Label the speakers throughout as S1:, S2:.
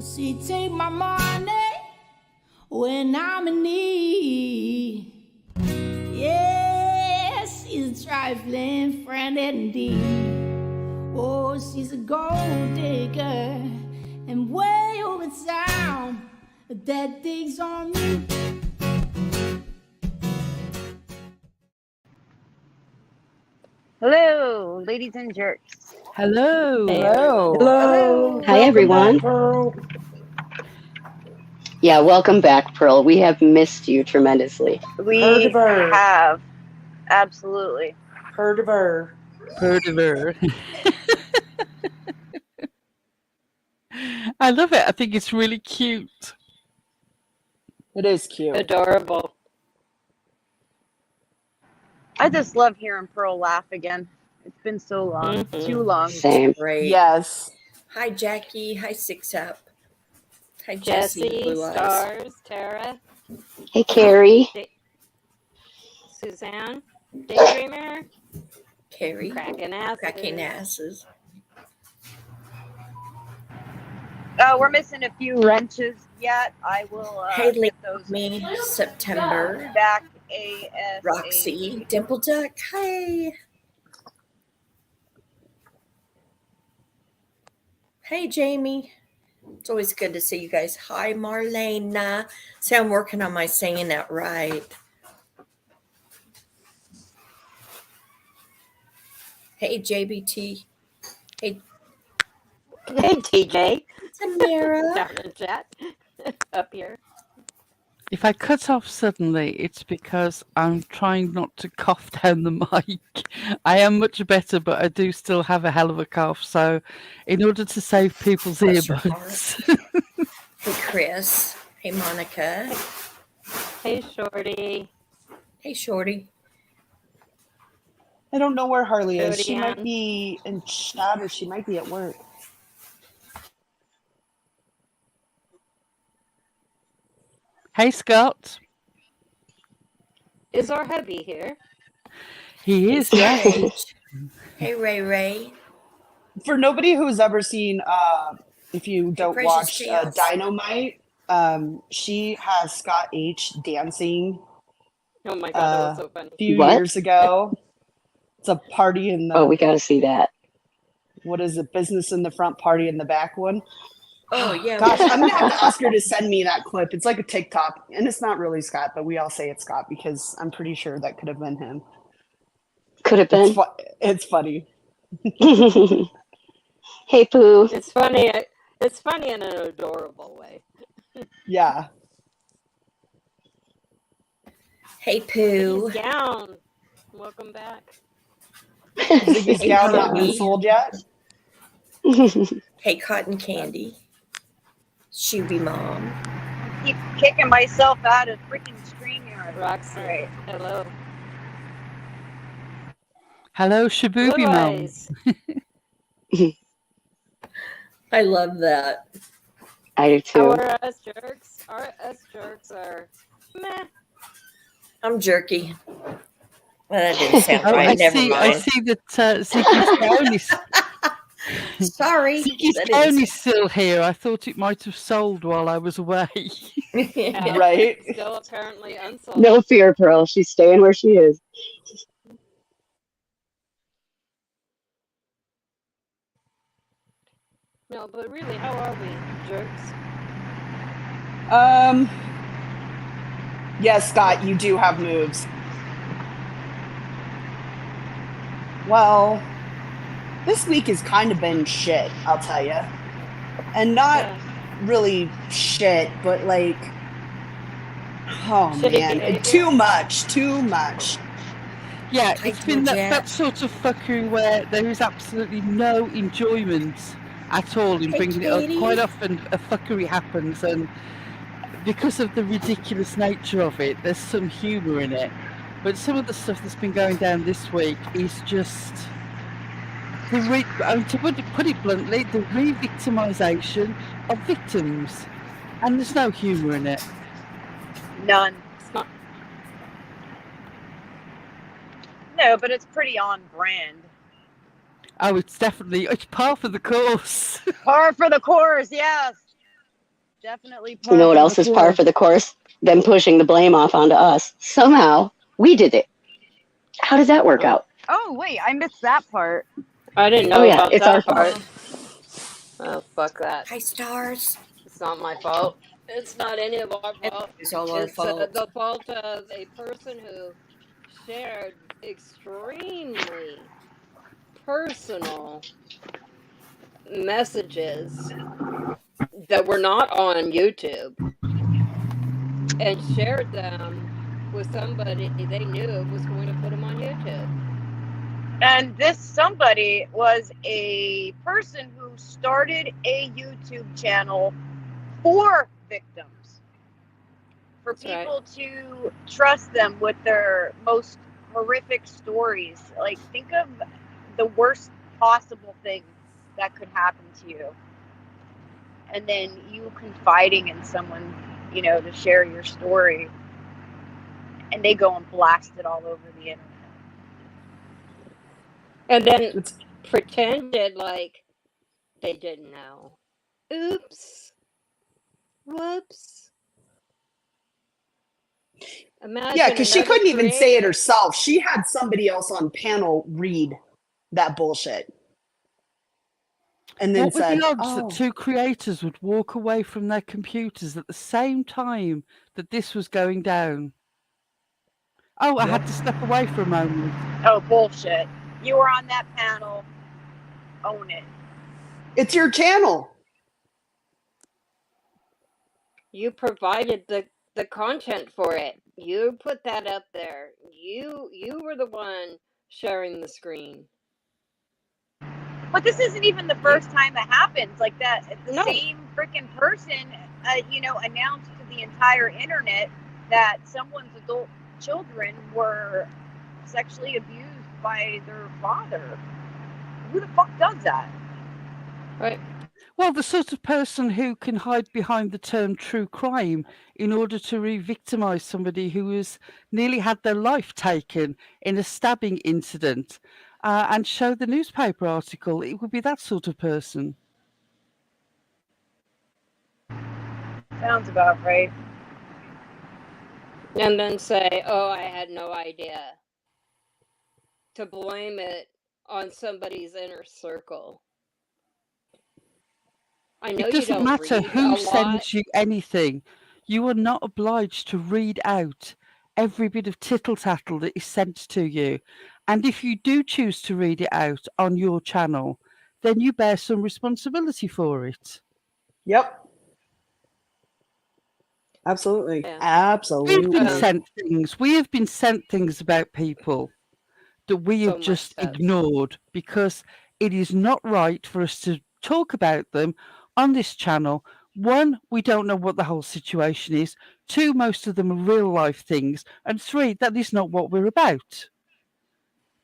S1: She take my money when I'm in need. Yes, she's a trifling friend indeed. Oh, she's a gold digger and way over town that digs on me.
S2: Hello, ladies and jerks.
S3: Hello.
S4: Hello.
S5: Hello.
S6: Hi, everyone. Yeah, welcome back, Pearl. We have missed you tremendously.
S2: We have. Absolutely.
S4: Heard of her.
S3: Heard of her. I love it. I think it's really cute.
S4: It is cute.
S5: Adorable.
S2: I just love hearing Pearl laugh again. It's been so long. Too long.
S6: Same.
S7: Great.
S4: Yes.
S7: Hi, Jackie. Hi, Six Up. Hi,
S5: Jesse,
S7: Blue Eyes.
S5: Stars, Tara,
S6: Hey, Carrie.
S5: Suzanne, Daydreamer,
S7: Carrie.
S5: Cracking
S7: asses.
S2: We're missing a few wrenches yet. I will
S7: Haley,
S2: get those
S7: me, September.
S2: back ASAP.
S7: Roxy, Dimple Duck. Hi. Hey, Jamie. It's always good to see you guys. Hi, Marlena. See, I'm working on my saying that right. Hey, JBT. Hey,
S5: TJ.
S7: Tamara.
S5: Down in chat. Up here.
S3: If I cut off suddenly, it's because I'm trying not to cough down the mic. I am much better, but I do still have a hell of a cough. So, in order to save people's
S7: Bless your
S3: earbuds.
S7: Hey, Chris. Hey, Monica.
S5: Hey, Shorty.
S7: Hey, Shorty.
S4: I don't know where Harley is.
S5: Jody
S4: She might
S5: Ann.
S4: be in chat or she might be at work.
S3: Hey, Scott.
S5: Is our hubby here?
S3: He is, yeah.
S7: Hey, Ray Ray.
S4: For nobody who's ever seen, if you don't
S7: Precious
S4: watch
S7: Chaos.
S4: Dynamite, she has Scott H dancing
S5: Oh my god, that was so funny.
S4: a few
S6: What?
S4: years ago. It's a party in the,
S6: Oh, we got to see that.
S4: what is it, business in the front, party in the back one.
S7: Oh, yeah.
S4: Gosh, I'm going to have to ask her to send me that clip. It's like a TikTok, and it's not really Scott, but we all say it's Scott because I'm pretty sure that could have been him.
S6: Could have been.
S4: It's funny.
S6: Hey, Pooh.
S5: It's funny. It's funny in an adorable way.
S4: Yeah.
S7: Hey, Pooh.
S5: He's down. Welcome back.
S4: Ziggy's
S7: Hey,
S4: gown not been
S7: Pony.
S4: sold yet.
S7: Hey, Cotton Candy. Shooby Mom.
S2: Keep kicking myself out of freaking StreamYard.
S5: Roxy.
S2: All right.
S5: Hello.
S3: Hello, Shabubi
S5: Blue
S3: Mom.
S5: Eyes.
S7: I love that.
S6: I do too.
S5: Our us jerks. Our us jerks are meh.
S7: I'm jerky. Well, that didn't sound
S3: Oh,
S7: right. Never
S3: I
S7: mind.
S3: see that Ziggy's phone is...
S7: Sorry.
S3: Ziggy's
S7: That
S3: phone
S7: is-
S3: is still here. I thought it might have sold while I was away.
S5: Yeah.
S4: Right?
S5: Still apparently unsold.
S6: No fear, Pearl. She's staying where she is.
S5: No, but really, how are we, jerks?
S4: Yes, Scott, you do have moves. Well, this week has kind of been shit, I'll tell you. And not really shit, but like, oh
S5: Shitty
S4: man,
S5: behavior?
S4: too much.
S3: Yeah,
S7: Hi,
S3: it's been that
S7: Georgette.
S3: sort of fuckery where there is absolutely no enjoyment at all in
S7: Hey,
S3: bringing it up.
S7: Katie.
S3: Quite often a fuckery happens, and because of the ridiculous nature of it, there's some humour in it. But some of the stuff that's been going down this week is just... to put it bluntly, the re-victimisation of victims. And there's no humour in it.
S2: None.
S5: It's not.
S2: No, but it's pretty on brand.
S3: Oh, it's par for the course.
S2: Par for the course, yes. definitely
S6: You know
S2: par
S6: what
S2: for
S6: else
S2: the
S6: is par
S2: course.
S6: for the course? Them pushing the blame off onto us. Somehow, we did it. How did that work out?
S2: Oh wait, I missed that part.
S5: I didn't
S6: Oh,
S5: know
S6: yeah,
S5: about
S6: it's our
S5: that
S6: fault.
S5: part. Oh, fuck that.
S7: Hi, stars.
S5: It's not my fault. It's not any of our fault.
S7: It's all our
S5: It's
S7: fault.
S5: the fault of a person who shared extremely personal messages that were not on YouTube and shared them with somebody they knew was going to put them on YouTube.
S2: And this somebody was a person who started a YouTube channel for victims, for
S5: That's right.
S2: people to trust them with their most horrific stories. Like, think of the worst possible thing that could happen to you, and then you confiding in someone, to share your story, and they go and blast it all over the internet.
S5: And then
S4: It's
S5: pretended like they didn't know. Oops. Whoops.
S4: yeah,
S5: Imagine
S4: because she
S5: another
S4: couldn't even say it
S5: creator.
S4: herself. She had somebody else on panel read that bullshit and then
S3: What were
S4: said,
S3: the odds that
S4: "Oh,
S3: two creators would walk away from their computers at the same time that this was going down? Oh, I had to step away for a moment.
S2: Oh, bullshit. You were on that panel. Own it.
S4: it's your channel."
S5: You provided the content for it. You put that up there. You were the one sharing the screen.
S2: But this isn't even the first time that happens. Like that, the
S5: No.
S2: same freaking person, announced to the entire internet that someone's adult children were sexually abused by their father. Who the fuck does that?
S5: Right.
S3: Well, the sort of person who can hide behind the term true crime in order to re-victimize somebody who has nearly had their life taken in a stabbing incident and show the newspaper article. It would be that sort of person.
S2: Sounds about right.
S5: And then say, "Oh, I had no idea." To blame it on somebody's inner circle. I know
S3: It
S5: you
S3: doesn't
S5: don't
S3: matter
S5: read a
S3: who
S5: lot.
S3: sends you anything. You are not obliged to read out every bit of tittle-tattle that is sent to you. And if you do choose to read it out on your channel, then you bear some responsibility for it.
S4: Yep. Absolutely.
S5: Yeah.
S3: We've been
S4: Absolutely.
S3: sent things. We have been sent things about people that we
S5: So
S3: have
S5: much
S3: just
S5: stuff.
S3: ignored because it is not right for us to talk about them on this channel. One, we don't know what the whole situation is. Two, most of them are real life things. And three, that is not what we're about.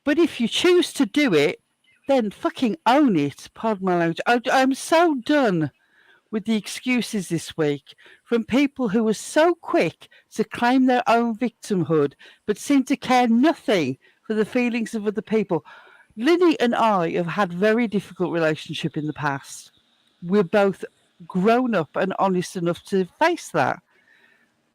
S3: But if you choose to do it, then fucking own it. Pardon my language. I'm so done with the excuses this week from people who are so quick to claim their own victimhood but seem to care nothing for the feelings of other people. Lily and I have had very difficult relationship in the past. We're both grown up and honest enough to face that.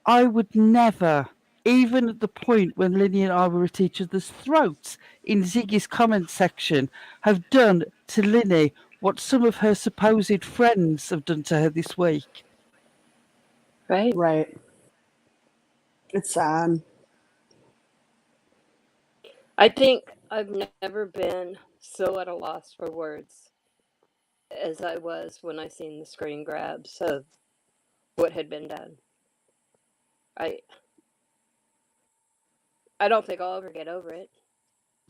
S3: I would never, even at the point when Lily and I were at each other's throats in Ziggy's comment section, have done to Lily what some of her supposed friends have done to her this week.
S5: Right.
S4: Right. It's sad.
S5: I think I've never been so at a loss for words as I was when I seen the screen grabs of what had been done. I don't think I'll ever get over it.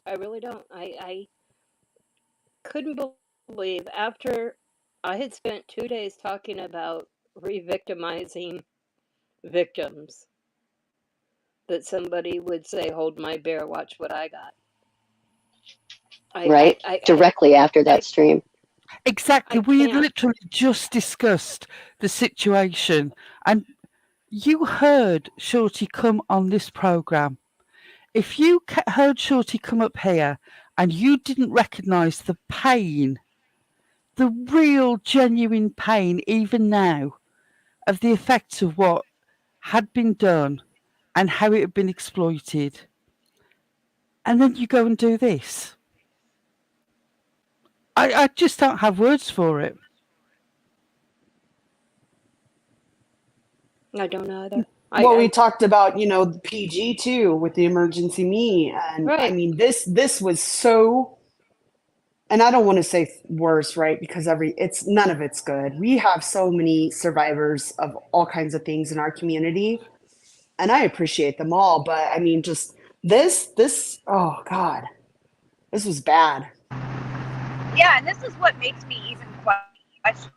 S5: I really don't. I couldn't believe after I had spent 2 days talking about re-victimizing victims that somebody would say, "Hold my beer, watch what I got."
S6: Right? Directly after that stream.
S3: Exactly.
S5: I
S3: We had
S5: can't.
S3: literally just discussed the situation, and you heard Shorty come on this program. If you heard Shorty come up here and you didn't recognise the pain, the real genuine pain, even now, of the effects of what had been done and how it had been exploited. And then you go and do this. I just don't have words for it.
S5: I don't either.
S4: Well, we talked about, PG too with the emergency me. And I
S5: Right.
S4: mean, this was so, and I don't want to say worse, right? Because it's none of it's good. We have so many survivors of all kinds of things in our community, and I appreciate them all. But I mean, just this, oh God, this was bad.
S2: Yeah, and this is what makes me even question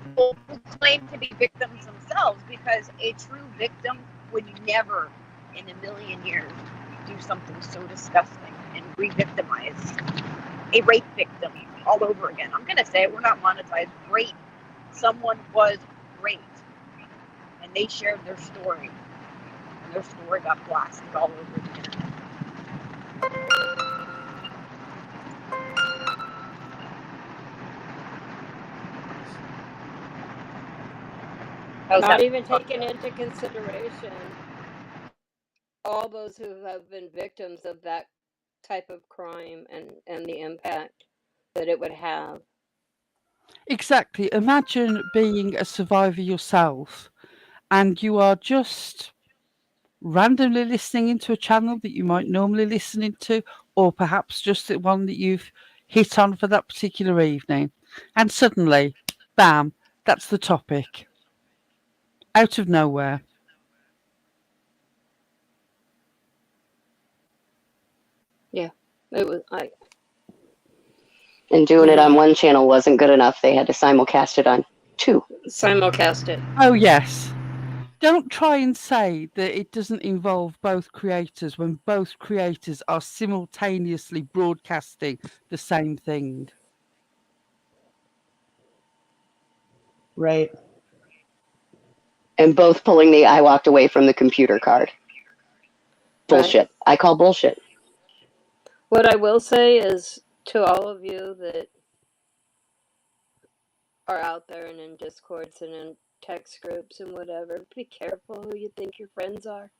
S2: people who claim to be victims themselves, because a true victim would never in a million years do something so disgusting and re-victimize a rape victim all over again. I'm going to say it, we're not monetized. Rape. Someone was raped and they shared their story, and their story got blasted all over the internet.
S5: Not even taking into consideration all those who have been victims of that type of crime and the impact that it would have.
S3: Exactly. Imagine being a survivor yourself and you are just randomly listening into a channel that you might normally listen into, or perhaps just the one that you've hit on for that particular evening. And suddenly, bam, that's the topic. Out of nowhere.
S5: Yeah. It was
S6: And doing it on one channel wasn't good enough. They had to simulcast it on 2.
S5: Simulcast it.
S3: Oh, yes. Don't try and say that it doesn't involve both creators when both creators are simultaneously broadcasting the same thing.
S4: Right.
S6: And both pulling the I walked away from the computer card. Bullshit. Right. I call bullshit.
S5: What I will say is to all of you that are out there and in Discords and in text groups and whatever, be careful who you think your friends are.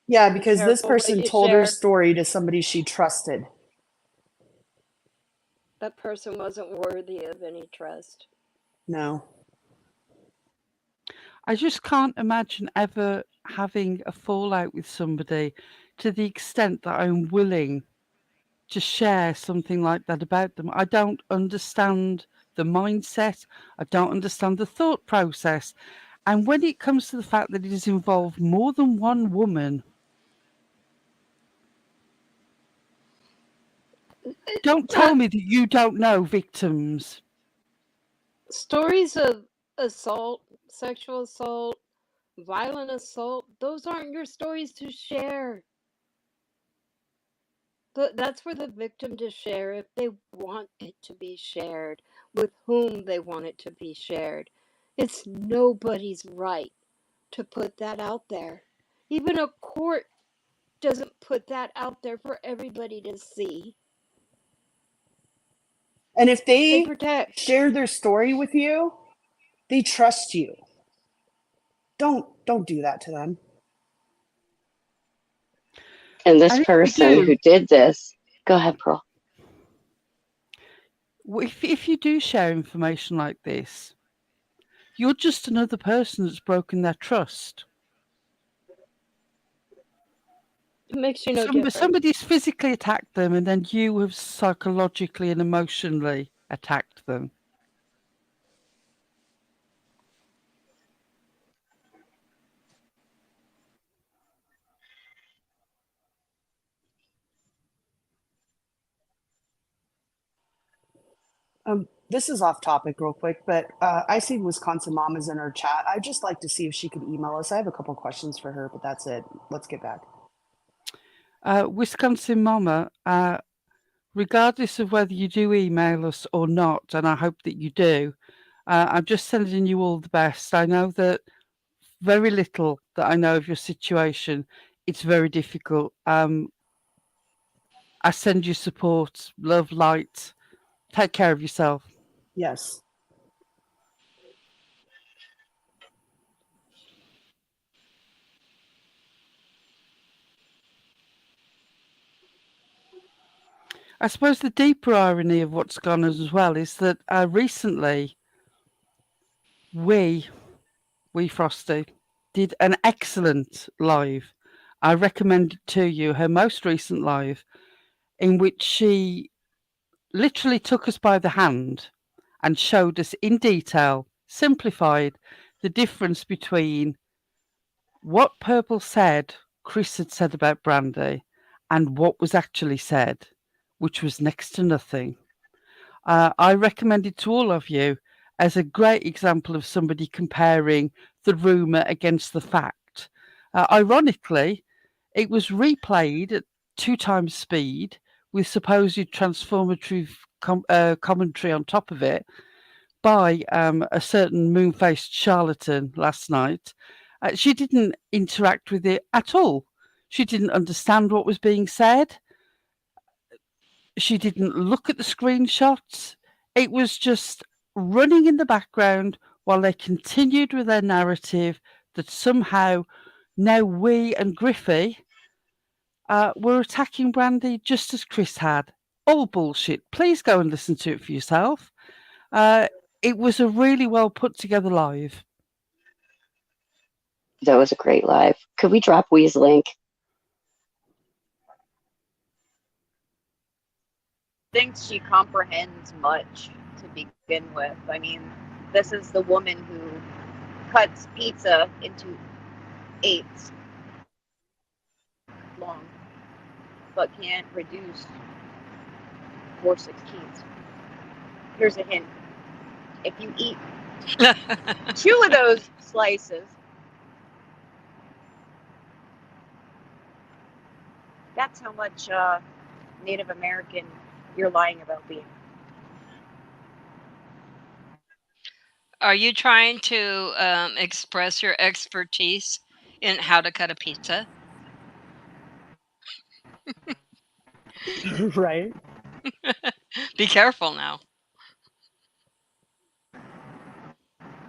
S4: Yeah, because this person told her story to somebody she trusted.
S5: That person wasn't worthy of any trust.
S4: No.
S3: I just can't imagine ever having a fallout with somebody to the extent that I'm willing to share something like that about them. I don't understand the mindset. I don't understand the thought process. And when it comes to the fact that it has involved more than one woman, don't tell me that you don't know victims.
S5: Stories of assault, sexual assault, violent assault, those aren't your stories to share. That's for the victim to share if they want it to be shared, with whom they want it to be shared. It's nobody's right to put that out there. Even a court doesn't put that out there for everybody to see.
S4: And if they share their story with you, they trust you. Don't do that to them.
S6: And this person who did this, go ahead, Pearl.
S3: If you do share information like this, you're just another person that's broken their trust.
S5: It makes you no different.
S3: Somebody's physically attacked them, and then you have psychologically and emotionally attacked them.
S4: This is off topic real quick, but I see Wisconsin Mom is in our chat. I'd just like to see if she could email us. I have a couple questions for her, but that's it. Let's get back.
S3: Wisconsin Mama, regardless of whether you do email us or not, and I hope that you do, I'm just sending you all the best. I know that very little that I know of your situation. It's very difficult. I send you support, love, light. Take care of yourself.
S4: Yes.
S3: I suppose the deeper irony of what's gone on as well is that recently we Frosty did an excellent live. I recommend it to you, her most recent live, in which she literally took us by the hand and showed us in detail, simplified, the difference between what Purple said Chris had said about Brandy and what was actually said, which was next to nothing. I recommend it to all of you as a great example of somebody comparing the rumour against the fact. Ironically, it was replayed at 2 times speed with supposed transformative commentary on top of it by a certain moon-faced charlatan last night. She didn't interact with it at all. She didn't understand what was being said. She didn't look at the screenshots. It was just running in the background while they continued with their narrative that somehow now we and Griffey were attacking Brandy just as Chris had. All bullshit. Please go and listen to it for yourself. It was a really well put together live.
S6: That was a great live. Could we drop Wee's link?
S2: Thinks she comprehends much to begin with. I mean, this is the woman who cuts pizza into eighths long, but can't reduce 4/16. Here's a hint. If you eat 2 of those slices, that's how much Native American you're lying about being.
S5: Are you trying to express your expertise in how to cut a pizza?
S4: Right.
S5: Be careful now.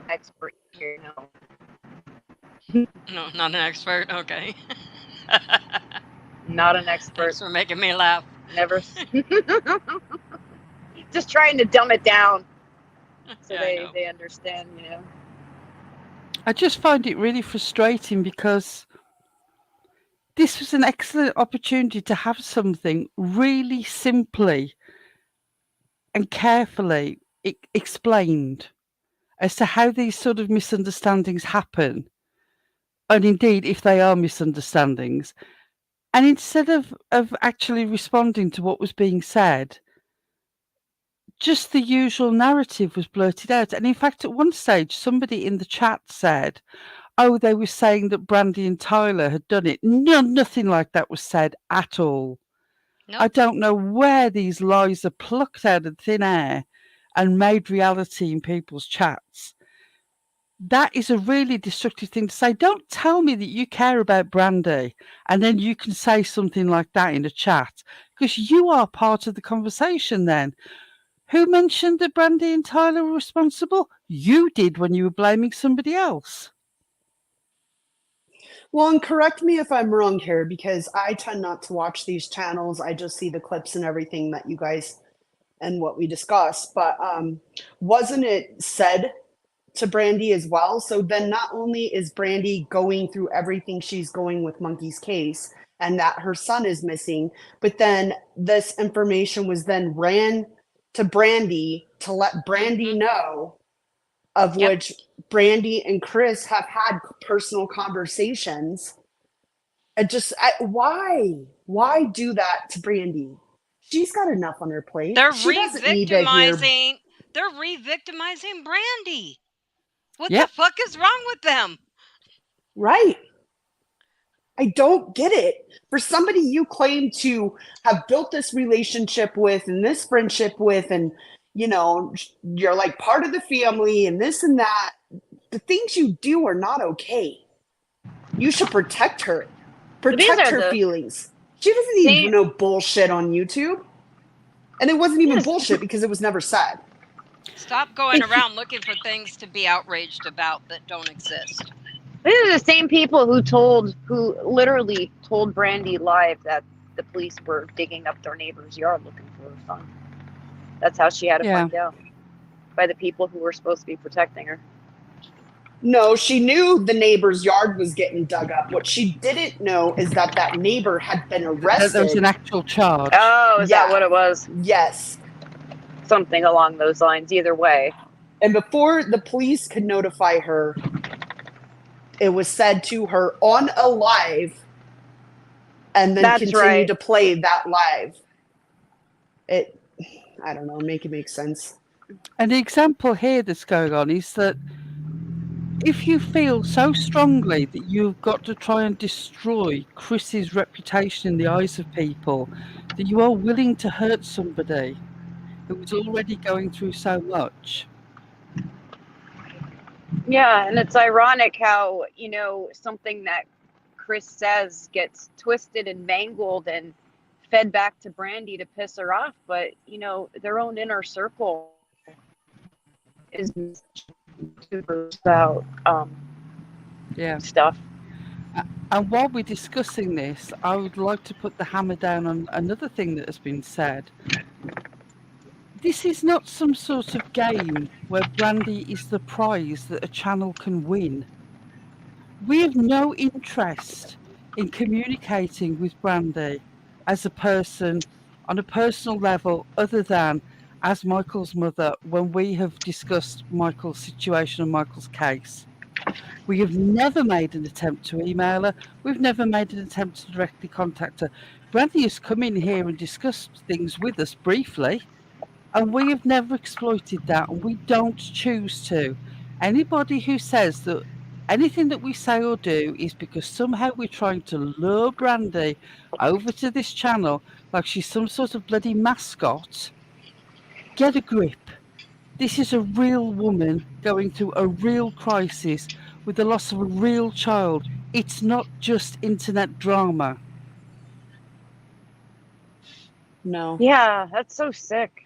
S2: Expert here, no.
S5: No, not an expert. Okay.
S2: Not an expert.
S5: Thanks for making me laugh.
S2: Never. Just trying to dumb it down so
S5: Yeah,
S2: they understand, you know.
S3: I just find it really frustrating because this was an excellent opportunity to have something really simply and carefully explained as to how these sort of misunderstandings happen. And indeed, if they are misunderstandings. And instead of actually responding to what was being said, just the usual narrative was blurted out. And in fact, at one stage, somebody in the chat said, oh, they were saying that Brandy and Tyler had done it. No, nothing like that was said at all.
S5: Nope.
S3: I don't know where these lies are plucked out of thin air and made reality in people's chats. That is a really destructive thing to say. Don't tell me that you care about Brandy and then you can say something like that in a chat because you are part of the conversation then. Who mentioned that Brandy and Tyler were responsible? You did when you were blaming somebody else.
S4: Well, and correct me if I'm wrong here, because I tend not to watch these channels. I just see the clips and everything that you guys and what we discuss. But wasn't it said to Brandy as well? So then not only is Brandy going through everything she's going with Monkey's case and that her son is missing, but then this information was then ran to Brandy to let Brandy know of
S5: Yep.
S4: which Brandy and Chris have had personal conversations. Why do that to Brandy? She's got enough on her plate.
S5: They're
S4: She doesn't need to hear.
S5: They're re-victimizing Brandy. What
S3: Yep.
S5: the fuck is wrong with them?
S4: Right. I don't get it. For somebody you claim to have built this relationship with and this friendship with, and you know, you're like part of the family and this and that, the things you do are not okay. You should protect her. Protect her feelings. She doesn't even know bullshit on YouTube. And it wasn't even bullshit because it was never said.
S5: Stop going around looking for things to be outraged about that don't exist.
S2: These are the same people who literally told Brandy live that the police were digging up their neighbor's yard looking for phone. That's how she had to
S3: Yeah.
S2: find out, by the people who were supposed to be protecting her.
S4: No, she knew the neighbor's yard was getting dug up. What she didn't know is that that neighbor had been
S3: There was
S4: arrested.
S3: an actual charge.
S2: Oh, is that
S4: Yeah.
S2: what it was?
S4: Yes.
S2: Something along those lines. Either way.
S4: And before the police could notify her, it was said to her on a live and then
S2: That's
S4: continue
S2: right.
S4: to play that live. I don't know, make it make sense.
S3: And the example here that's going on is that if you feel so strongly that you've got to try and destroy Chris's reputation in the eyes of people, that you are willing to hurt somebody who is already going through so much.
S2: Yeah, and it's ironic how, something that Chris says gets twisted and mangled and fed back to Brandy to piss her off, but, their own inner circle is super about
S3: Yeah.
S2: stuff.
S3: And while we're discussing this, I would like to put the hammer down on another thing that has been said. This is not some sort of game where Brandy is the prize that a channel can win. We have no interest in communicating with Brandy as a person on a personal level other than as Michael's mother when we have discussed Michael's situation and Michael's case. We have never made an attempt to email her. We've never made an attempt to directly contact her. Brandy has come in here and discussed things with us briefly, and we have never exploited that, and we don't choose to. Anybody who says that anything that we say or do is because somehow we're trying to lure Brandy over to this channel like she's some sort of bloody mascot, get a grip. This is a real woman going through a real crisis with the loss of a real child. It's not just internet drama.
S4: No.
S2: Yeah, that's so sick.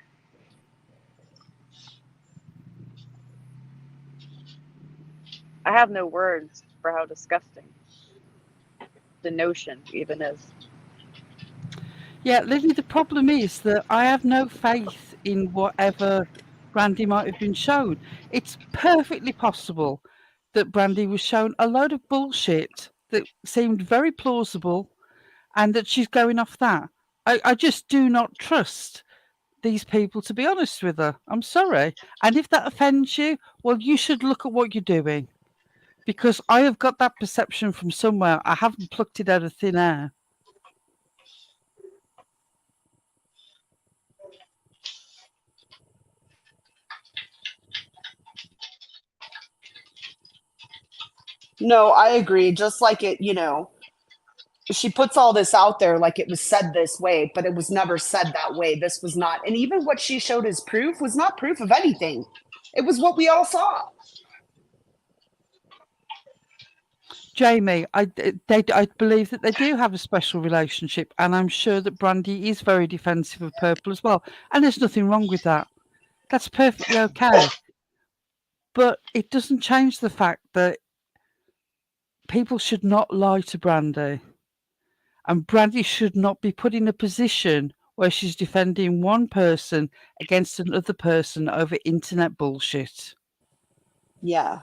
S2: I have no words for how disgusting the notion even is.
S3: Yeah, Lily, the problem is that I have no faith in whatever Brandy might have been shown. It's perfectly possible that Brandy was shown a load of bullshit that seemed very plausible and that she's going off that. I just do not trust these people, to be honest with her. I'm sorry. And if that offends you, well, you should look at what you're doing. Because I have got that perception from somewhere. I haven't plucked it out of thin air.
S4: No, I agree. Just like she puts all this out there like it was said this way, but it was never said that way. This was not. And even what she showed as proof was not proof of anything. It was what we all saw.
S3: Jamie, I believe that they do have a special relationship, and I'm sure that Brandy is very defensive of Purple as well. And there's nothing wrong with that. That's perfectly okay. But it doesn't change the fact that people should not lie to Brandy. And Brandy should not be put in a position where she's defending one person against another person over internet bullshit.
S4: Yeah.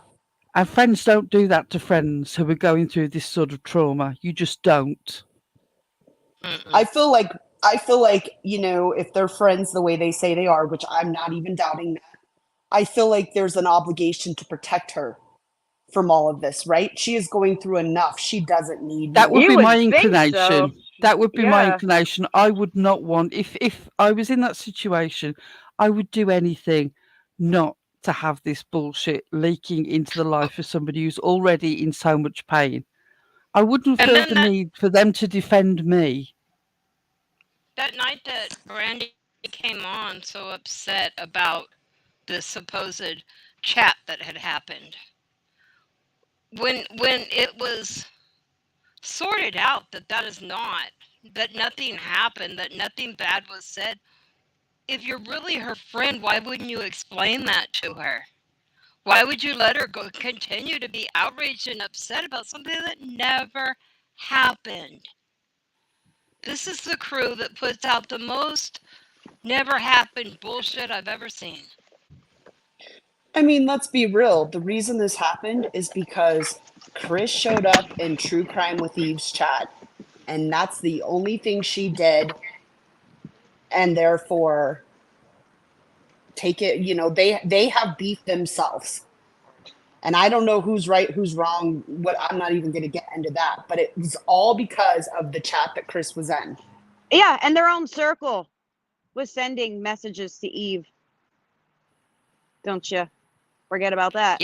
S3: And friends don't do that to friends who are going through this sort of trauma. You just don't.
S4: I feel like if they're friends the way they say they are, which I'm not even doubting that, I feel like there's an obligation to protect her from all of this, right? She is going through enough. She doesn't need
S3: That would
S4: more.
S3: be
S2: You
S3: my
S2: would think so.
S3: inclination. That would be my
S2: Yeah.
S3: inclination. I would not want, if I was in that situation, I would do anything not to have this bullshit leaking into the life of somebody who's already in so much pain. I wouldn't
S5: And
S3: feel
S5: then
S3: the need for them to defend me.
S5: that night that Brandy came on so upset about the supposed chat that had happened, when it was sorted out that is not, that nothing happened, that nothing bad was said, if you're really her friend, why wouldn't you explain that to her? Why would you let her continue to be outraged and upset about something that never happened? This is the crew that puts out the most Never happened bullshit I've ever seen.
S4: I mean, let's be real. The reason this happened is because Chris showed up in True Crime with Eve's chat, and that's the only thing she did. And therefore, take it, they have beef themselves. And I don't know who's right, who's wrong, what I'm not even going to get into that, but it was all because of the chat that Chris was in.
S2: Yeah, and their own circle was sending messages to Eve. Don't you forget about that.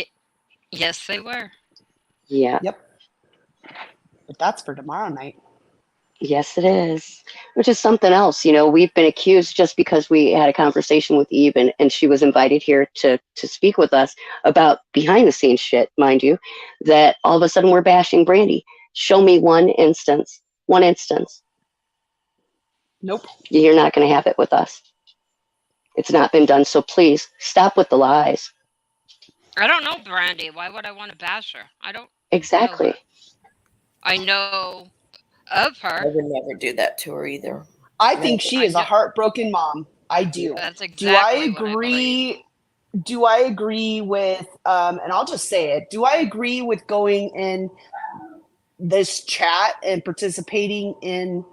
S5: Yes, they were.
S6: Yeah.
S4: Yep. But that's for tomorrow night.
S6: Yes, it is. Which is something else. We've been accused just because we had a conversation with Eve and she was invited here to speak with us about behind the scenes shit, mind you, that all of a sudden we're bashing Brandy. Show me one instance. One instance.
S4: Nope.
S6: You're not going to have it with us. It's not been done. So please stop with the lies.
S5: I don't know Brandy. Why would I want to bash her? I don't
S6: Exactly.
S5: know her. I know of
S7: I
S5: her.
S7: would never do that to her either.
S4: I think she
S5: I
S4: is a
S5: know.
S4: heartbroken mom. I do.
S5: That's
S4: Do I
S5: exactly what I believe.
S4: agree? Do I agree with, and I'll just say it, do I agree with going in this chat and participating in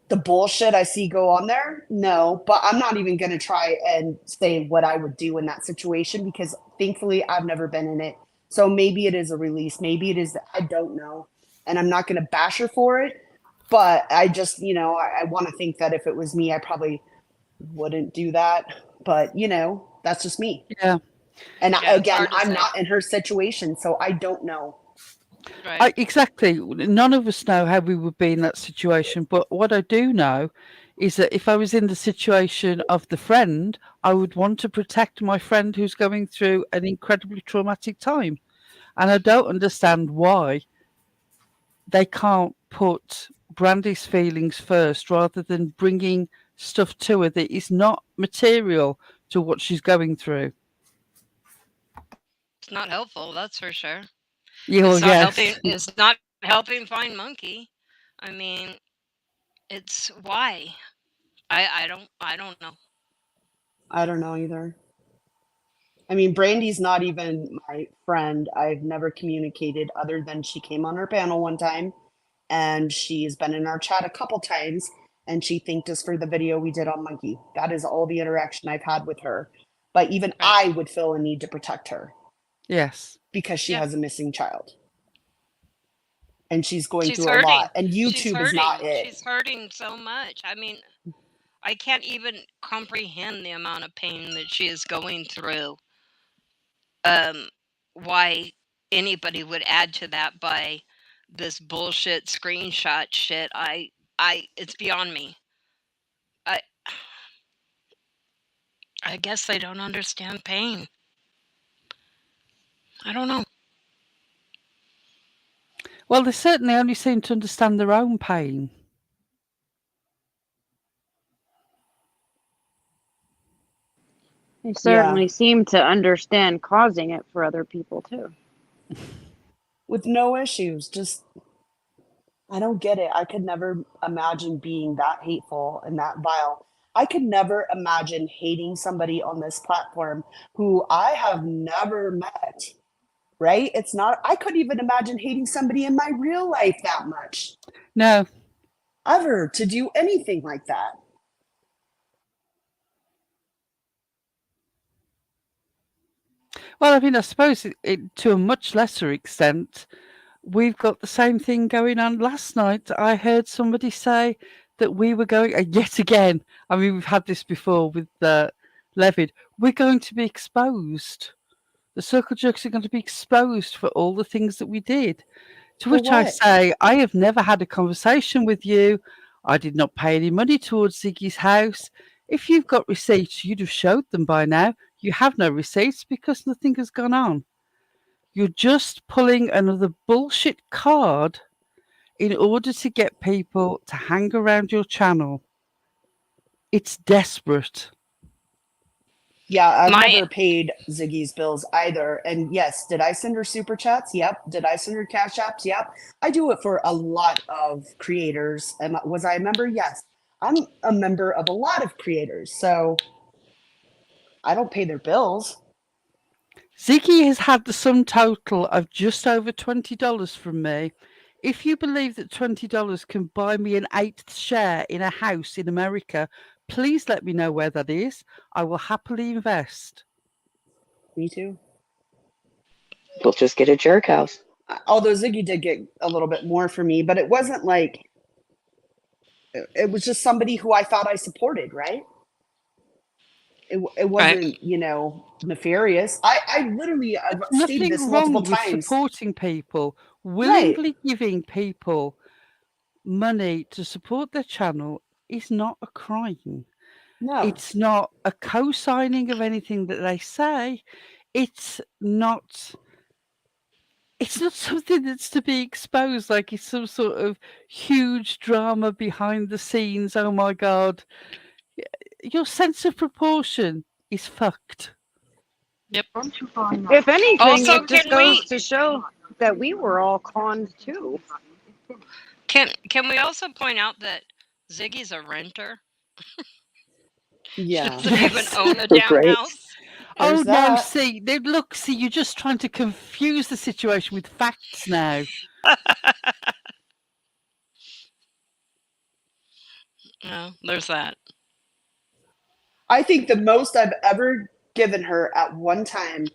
S4: the bullshit I see go on there? No, but I'm not even going to try and say what I would do in that situation because thankfully I've never been in it. So maybe it is a release. Maybe it is, I don't know. And I'm not going to bash her for it. But I just, I want to think that if it was me, I probably wouldn't do that. But, that's just me.
S3: Yeah.
S4: And
S5: Yeah, it's
S4: again,
S5: hard to
S4: I'm
S5: say.
S4: not in her situation, so I don't know.
S5: Right.
S3: Exactly. None of us know how we would be in that situation. But what I do know is that if I was in the situation of the friend, I would want to protect my friend who's going through an incredibly traumatic time. And I don't understand why they can't put Brandy's feelings first rather than bringing stuff to her that is not material to what she's going through.
S5: It's not helpful, that's for sure.
S3: Yeah, well,
S5: It's not helping.
S3: yes.
S5: It's not helping find Monkey. I mean, it's why. I don't know.
S4: I don't know either. I mean, Brandy's not even my friend. I've never communicated other than she came on our panel one time and she's been in our chat a couple times and she thanked us for the video we did on Monkey. That is all the interaction I've had with her. But even
S5: Right.
S4: I would feel a need to protect her
S3: Yes.
S4: because she
S5: Yeah.
S4: has a missing child. And she's going
S5: She's
S4: through a
S5: hurting.
S4: lot. And
S5: She's
S4: YouTube is not
S5: hurting.
S4: it.
S5: She's hurting so much. I mean, I can't even comprehend the amount of pain that she is going through. Why anybody would add to that by this bullshit screenshot shit. It's beyond me. I I guess they don't understand pain. I don't know.
S3: Well, they certainly only seem to understand their own pain.
S2: They
S4: Yeah.
S2: certainly seem to understand causing it for other people too.
S4: With no issues. Just, I don't get it. I could never imagine being that hateful and that vile. I could never imagine hating somebody on this platform who I have never met, right? It's not, I couldn't even imagine hating somebody in my real life that much,
S3: No.
S4: ever to do anything like that.
S3: Well, I mean, I suppose to a much lesser extent, we've got the same thing going on. Last night, I heard somebody say that we were going, yet again, I mean, we've had this before with Levid, we're going to be exposed. The circle jerks are going to be exposed for all the things that we did. To
S4: For
S3: which I
S4: what?
S3: say, I have never had a conversation with you. I did not pay any money towards Ziggy's house. If you've got receipts, you'd have showed them by now. You have no receipts because nothing has gone on. You're just pulling another bullshit card in order to get people to hang around your channel. It's desperate.
S4: Yeah, I've
S5: My
S4: never paid Ziggy's bills either. And yes, did I send her super chats? Yep. Did I send her cash apps? Yep. I do it for a lot of creators. Was I a member? Yes. I'm a member of a lot of creators, so I don't pay their bills.
S3: Ziggy has had the sum total of just over $20 from me. If you believe that $20 can buy me an eighth share in a house in America, please let me know where that is. I will happily invest.
S4: Me too.
S6: We'll just get a jerk house.
S4: Although Ziggy did get a little bit more for me, but it wasn't like it was just somebody who I thought I supported, right? It
S5: Right.
S4: wasn't, nefarious. I literally, I've stated this
S3: Nothing
S4: multiple
S3: wrong with
S4: times.
S3: supporting people,
S4: Right.
S3: willingly giving people money to support their channel is not a crime.
S4: No.
S3: It's not a co-signing of anything that they say. It's not something that's to be exposed like it's some sort of huge drama behind the scenes. Oh my god. Your sense of proportion is fucked.
S5: Yep.
S2: If anything,
S5: Also,
S2: it just goes to show that we were all conned too.
S5: can we also point out that Ziggy's a renter? She
S4: Yeah.
S5: doesn't even
S3: Yes.
S5: own a damn
S6: Right.
S5: house.
S3: Oh
S4: There's
S3: no,
S4: that.
S3: see, you're just trying to confuse the situation with facts now.
S5: No, there's that.
S4: I think the most I've ever given her at one time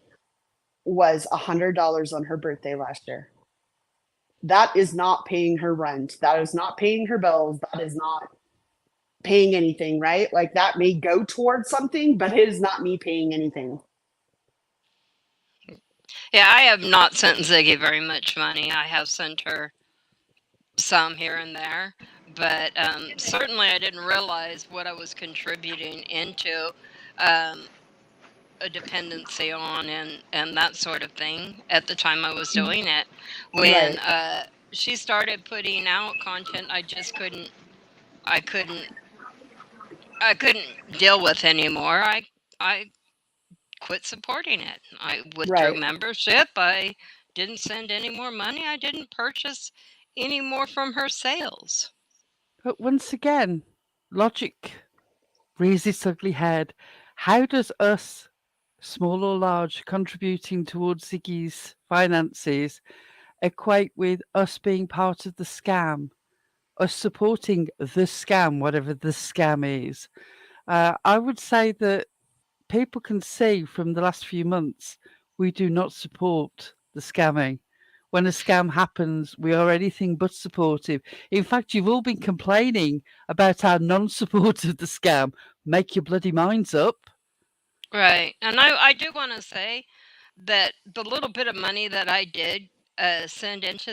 S4: was $100 on her birthday last year. That is not paying her rent. That is not paying her bills. That is not paying anything, right? Like that may go towards something, but it is not me paying anything.
S5: Yeah, I have not sent Ziggy very much money. I have sent her some here and there, but certainly I didn't realize what I was contributing into a dependency on and that sort of thing at the time I was doing it. When
S4: Right.
S5: she started putting out content, I couldn't I couldn't deal with anymore. I quit supporting it. I withdrew
S4: Right.
S5: membership. I didn't send any more money. I didn't purchase any more from her sales.
S3: But once again, logic rears its ugly head. How does us, small or large, contributing towards Ziggy's finances equate with us being part of the scam, us supporting the scam, whatever the scam is? I would say that people can see from the last few months we do not support the scamming. When a scam happens, we are anything but supportive. In fact, you've all been complaining about our non support of the scam. Make your bloody minds up.
S5: Right. And I do want to say that the little bit of money that I did send into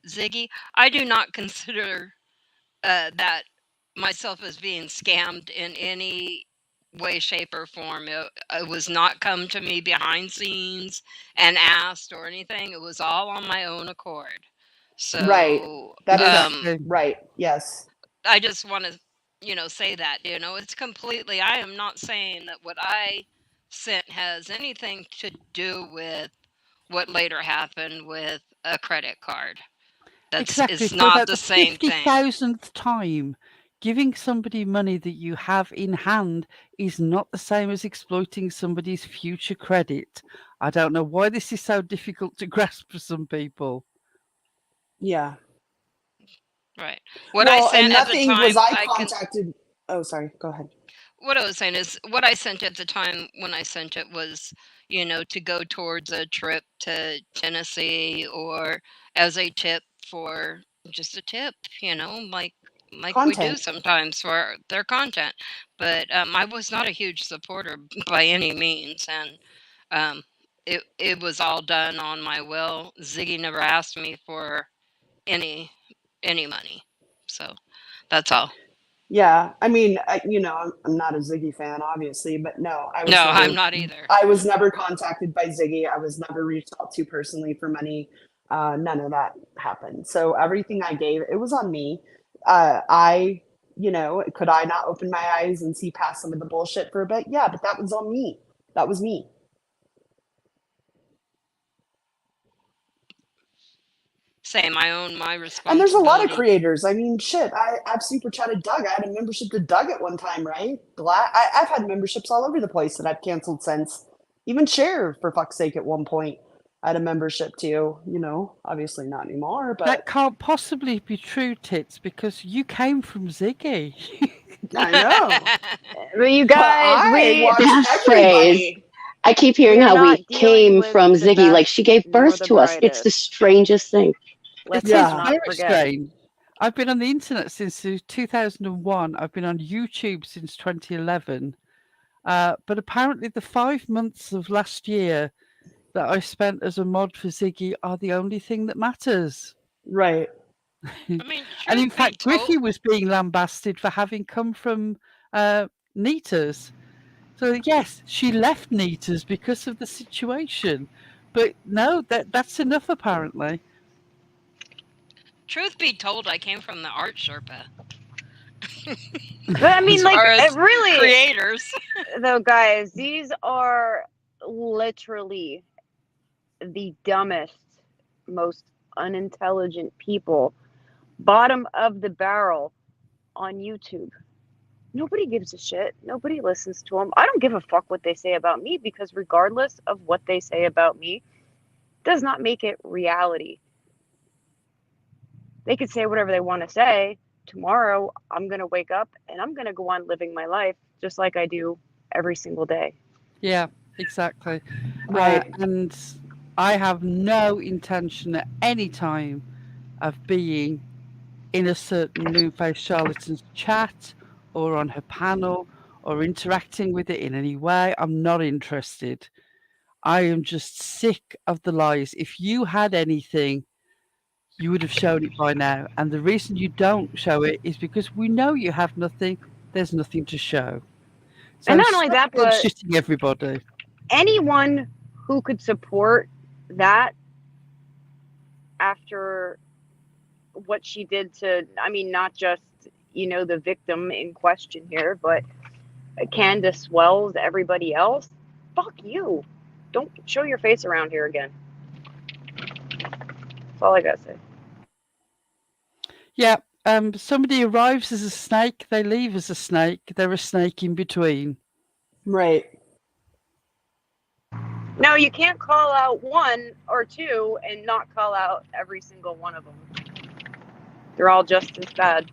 S5: Ziggy, I do not consider that myself as being scammed in any way, shape, or form. It was not come to me behind scenes and asked or anything. It was all on my own accord.
S4: Right.
S5: So
S4: That is
S3: Exactly.
S4: right. Yes.
S5: I just want to, say that, it's completely, I am not saying that what I sent has anything to do with what later happened with a credit card.
S3: Exactly.
S5: It's
S3: For
S5: not
S3: about
S5: the
S3: the
S5: same thing.
S3: 50,000th time, giving somebody money that you have in hand is not the same as exploiting somebody's future credit. I don't know why this is so difficult to grasp for some people.
S4: Yeah.
S5: Right. What I
S4: Well, and
S5: sent at the
S4: nothing was
S5: time,
S4: I
S5: I can.
S4: contacted. Oh, sorry. Go ahead.
S5: What I was saying is, what I sent at the time when I sent it was, to go towards a trip to Tennessee or as a tip for just a tip, like we do
S4: Content.
S5: sometimes for their content. But I was not a huge supporter by any means, and it was all done on my will. Ziggy never asked me for any any money, so that's all.
S4: Yeah, I mean, I'm not a Ziggy fan, obviously, but no,
S5: No, I'm not either.
S4: I was never contacted by Ziggy. I was never reached out to personally for money. None of that happened. So everything I gave, it was on me. Could I not open my eyes and see past some of the bullshit for a bit? Yeah, but that was on me. That was me.
S5: same. I own my responsibility.
S4: And there's a lot of creators. I mean, shit. I've super chatted Doug. I had a membership to Doug at one time, right? I've had memberships all over the place that I've canceled since. Even Cher, for fuck's sake, at one point, I had a membership to. You know, obviously not anymore, but
S3: That can't possibly be true, Tits, because you came from Ziggy.
S4: I know.
S2: But you
S4: But
S2: guys,
S4: I watch
S6: That phrase.
S4: everybody.
S6: I keep hearing
S2: We're
S6: how
S2: not
S6: we
S2: dealing
S6: came
S2: with
S6: from
S2: the
S6: Ziggy, like
S2: best
S6: she gave
S2: nor
S6: birth
S2: the
S6: to us. It's the
S2: brightest.
S6: strangest thing.
S2: Let's
S3: It is
S4: Yeah.
S2: not
S3: very
S2: forget.
S3: strange. I've been on the internet since 2001. I've been on YouTube since 2011. But apparently the 5 months of last year that I spent as a mod for Ziggy are the only thing that matters.
S4: Right.
S5: I mean,
S3: And in
S5: truth be
S3: fact, Griffey
S5: told,
S3: was being lambasted for having come from Neaters. So yes, she left Neaters because of the situation. But no, that's enough apparently.
S5: I came from the art Sherpa.
S2: But I mean,
S5: As
S2: like,
S5: far
S2: it
S5: as
S2: really,
S5: creators.
S2: though, guys, these are literally the dumbest, most unintelligent people, bottom of the barrel on YouTube. Nobody gives a shit. Nobody listens to them. I don't give a fuck what they say about me, because regardless of what they say about me, does not make it reality. They could say whatever they want to say. Tomorrow, I'm going to wake up and I'm going to go on living my life just like I do every single day.
S3: Yeah, exactly.
S4: Right.
S3: And I have no intention at any time of being in a certain Moonface Charlatan's chat or on her panel or interacting with it in any way. I'm not interested. I am just sick of the lies. If you had anything, you would have shown it by now. And the reason you don't show it is because we know you have nothing. There's nothing to show. So
S2: And not only
S3: stop
S2: that, but
S3: bullshitting everybody.
S2: anyone who could support that after what she did to, I mean, not just, the victim in question here, but Candace Wells, everybody else, fuck you. Don't show your face around here again. That's all I gotta say.
S3: Yeah, somebody arrives as a snake, they leave as a snake, they're a snake in between.
S4: Right.
S2: No, you can't call out one or two and not call out every single one of them. They're all just as bad.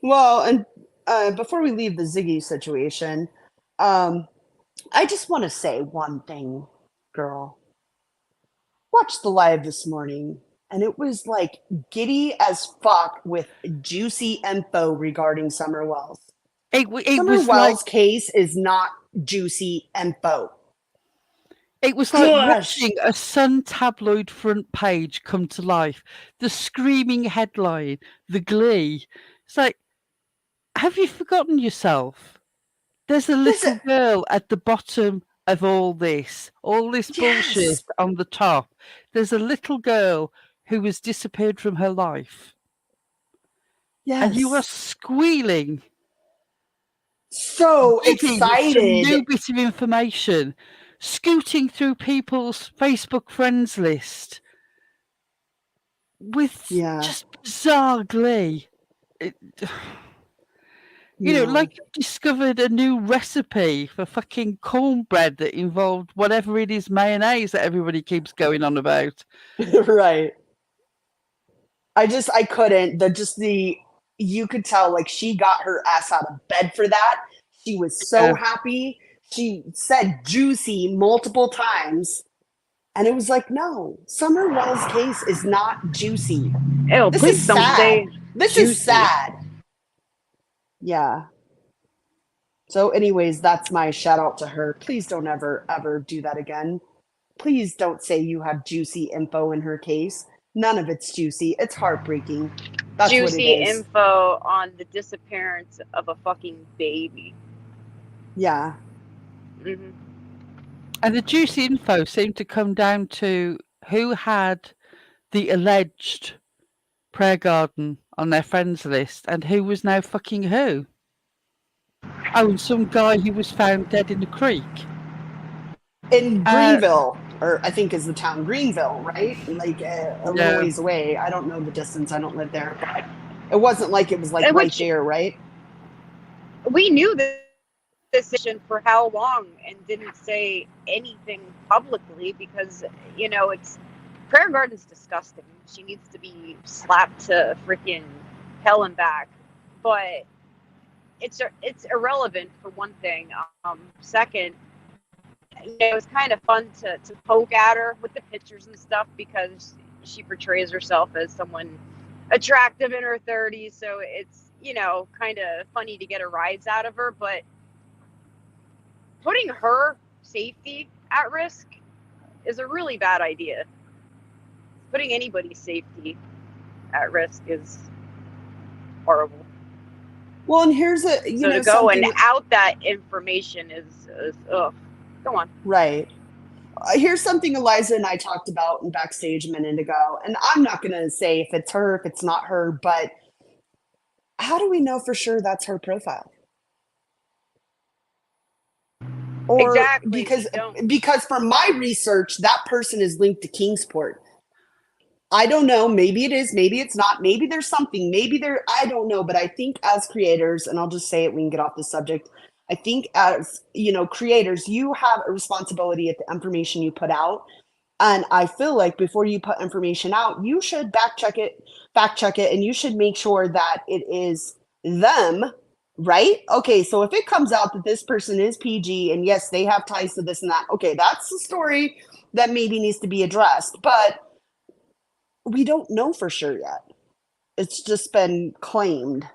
S4: Well, and before we leave the Ziggy situation, I just want to say one thing, girl. Watched the live this morning, and it was like giddy as fuck with juicy info regarding Summer Wells.
S3: It
S4: Summer
S3: was
S4: Wells' case is not juicy info.
S3: It was like
S4: Gosh.
S3: watching a Sun tabloid front page come to life. The screaming headline, the glee. It's like, have you forgotten yourself? There's a little girl at the bottom of all this bullshit
S4: Yes.
S3: on the top. There's a little girl who has disappeared from her life.
S4: Yes.
S3: And you are squealing.
S4: So
S3: Giving some
S4: excited.
S3: new bit of information. Scooting through people's Facebook friends list with just bizarre glee. Like you discovered a new recipe for fucking cornbread that involved whatever it is, mayonnaise that everybody keeps going on about.
S4: Right. I couldn't. You could tell, like, she got her ass out of bed for that. She was so happy. She said juicy multiple times. And it was like, no, Summer Wells' case is not juicy.
S2: Ew,
S4: This
S2: please
S4: is
S2: don't
S4: sad.
S2: say
S4: This
S2: juicy.
S4: is sad. Yeah. So anyways, that's my shout out to her. Please don't ever do that again. Please don't say you have juicy info in her case. None of it's juicy. It's heartbreaking. That's
S2: Juicy
S4: what it is.
S2: info on the disappearance of a fucking baby.
S4: Yeah.
S2: Mm-hmm.
S3: And the juicy info seemed to come down to who had the alleged prayer garden on their friends list and who was now fucking who. Oh, and some guy who was found dead in the creek.
S4: In Greenville. or I think is the town Greenville, right? Like a little
S3: Yeah.
S4: ways away. I don't know the distance. I don't live there, but it wasn't like it was like
S2: And
S4: right
S2: which
S4: there, right?
S2: we knew this decision for how long and didn't say anything publicly because, you know, it's Prayer Garden's disgusting. She needs to be slapped to freaking hell and back. But it's irrelevant for one thing. Second, you know, it's kind of fun to poke at her with the pictures and stuff because she portrays herself as someone attractive in her 30s. So it's, you know, kind of funny to get a rise out of her. But putting her safety at risk is a really bad idea. Putting anybody's safety at risk is horrible.
S4: Well, and here's a
S2: So to go and out that information is ugh. Go on.
S4: Right. Here's something Eliza and I talked about in backstage a minute ago, and I'm not going to say if it's her, if it's not her, but how do we know for sure that's her profile? Or
S2: Exactly.
S4: because from my research, that person is linked to Kingsport. I don't know. Maybe it is. Maybe it's not. Maybe there's something. Maybe there. I don't know. But I think as creators, and I'll just say it, we can get off the subject. I think as creators, you have a responsibility at the information you put out. And I feel like before you put information out, you should fact check it, and you should make sure that it is them, right? Okay, so if it comes out that this person is PG and yes, they have ties to this and that, okay, that's the story that maybe needs to be addressed. But we don't know for sure yet. It's just been claimed.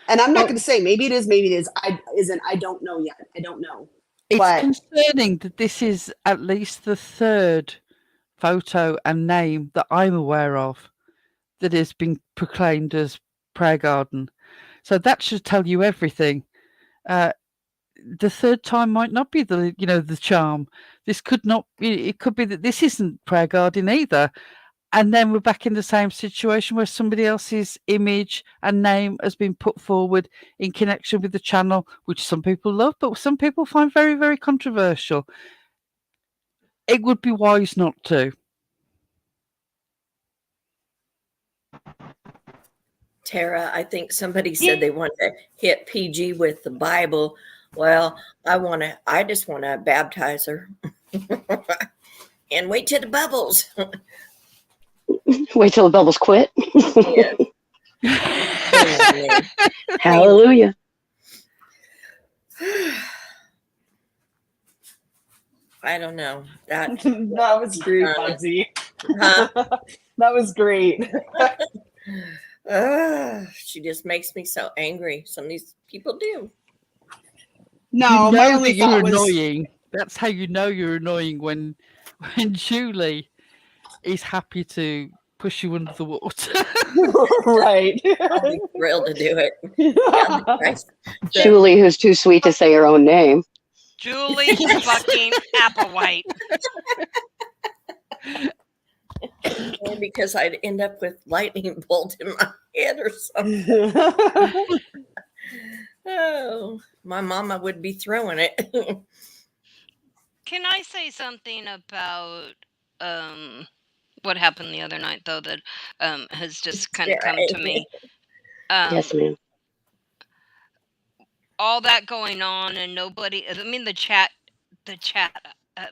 S4: And I'm not going to say maybe it is, maybe it is. I don't know yet. I don't know.
S3: It's concerning that this is at least the third photo and name that I'm aware of that has been proclaimed as Prayer Garden. So that should tell you everything. The third time might not be the charm. This could not be. It could be that this isn't Prayer Garden either. And then we're back in the same situation where somebody else's image and name has been put forward in connection with the channel, which some people love, but some people find very, very controversial. It would be wise not to.
S7: Tara, I think somebody said they want to hit PG with the Bible. Well, I just want to baptize her and wait till the bubbles.
S6: Wait till the bubbles quit.
S7: Yeah.
S6: Hallelujah.
S7: I don't know. That
S4: was great, Bugsy.
S7: Huh?
S4: That was great.
S7: She just makes me so angry. Some of these people do.
S4: No, my only
S3: you're
S4: thought was
S3: annoying. That's how you know you're annoying when Julie is happy to push you under the water.
S4: right.
S7: I'll be thrilled to do it. Yeah,
S6: Julie, who's too sweet to say her own name.
S8: Julie fucking Applewhite.
S7: Or because I'd end up with lightning bolt in my head or something. Oh, my mama would be throwing it.
S8: Can I say something about what happened the other night, though, that has just kind of come to me?
S6: Yes, ma'am.
S8: All that going on and nobody, I mean, the chat,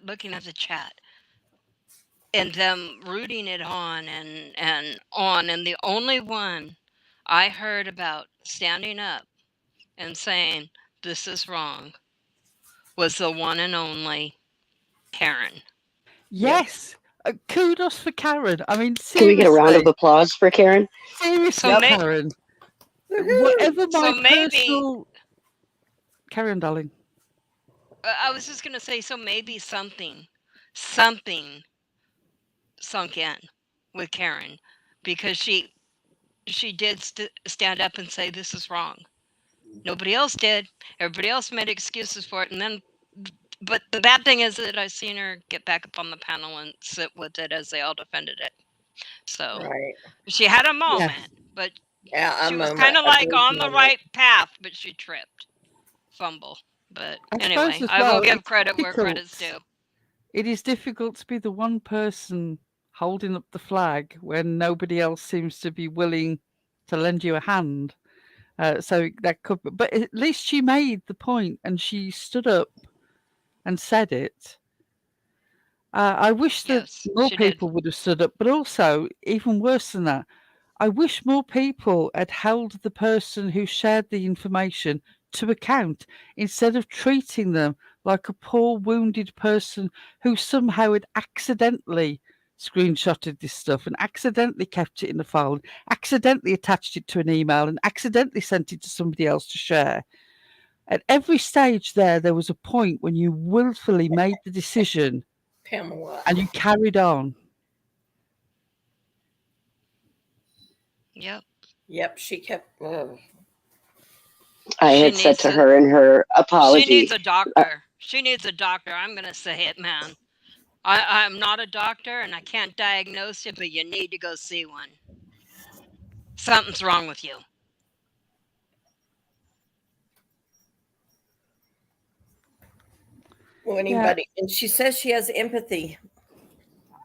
S8: looking at the chat and them rooting it on and on. And the only one I heard about standing up and saying, this is wrong, was the one and only Karen.
S3: Yes. Kudos for Karen. I mean, seriously.
S6: Can we get a round of applause for Karen?
S3: Seriously, Karen. Whatever my personal... Carry on, darling.
S8: I was just going to say, so maybe something sunk in with Karen because she did stand up and say, this is wrong. Nobody else did. Everybody else made excuses for it. And then, but the bad thing is that I've seen her get back up on the panel and sit with it as they all defended it. So she had a moment, but she was kind of like on the right path, but she tripped. Fumble. But anyway, I will give credit where credit's due.
S3: It is difficult to be the one person holding up the flag when nobody else seems to be willing to lend you a hand. So that could, but at least she made the point and she stood up and said it. I wish that
S8: Yes,
S3: more
S8: she did.
S3: people would have stood up, but also, even worse than that, I wish more people had held the person who shared the information to account instead of treating them like a poor wounded person who somehow had accidentally screenshotted this stuff and accidentally kept it in a file, accidentally attached it to an email and accidentally sent it to somebody else to share. At every stage there was a point when you willfully made the decision
S7: Pamela.
S3: and you carried on.
S8: Yep.
S7: Yep, she kept.
S6: I
S8: She
S6: had said
S8: needs
S6: to
S8: to.
S6: her in her
S8: She needs
S6: apology,
S8: a doctor. She needs a doctor. I'm gonna say it, man. I'm not a doctor and I can't diagnose you, but you need to go see one. Something's wrong with you.
S7: Well,
S3: Yeah.
S7: anybody, and she says she has empathy.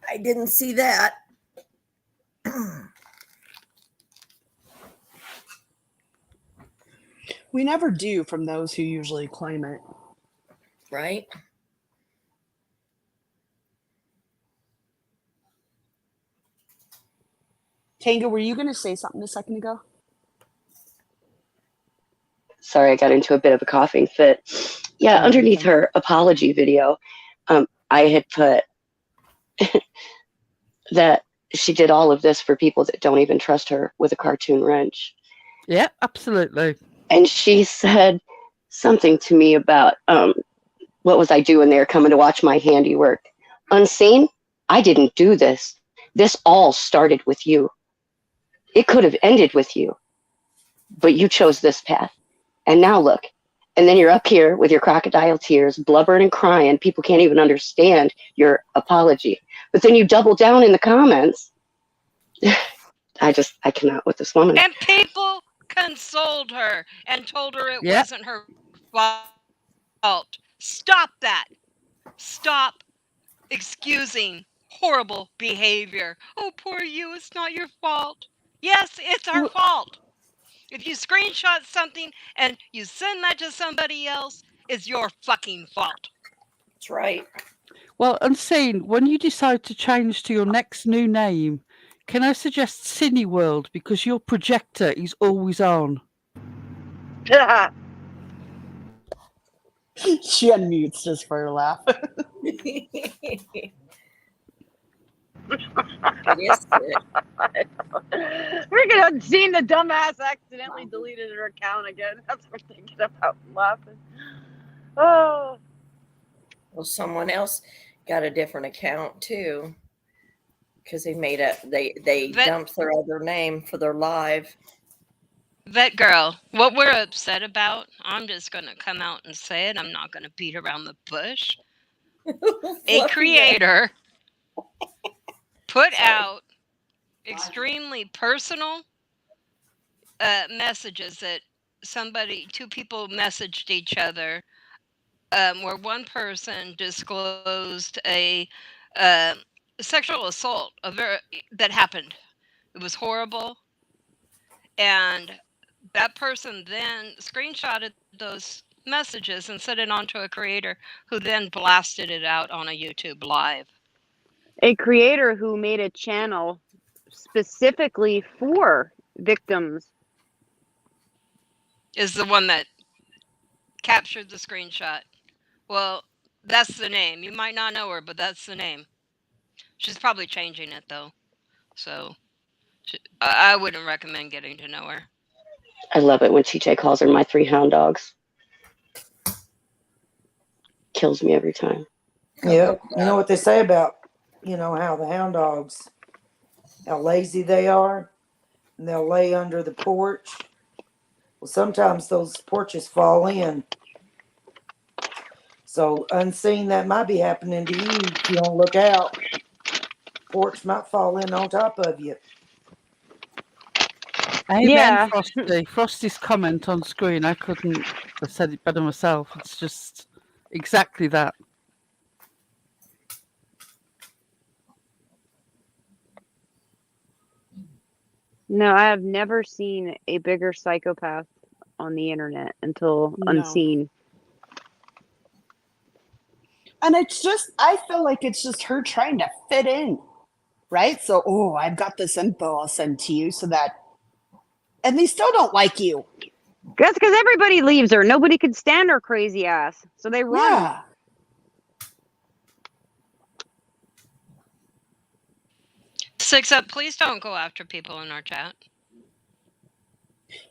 S7: I didn't see that.
S4: We never do from those who usually claim it.
S7: Right?
S4: Tanga, were you going to say something a second ago?
S6: sorry, I got into a bit of a coughing fit. Yeah,
S4: Oh,
S6: underneath
S4: okay.
S6: her apology video, I had put that she did all of this for people that don't even trust her with a cartoon wrench.
S3: Yeah, absolutely.
S6: And she said something to me about what was I doing there coming to watch my handiwork. Unseen, I didn't do this. This all started with you. It could have ended with you, but you chose this path. And now look. And then you're up here with your crocodile tears, blubbering and crying. People can't even understand your apology. But then you double down in the comments. I cannot with this woman.
S8: And people consoled her and told her it
S3: Yeah.
S8: wasn't her fault. Stop that. Stop excusing horrible behavior. Oh, poor you, it's not your fault. Yes, it's our fault. If you screenshot something and you send that to somebody else, it's your fucking fault.
S7: That's right.
S3: Well, Unseen, when you decide to change to your next new name, can I suggest Cineworld because your projector is always on?
S4: She unmutes just for her laugh.
S7: It is good.
S2: Freaking Unseen, the dumbass accidentally deleted her account again. That's what I'm thinking about laughing. Oh.
S7: Well, someone else got a different account too, because they dumped their other name for their live.
S8: Vet girl, what we're upset about, I'm just going to come out and say it. I'm not going to beat around the bush. A creator put out extremely personal messages that two people messaged each other, where one person disclosed a sexual assault that happened. It was horrible. And that person then screenshotted those messages and sent it on to a creator who then blasted it out on a YouTube live.
S2: A creator who made a channel specifically for victims
S8: Is the one that captured the screenshot. Well, that's the name. You might not know her, but that's the name. She's probably changing it though. So I wouldn't recommend getting to know her.
S6: I love it when TJ calls her my 3 hound dogs. Kills me every time.
S9: Yeah, you know what they say about, how the hound dogs, how lazy they are, and they'll lay under the porch. Well, sometimes those porches fall in. So Unseen, that might be happening to you if you don't look out. Porch might fall in on top of you.
S3: Amen,
S2: Yeah.
S3: Frosty. Frosty's comment on screen, I couldn't have said it better myself. It's just exactly that.
S10: No, I have never seen a bigger psychopath on the internet until
S4: No.
S10: Unseen.
S4: And it's just, I feel like it's just her trying to fit in, right? So, oh, I've got this info I'll send to you so that, and they still don't like you.
S10: That's because everybody leaves her. Nobody could stand her crazy ass, so they run.
S4: Yeah.
S8: Six Up, please don't go after people in our chat.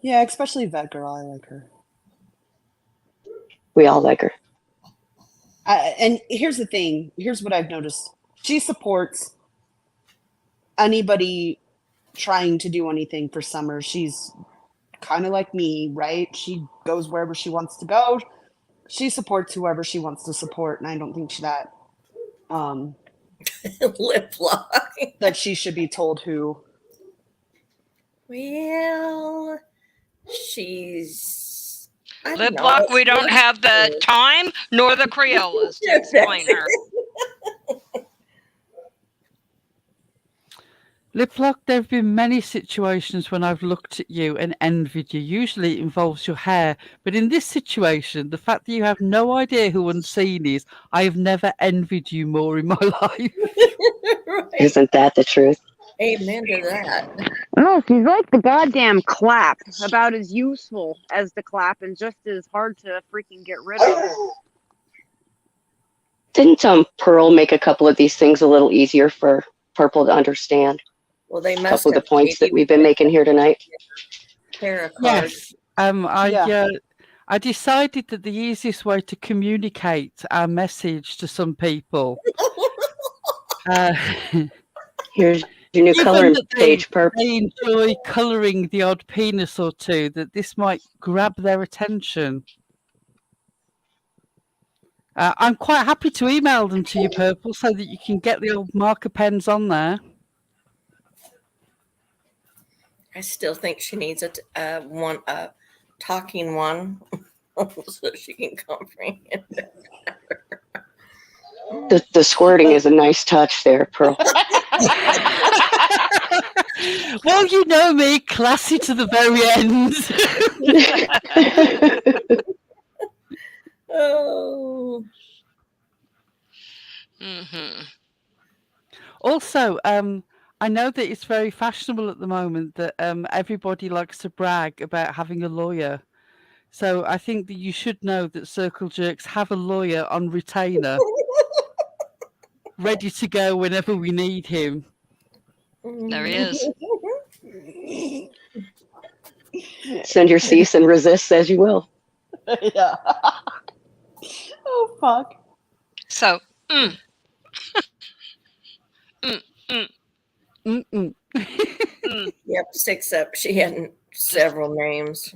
S4: Yeah, especially that girl. I like her.
S6: We all like her.
S4: And here's the thing. Here's what I've noticed. She supports anybody trying to do anything for Summer. She's kind of like me, right? She goes wherever she wants to go. She supports whoever she wants to support, and I don't think that
S7: Lip lock.
S4: that she should be told who.
S7: Well, she's
S8: Lip Lock, we don't have the time nor the Crayolas to explain her.
S3: Lip Lock, there have been many situations when I've looked at you and envied you. Usually it involves your hair. But in this situation, the fact that you have no idea who Unseen is, I have never envied you more in my life.
S7: Right.
S6: Isn't that the truth?
S7: Amen to that.
S10: Oh, she's like the goddamn clap. About as useful as the clap and just as hard to freaking get rid of.
S6: Didn't Pearl make a couple of these things a little easier for Purple to understand?
S7: Well, they
S6: A
S7: must
S6: couple of
S7: have
S6: the points that we've been making here tonight.
S7: Tarot cards.
S3: Yes. I decided that the easiest way to communicate our message to some people.
S6: Here's your new coloring page, Perp.
S3: They enjoy colouring the odd penis or two, that this might grab their attention. I'm quite happy to email them to you, Purple, so that you can get the old marker pens on there.
S7: I still think she needs a talking one so she can comprehend.
S6: The squirting is a nice touch there, Pearl.
S3: Well, you know me, classy to the very end.
S7: Oh.
S8: Mm-hmm.
S3: Also, I know that it's very fashionable at the moment that everybody likes to brag about having a lawyer. So I think that you should know that Circle Jerks have a lawyer on retainer, ready to go whenever we need him.
S8: There he is.
S6: Send your cease and resist as you will.
S4: Yeah. Oh, fuck.
S8: So,
S7: Yep, 6 Up. She had several names.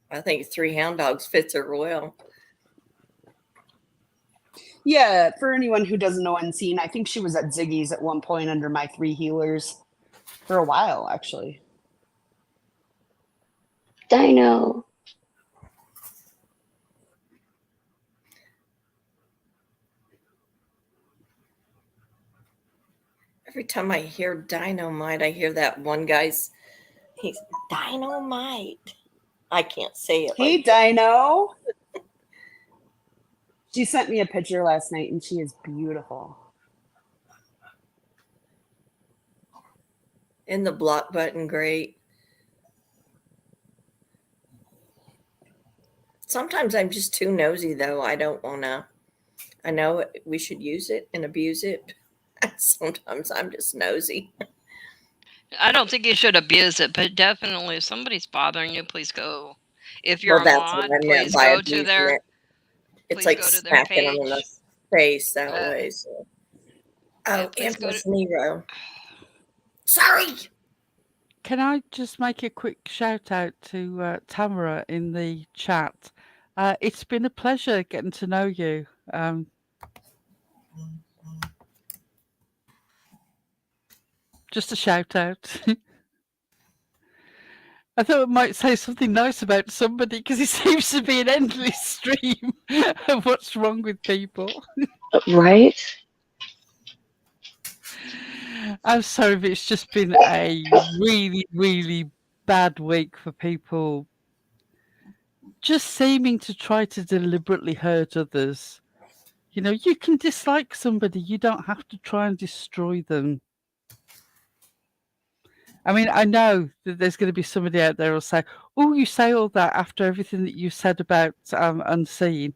S7: I think 3 Hound Dogs fits her well.
S4: Yeah, for anyone who doesn't know Unseen, I think she was at Ziggy's at one point under my 3 healers for a while, actually.
S6: Dino.
S7: Every time I hear dynamite, I hear that one he's dynamite. I can't say it.
S4: Hey,
S7: like
S4: Dino. She sent me a picture last night, and she is beautiful.
S7: In the block button, great. Sometimes I'm just too nosy, though. I don't want to. I know we should use it and abuse it. Sometimes I'm just nosy.
S8: I don't think you should abuse it, but definitely if somebody's bothering you, please go. If you're
S7: Well,
S8: a
S7: that's
S8: mod,
S7: what I meant
S8: please
S7: by
S8: go to
S7: abusing
S8: their.
S7: it. It's
S8: Please
S7: like
S8: go to their
S7: smacking them in the
S8: page.
S7: face that way. So.
S8: Yeah,
S7: Oh,
S8: please go
S7: Empress
S8: to.
S7: Nero. Sorry.
S3: Can I just make a quick shout out to Tamara in the chat? It's been a pleasure getting to know you. Just a shout out. I thought I might say something nice about somebody because it seems to be an endless stream of what's wrong with people.
S6: Right?
S3: I'm sorry if it's just been a really, really bad week for people just seeming to try to deliberately hurt others. You know, you can dislike somebody, you don't have to try and destroy them. I mean, I know that there's going to be somebody out there who'll say, "Oh, you say all that after everything that you said about Unseen."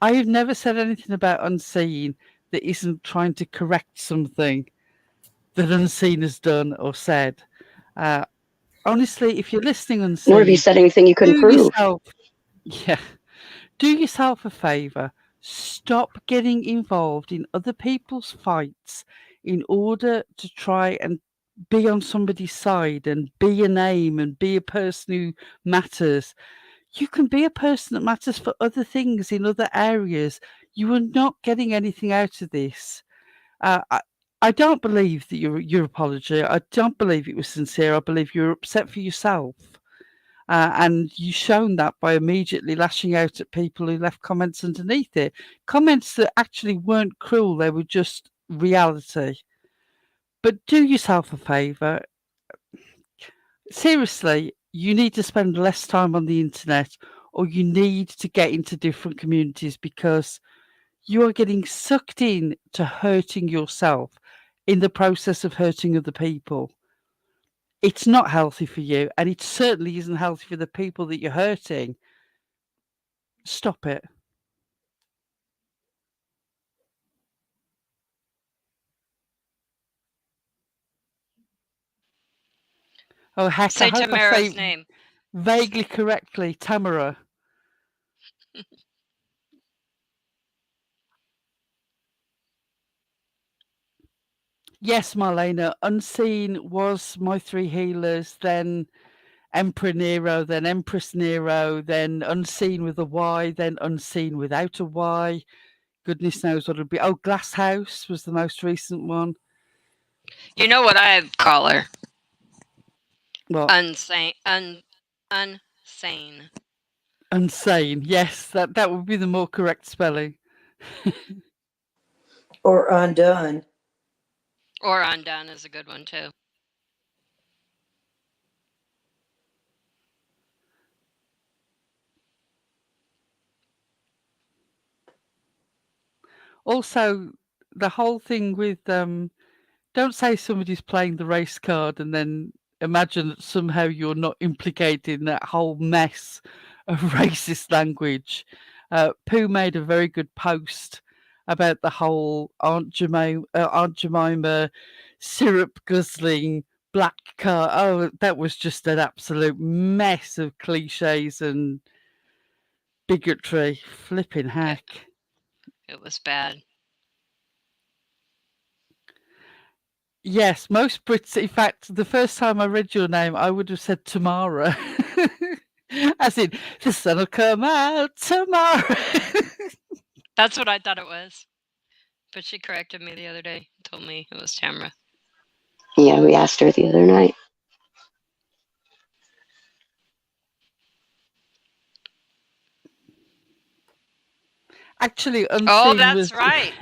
S3: I have never said anything about Unseen that isn't trying to correct something that Unseen has done or said. Uh, honestly, if you're listening
S6: Nor have you
S3: Unseen,
S6: said anything you couldn't
S3: do
S6: prove.
S3: yourself, yeah, do yourself a favor. Stop getting involved in other people's fights in order to try and be on somebody's side and be a name and be a person who matters. You can be a person that matters for other things in other areas. You are not getting anything out of this. I don't believe that your apology. I don't believe it was sincere. I believe you're upset for yourself. And you shown that by immediately lashing out at people who left comments underneath it. Comments that actually weren't cruel, they were just reality. But do yourself a favour. Seriously, you need to spend less time on the internet or you need to get into different communities because you are getting sucked in to hurting yourself in the process of hurting other people. It's not healthy for you, and it certainly isn't healthy for the people that you're hurting. Stop it. Oh, heck, I
S8: Say
S3: hope I
S8: Tamara's
S3: say
S8: name.
S3: vaguely correctly, Tamara. Yes, Marlena, Unseen was my three healers, then Emperor Nero, then Empress Nero, then Unseen with a Y, then Unseen without a Y. Goodness knows what it'll be. Oh, Glass House was the most recent one.
S8: You know what I call her?
S3: What?
S8: Unsane. Unsane.
S3: Unsane. Yes, that would be the more correct spelling.
S9: Or undone.
S8: Or undone is a good one too.
S3: Also, the whole thing with don't say somebody's playing the race card and then imagine that somehow you're not implicated in that whole mess of racist language. Pooh made a very good post about the whole Aunt Jemima syrup guzzling black car. Oh, that was just an absolute mess of cliches and bigotry. Flipping
S8: Yeah,
S3: heck.
S8: it was bad.
S3: Yes, most Brits. In fact, the first time I read your name, I would have said Tamara, as in the sun will come out tomorrow.
S8: That's what I thought it was. But she corrected me the other day. Told me it was Tamara.
S6: Yeah, we asked her the other night.
S3: Actually,
S8: Oh,
S3: Unseen
S8: that's right.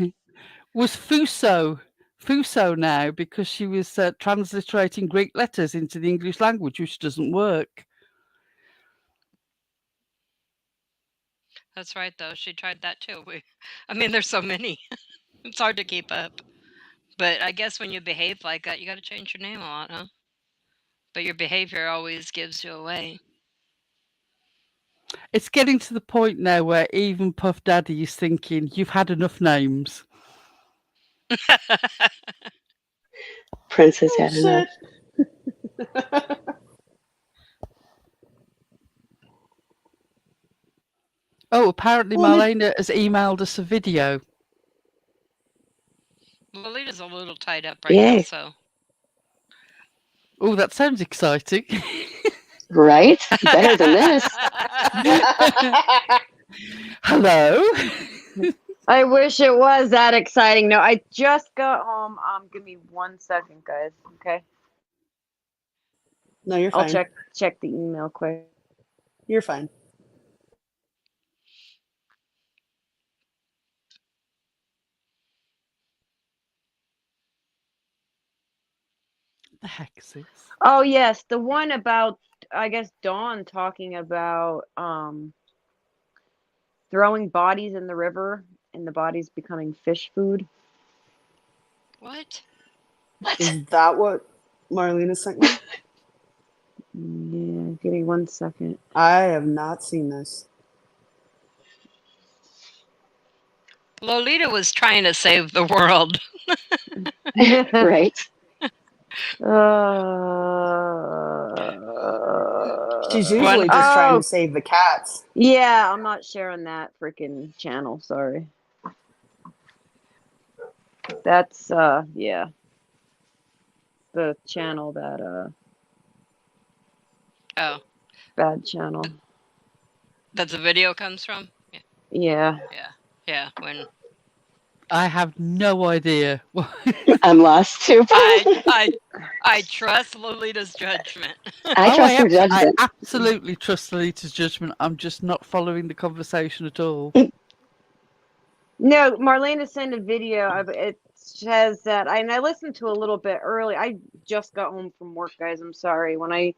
S3: was Fuso. Fuso now because she was transliterating Greek letters into the English language, which doesn't work.
S8: That's right, though. She tried that too. I mean, there's so many. It's hard to keep up. But I guess when you behave like that, you got to change your name a lot, huh? But your behavior always gives you away.
S3: It's getting to the point now where even Puff Daddy is thinking, "You've had enough names."
S6: Prince has
S4: Oh
S6: had enough.
S4: shit.
S3: Oh, apparently
S4: Well,
S3: Marlena has emailed us a video.
S8: Lolita's a little tied up right now,
S6: Yay.
S8: so.
S3: Oh, that sounds exciting.
S6: Right? Better than this.
S3: Hello.
S10: I wish it was that exciting. No, I just got home. Give me 1 second, guys. Okay,
S4: no, you're
S10: I'll
S4: fine.
S10: check the email quick.
S4: You're fine.
S3: the heck is this?
S10: Oh yes, the one about, I guess, Dawn talking about throwing bodies in the river and the bodies becoming fish food.
S8: What?
S4: Is that what Marlena sent me?
S10: Yeah, give me 1 second.
S4: I have not seen this.
S8: Lolita was trying to save the world.
S6: Right.
S4: She's
S10: One,
S4: usually just trying to save the cats.
S10: Yeah, I'm not sharing that freaking channel. Sorry. That's yeah, the channel that
S8: Oh,
S10: bad channel.
S8: that the video comes from?
S10: Yeah.
S8: Yeah. When
S3: I have no idea.
S6: I'm lost too.
S8: I trust Lolita's judgment.
S6: I trust her
S3: I
S6: judgment.
S3: absolutely trust Lolita's judgment. I'm just not following the conversation at all.
S10: No, Marlena sent a video. It says that, and I listened to a little bit early. I just got home from work, guys. I'm sorry. When I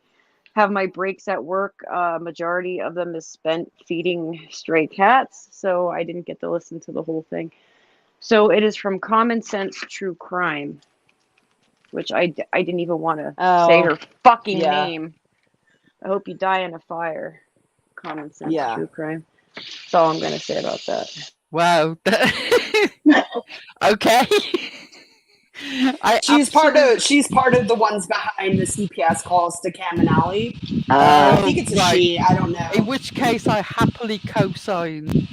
S10: have my breaks at work, majority of them is spent feeding stray cats, so I didn't get to listen to the whole thing. So it is from Common Sense True Crime, which I didn't even want to say her fucking name. I hope you die in a fire. Common Sense True Crime. That's all I'm going to say about that.
S3: Wow. Okay.
S4: She's part of the ones behind the CPS calls to Cam and Alley. I think it's a she. I don't know.
S3: In which case, I happily co-sign.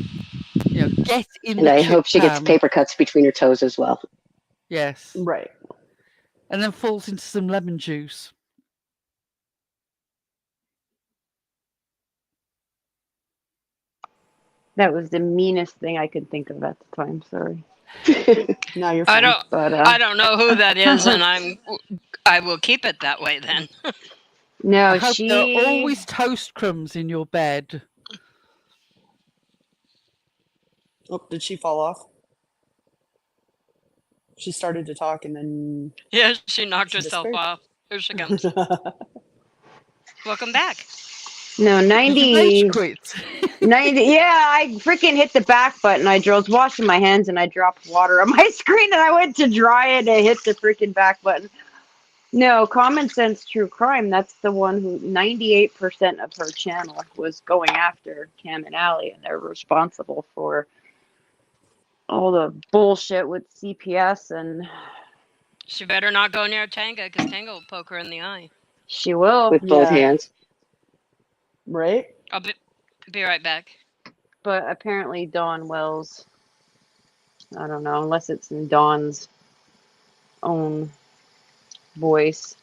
S3: You know, get in
S6: And
S3: the
S6: I
S3: chip,
S6: hope she gets
S3: Cam.
S6: paper cuts between her toes as well.
S3: Yes.
S4: Right.
S3: And then falls into some lemon juice.
S10: That was the meanest thing I could think of at the time. Sorry.
S4: No, you're fine.
S8: I don't know who that is, and I will keep it that way then.
S10: No,
S3: I hope there are always toast crumbs in your bed.
S4: Oh, did she fall off? She started to talk and then...
S8: Yeah, she knocked herself off. Here she comes. Welcome back.
S10: No, 90.
S3: Quit.
S10: 90. Yeah, I freaking hit the back button. I was washing my hands and I dropped water on my screen and I went to dry it and hit the freaking back button. No, Common Sense True Crime. That's the one who 98% of her channel was going after Cam and Alley, and they're responsible for all the bullshit with CPS. And
S8: she better not go near Tanga because Tanga will poke her in the eye.
S10: She will.
S6: With both hands.
S4: Right?
S8: I'll be right back.
S10: But apparently Dawn Wells, I don't know, unless it's in Dawn's own voice,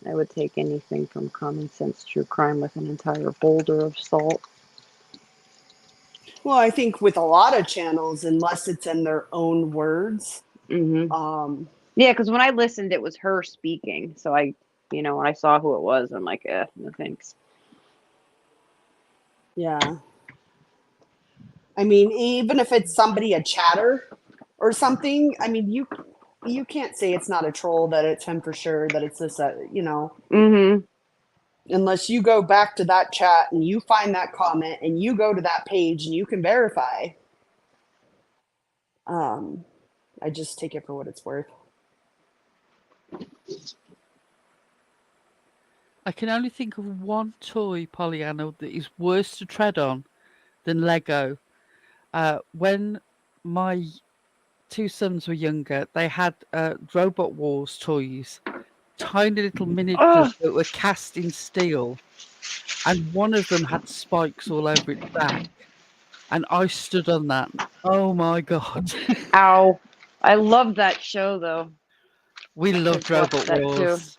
S10: I would take anything from Common Sense True Crime with an entire boulder of salt.
S4: Well, I think with a lot of channels, unless it's in their own words.
S10: Mm-hmm. Yeah, because when I listened, it was her speaking. So I, when I saw who it was, I'm like, no thanks.
S4: Yeah. I mean, even if it's somebody, a chatter or something, I mean, you can't say it's not a troll, that it's him for sure, that it's this,
S10: Mm-hmm.
S4: Unless you go back to that chat and you find that comment and you go to that page and you can verify. I just take it for what it's worth.
S3: I can only think of one toy, Pollyanna, that is worse to tread on than Lego. When my two sons were younger, they had Robot Wars toys, tiny little miniatures that were cast in steel, and one of them had spikes all over its back, and I stood on that. Oh my god!
S10: Ow! I love that show though.
S3: We loved Robot Wars.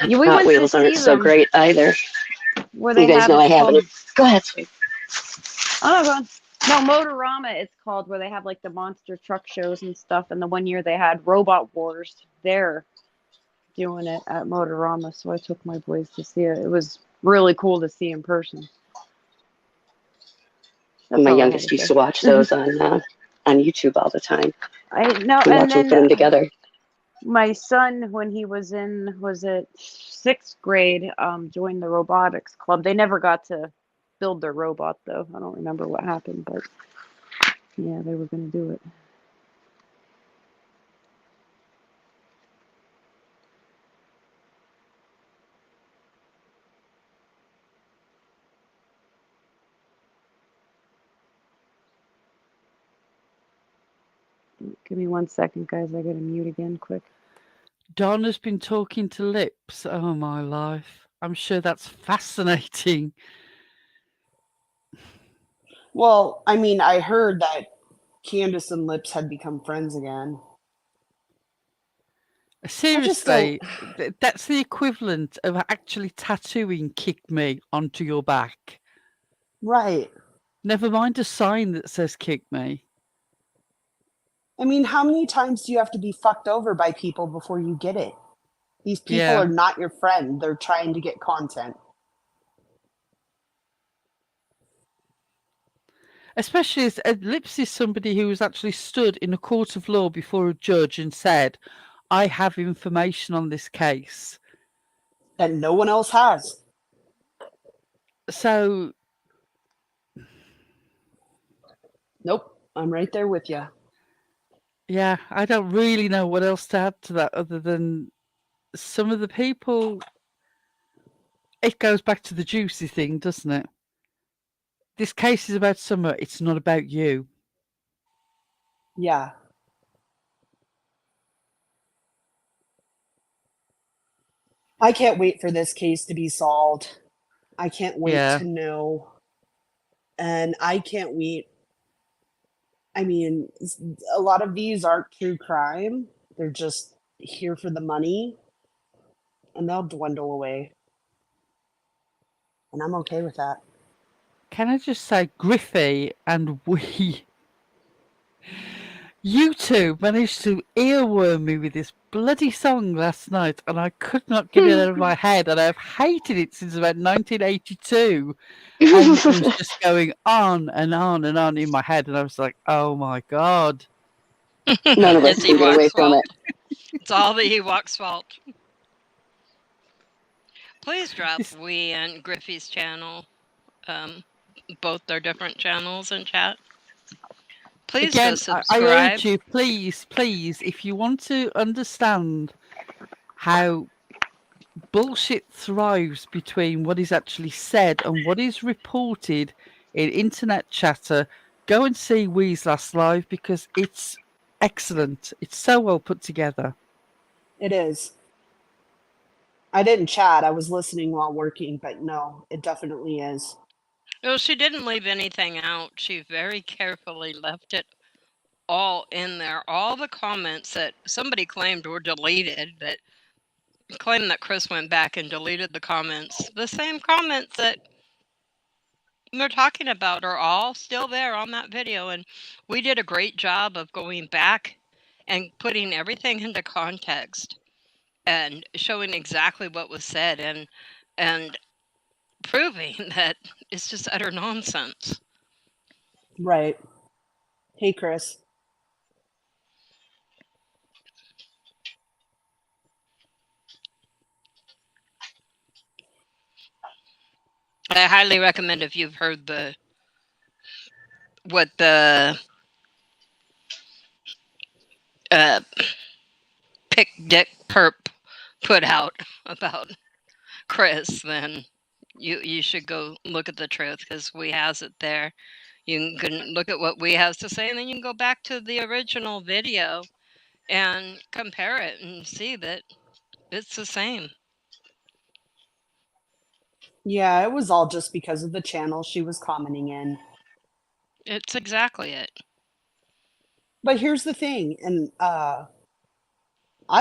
S6: Hot Wheels aren't so great either.
S10: Where they
S6: you guys know I haven't. Go ahead, sweet.
S10: Oh, go on. No, Motorama it's called, where they have like the monster truck shows and stuff. And the one year they had Robot Wars, they're doing it at Motorama. So I took my boys to see it. It was really cool to see in person.
S6: My youngest used to watch those on YouTube all the time.
S10: I know.
S6: And watch them put them together.
S10: My son, when he was it 6th grade, joined the robotics club. They never got to build their robot though. I don't remember what happened, but yeah, they were going to do it. Give me 1 second, guys. I got to mute again quick.
S3: Donna's been talking to lips. Oh, my life. I'm sure that's fascinating.
S4: Well, I mean, I heard that Candace and Lips had become friends again. I just don't.
S3: Seriously, that's the equivalent of actually tattooing "kick me" onto your back.
S4: Right.
S3: Never mind a sign that says "kick me."
S4: I mean, how many times do you have to be fucked over by people before you get it? These people
S3: Yeah.
S4: are not your friend. They're trying to get content.
S3: Especially as Lips is somebody who has actually stood in a court of law before a judge and said, I have information on this case.
S4: That no one else has.
S3: So,
S4: Nope. I'm right there with you.
S3: yeah, I don't really know what else to add to that other than some of the people. It goes back to the juicy thing, doesn't it? This case is about Summer. It's not about you.
S4: Yeah. I can't wait for this case to be solved. I can't wait
S3: Yeah.
S4: to know. And I can't wait. I mean, a lot of these aren't true crime. They're just here for the money and they'll dwindle away. And I'm okay with that.
S3: Can I just say, Griffey and we, you two managed to earworm me with this bloody song last night, and I could not get it out of my head, and I've hated it since about 1982. And it was just going on and on and on in my head, and I was like, oh my God.
S6: None of us
S8: It's
S6: can get away
S8: Ewok's
S6: from
S8: fault.
S6: it.
S8: It's all the Ewok's fault. Please drop
S3: This-
S8: we and Griffey's channel, both their different channels in chat. Please go
S3: Again, I
S8: subscribe.
S3: urge you, please, if you want to understand how bullshit thrives between what is actually said and what is reported in internet chatter, go and see Wee's last live because it's excellent. It's so well put together.
S4: It is. I didn't chat. I was listening while working, but no, it definitely is.
S8: Well, she didn't leave anything out. She very carefully left it all in there. All the comments that somebody claimed were deleted, that claimed that Chris went back and deleted the comments. The same comments that we're talking about are all still there on that video. And we did a great job of going back and putting everything into context and showing exactly what was said and proving that it's just utter nonsense.
S4: Right. Hey, Chris.
S8: I highly recommend if you've heard what the Pick Dick Perp put out about Chris, then you should go look at the truth because we has it there. You can look at what we has to say, and then you can go back to the original video and compare it and see that it's the same.
S4: Yeah, it was all just because of the channel she was commenting in.
S8: It's exactly it.
S4: But here's the thing, and I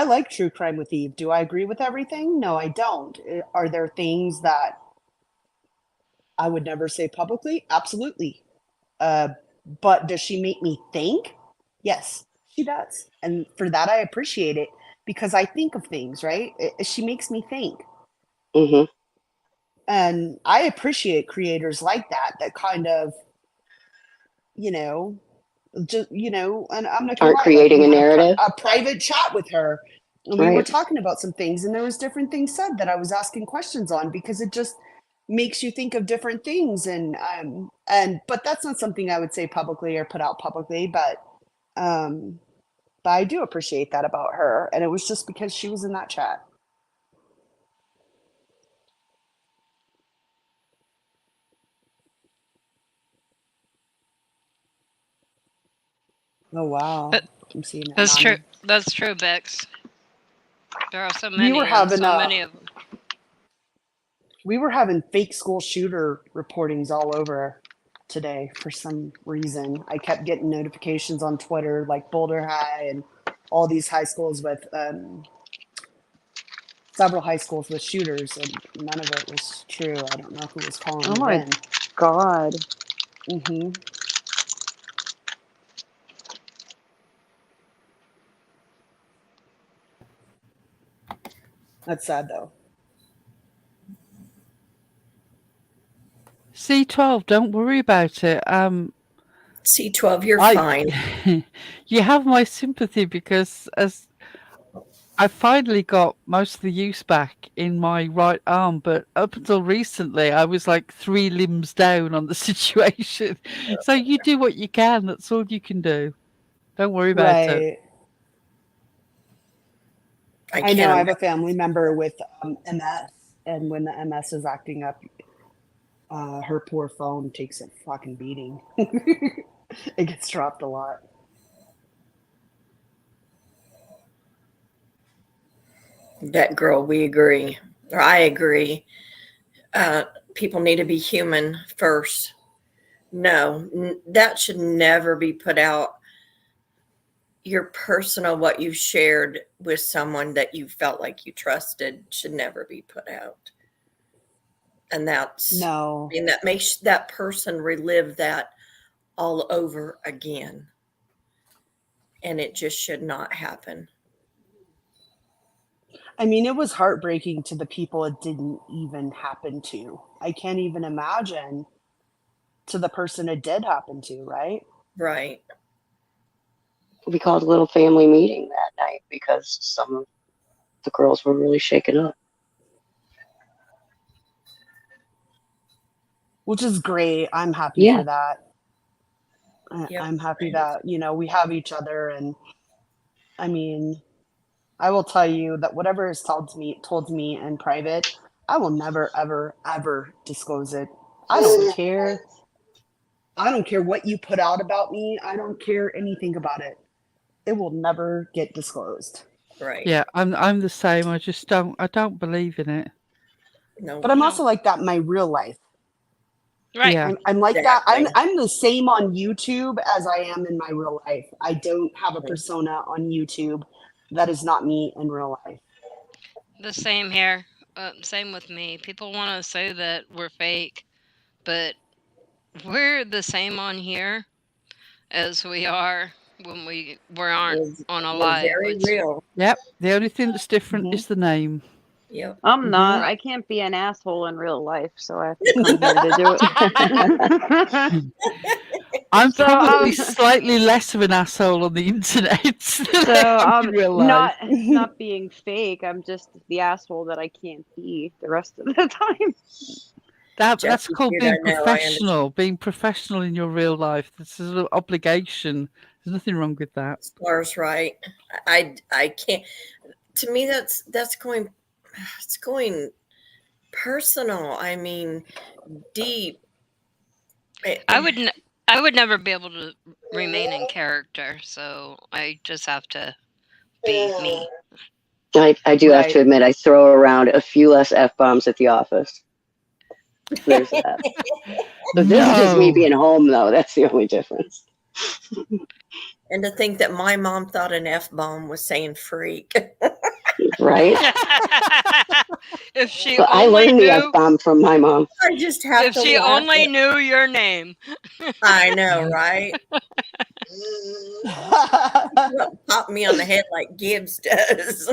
S4: like True Crime with Eve. Do I agree with everything? No, I don't. Are there things that I would never say publicly? Absolutely. But does she make me think? Yes, she does. And for that, I appreciate it because I think of things, right? She makes me think.
S6: Hmm.
S4: And I appreciate creators like that kind of, you know, just, and I'm not gonna
S6: Aren't
S4: lie, like
S6: creating
S4: we
S6: a
S4: had
S6: narrative.
S4: a private chat with her And we were
S6: Right.
S4: talking about some things, and there was different things said that I was asking questions on because it just makes you think of different things. But that's not something I would say publicly or put out publicly. But I do appreciate that about her, and it was just because she was in that chat. Oh wow,
S8: But
S4: I'm seeing it
S8: that's true.
S4: now.
S8: That's true, Bex. There are so
S4: We were
S8: many, and
S4: having
S8: so many of them.
S4: fake school shooter reportings all over today for some reason. I kept getting notifications on Twitter, like Boulder High and all these high schools with several high schools with shooters, and none of it was true. I don't know who was calling
S10: Oh
S4: it
S10: my
S4: in.
S10: God.
S4: Hmm. That's sad though.
S3: C12, don't worry about it.
S7: C12, you're
S3: I
S7: fine.
S3: you have my sympathy because as I finally got most of the use back in my right arm, but up until recently, I was like 3 limbs down on the situation. So you do what you can. That's all you can do. Don't worry about it.
S4: Right.
S7: I
S4: I know
S7: can't
S4: I
S7: imagine.
S4: have a family member with MS, and when the MS is acting up, her poor phone takes a fucking beating. It gets dropped a lot.
S7: That girl, we agree. Or I agree. People need to be human first. No, that should never be put out. Your personal, what you shared with someone that you felt like you trusted should never be put out. And
S4: No.
S7: that makes that person relive that all over again. And it just should not happen.
S4: I mean, it was heartbreaking to the people it didn't even happen to. I can't even imagine to the person it did happen to, right?
S7: Right.
S6: We called a little family meeting that night because some of the girls were really shaken up.
S4: Which is great. I'm happy
S6: Yeah.
S4: for that.
S7: Yep.
S4: I'm happy that, we have each other. And I mean, I will tell you that whatever is told to me in private, I will never, ever, ever disclose it. I don't care. I don't care what you put out about me. I don't care anything about it. It will never get disclosed.
S7: Right.
S3: Yeah, I'm the same. I don't believe in it.
S7: No.
S4: But I'm
S8: No,
S4: also like that in my real life.
S8: right.
S3: Yeah.
S4: I'm like that.
S7: Exactly.
S4: I'm the same on YouTube as I am in my real life. I don't have a persona on YouTube that is not me in real life.
S8: The same here. Same with me. People want to say that we're fake, but we're the same on here as we are when we aren't on a
S7: We're
S8: live.
S7: very
S8: It's
S7: real.
S3: Yep. The only thing that's different
S4: Mhm.
S3: is the name.
S7: Yep.
S10: I'm not.
S4: Mhm.
S10: I can't be an asshole in real life, so I have to come here to do it.
S3: I'm
S10: So
S3: probably slightly less of an asshole on the internet than
S10: so
S3: I am in real life.
S10: not being fake. I'm just the asshole that I can't be the rest of the time.
S3: That's
S7: Jesse,
S3: called
S7: dude,
S3: being
S7: I know. I understand.
S3: professional. Being professional in your real life. This is an obligation. There's nothing wrong with that.
S7: Star's right. I can't. To me, that's going. It's going personal. I mean, deep.
S8: I would never be able to remain in character, so I just have to be me.
S6: I do have
S4: Right.
S6: to admit, I throw around a few less F-bombs at the office. There's that. So this is just me
S3: No.
S6: being home, though. That's the only difference.
S7: And to think that my mom thought an F bomb was saying freak.
S6: Right?
S8: If she
S6: But I
S8: only
S6: learned the
S8: knew,
S6: F-bomb from my mom.
S7: I just have
S8: if
S7: to
S8: she
S7: laugh.
S8: only knew your name.
S7: I know, right? Pop me on the head like Gibbs does.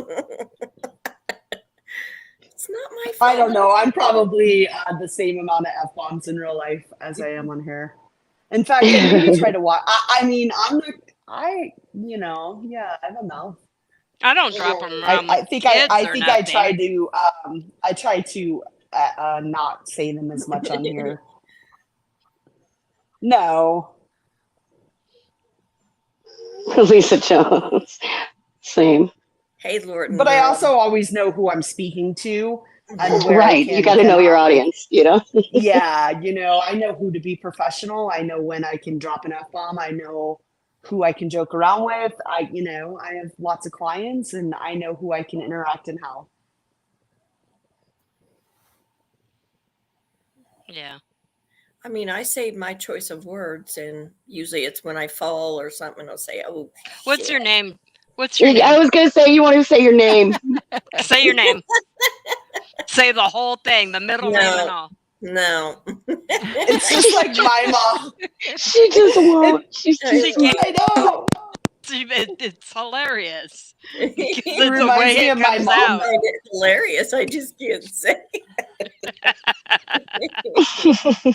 S7: It's not my fault.
S4: I don't know. I'm probably the same amount of F-bombs in real life as I am on here. In fact, if you try to watch, I mean, I'm not, yeah, I have a mouth.
S8: I don't drop them around
S4: I
S8: the
S4: think
S8: kids
S4: I
S8: or
S4: think I
S8: nothing.
S4: try to not say them as much on here. No.
S6: Lisa Jones. Same.
S7: Hey, Lorton
S4: But I
S7: girl.
S4: also always know who I'm speaking to and where I
S6: Right.
S4: can
S6: You
S4: and
S6: got to know your
S4: cannot. Like,
S6: audience, you know?
S4: yeah, I know who to be professional. I know when I can drop an F-bomb. I know who I can joke around with. I have lots of clients and I know who I can interact and how.
S8: Yeah.
S7: I mean, I say my choice of words, and usually it's when I fall or something. I'll say, "Oh,
S8: What's
S7: shit."
S8: your name? What's your
S6: I
S8: name?
S6: was going to say, you want to say your name.
S8: Say your name. Say the whole thing, the middle name and
S7: No,
S8: all.
S7: no.
S4: It's just like my mom.
S6: She just won't. She's
S8: She
S6: just
S8: can't.
S4: I know.
S8: It's hilarious because
S4: It
S8: it's the
S4: reminds
S8: way
S4: me
S8: it
S4: of my
S8: comes
S7: I
S4: mom.
S8: out.
S7: find it hilarious. I just can't say.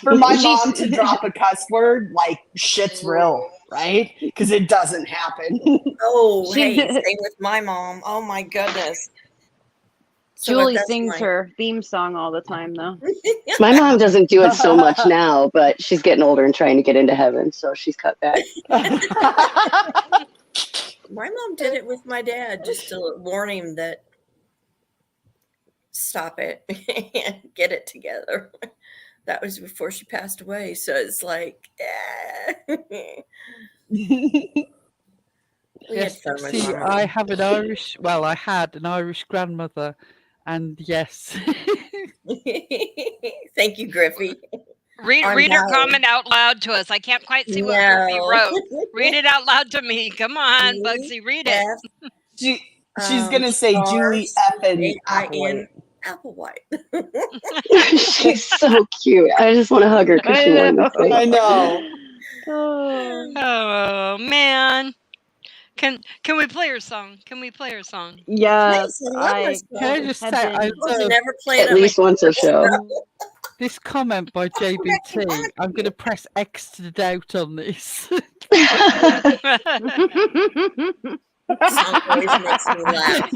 S4: For my
S10: She's
S4: mom to drop a cuss word, like shit's real, right? Because it doesn't happen.
S7: Oh,
S10: she
S7: hey, same with my mom. Oh my goodness. So
S10: Julie
S7: that's
S10: sings
S7: my.
S10: her theme song all the time though.
S6: My mom doesn't do it so much now, but she's getting older and trying to get into heaven, so she's cut back.
S7: My mom did it with my dad just to warn him that stop it and get it together. That was before she passed away. So it's like, we had
S3: Yes,
S7: fun with
S3: see,
S7: my
S3: I
S7: mom.
S3: have an Irish. Well, I had an Irish grandmother, and yes,
S7: Thank you, Griffey.
S8: Read her comment out loud to us. I can't quite see what Griffey
S7: No.
S8: wrote. Read it out loud to me. Come on, Bugsy, read it.
S4: She's gonna say Julie effing
S7: Jain
S4: Applewhite.
S7: Applewhite.
S6: She's so cute. I just want to hug her because she wanted me to.
S4: I know.
S8: Oh man. Can we play her song? Can we play her song?
S10: Yes,
S7: Nice, I love her
S10: I
S3: can I
S7: song.
S3: just
S10: had
S3: say,
S10: been.
S7: You never play it
S6: At
S7: at my
S6: least once a show.
S3: this comment by JBT. I'm going to press X to doubt on this.
S7: song always makes me laugh.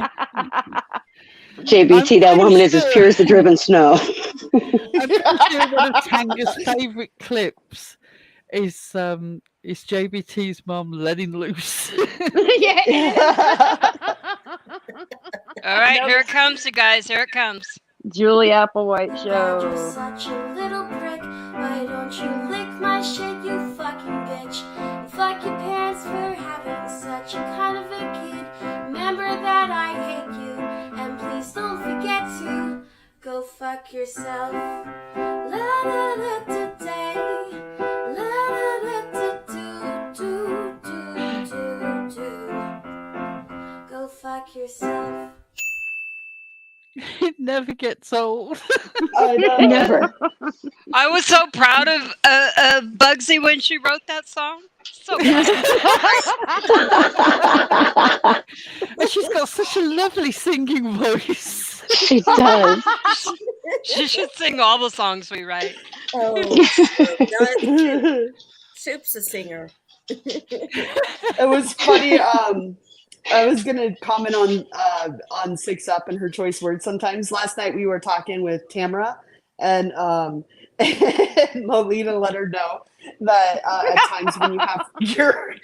S6: JBT, that woman is as pure as the driven snow.
S3: I'm pretty sure one of Tanga's favourite clips is JBT's mom letting loose.
S10: Yeah, it
S8: All right,
S10: Nope.
S8: here it comes, you guys. Here it comes.
S10: is. Julie Applewhite
S1: God, you're
S10: show.
S1: such a little prick. Why don't you lick my shit, you fucking bitch? And fuck your parents for having such a kind of a kid. Remember that I hate you, and please don't forget to go fuck yourself. La la la today. La la la do. Go fuck yourself.
S3: It never gets old.
S4: I know.
S6: Never.
S8: I was so proud of Bugsy when she wrote that song. So proud.
S3: And she's got such a lovely singing voice.
S6: She does.
S8: She should sing all the songs we write.
S7: Oh, no, Soup's a singer.
S4: It was funny. I was gonna comment on Six Up and her choice words. Sometimes last night we were talking with Tamara, and Molina let her know that at times when you have your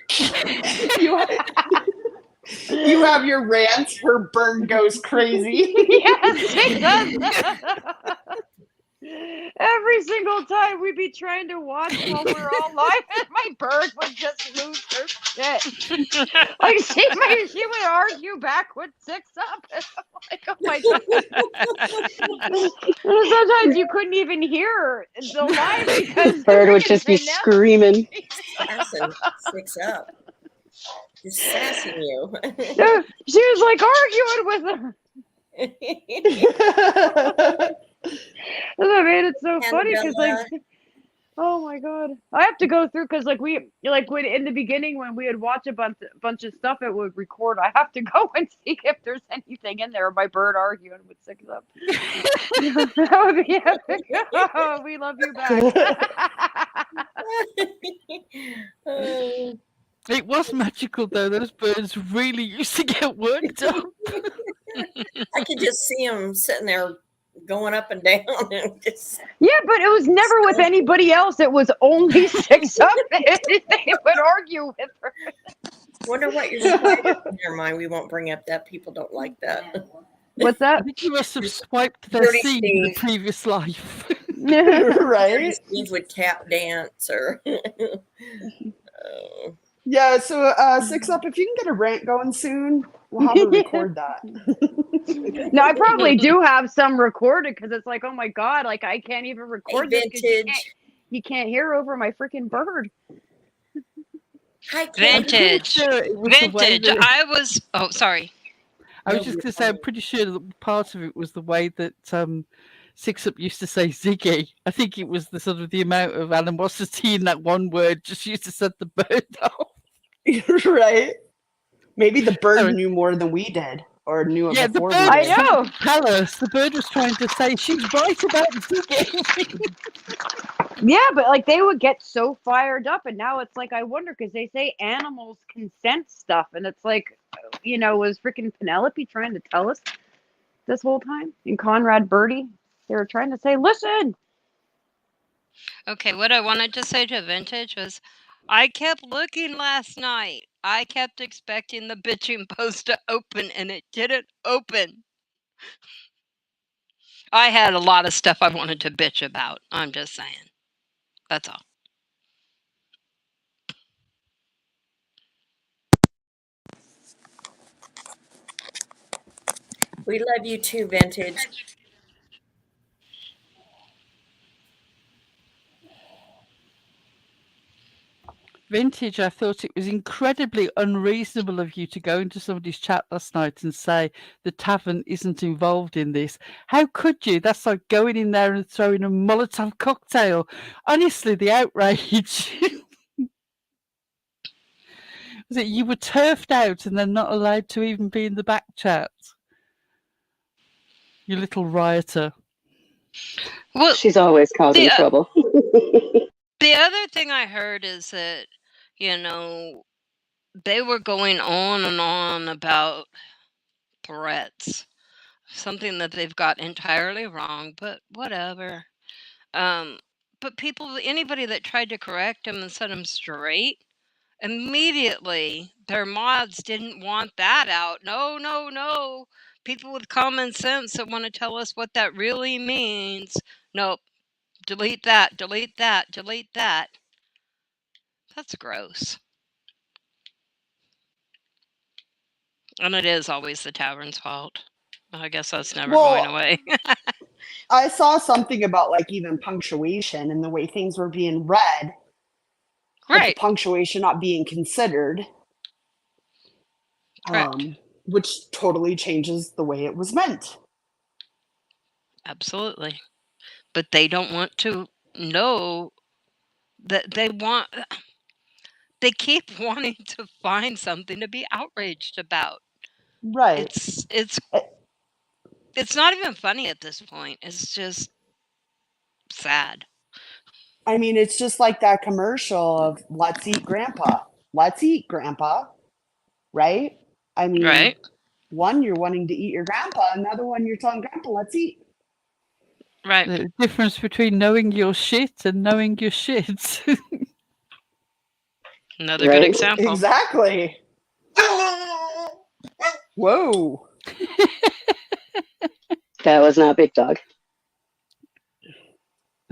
S4: you have your rants, her burn goes crazy.
S10: Yes, it does. Every single time we'd be trying to watch while we're all live, and my bird would just lose her shit. Like she would argue back with Six Up. And I'm like, oh my god. And sometimes you couldn't even hear her the live because
S6: Bird would just be screaming.
S7: Sassing Six Up. Just sassing you.
S10: She was like arguing with her. That made it so funny because like, oh my god, I have to go through because like when in the beginning when we would watch a bunch of stuff, it would record. I have to go and see if there's anything in there. My bird arguing with Six Up. That would be epic. Oh, we love you back.
S3: It was magical though. Those birds really used to get worked up.
S7: I could just see them sitting there going up and down and just
S10: Yeah, but it was never with anybody else. It was only 6 of it. They would argue with her.
S7: wonder what your spider. Never mind, we won't bring up that. People don't like that.
S10: What's
S3: I
S10: that?
S3: think you must have swiped their
S7: Dirty
S3: seed in a
S7: Steve.
S3: previous life.
S4: Right?
S7: Steve would tap dance or. Oh.
S4: Yeah, so 6 Up, if you can get a rant going soon, we'll have her record that.
S10: No, I probably do have some recorded because it's like, oh my god, like I can't even record this because
S7: Vintage.
S10: you can't hear over my freaking bird.
S7: Hi, Kim.
S8: Vintage.
S3: It was the way
S8: Vintage.
S3: that-
S8: I was. Oh, sorry.
S3: I was just going to say, I'm pretty sure that part of it was the way that 6 Up used to say Ziggy. I think it was the sort of the amount of animosity in that one word just used to set the bird off.
S4: Right? Maybe the bird
S3: Sorry.
S4: knew more than we did, or knew it
S3: Yeah, the
S4: before
S3: bird
S4: we
S3: was
S4: did.
S10: I know.
S3: trying to tell us. The bird was trying to say she's right about Ziggy.
S10: Yeah, but like they would get so fired up, and now it's like I wonder because they say animals can sense stuff, and it's like, was freaking Penelope trying to tell us this whole time? And Conrad Birdie, they were trying to say, listen.
S8: Okay, what I wanted to say to Vintage was, I kept looking last night. I kept expecting the bitching post to open, and it didn't open. I had a lot of stuff I wanted to bitch about. I'm just saying. That's all.
S7: We love you too, Vintage.
S3: Vintage, I thought it was incredibly unreasonable of you to go into somebody's chat last night and say the tavern isn't involved in this. How could you? That's like going in there and throwing a Molotov cocktail. Honestly, the outrage. Was it you were turfed out and then not allowed to even be in the back chat? You little rioter.
S8: Well,
S6: She's always causing trouble.
S8: the other thing I heard is that, they were going on and on about threats. Something that they've got entirely wrong, but whatever. But anybody that tried to correct them and set them straight, immediately their mods didn't want that out. No, no, no. People with common sense that want to tell us what that really means. Nope. Delete that, delete that, delete that. That's gross. And it is always the tavern's fault. I guess that's never going away.
S4: I saw something about like even punctuation and the way things were being read. But the
S8: Right.
S4: punctuation not being considered.
S8: Correct.
S4: Which totally changes the way it was meant.
S8: Absolutely. But they don't want to know that they keep wanting to find something to be outraged about.
S4: Right.
S8: It's not even funny at this point. It's just sad.
S4: I mean, it's just like that commercial of let's eat grandpa. Let's eat grandpa. Right? I mean,
S8: right?
S4: One, you're wanting to eat your grandpa. Another one, you're telling grandpa, let's eat.
S8: Right.
S3: The difference between knowing your shit and knowing your shit.
S8: Another good example.
S4: Exactly. Whoa.
S6: That was not Big Dog.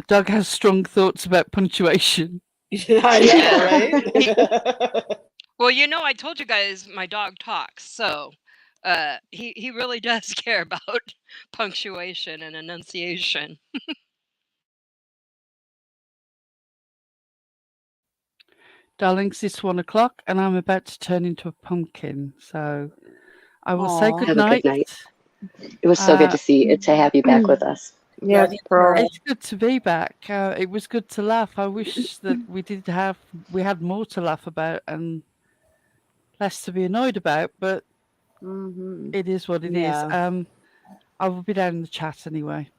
S3: Doug has strong thoughts about punctuation.
S4: I know, right?
S8: Well, I told you guys my dog talks, so he really does care about punctuation and enunciation.
S3: Darlings, it's 1 o'clock and I'm about to turn into a pumpkin. So I will say good
S6: Have a
S3: night.
S6: good night. It was so good to see you, to have you back with us.
S10: Yes, Pearl.
S3: It's good to be back. It was good to laugh. I wish that we had more to laugh about and less to be annoyed about, but it is what it is. I will be down in the chat anyway.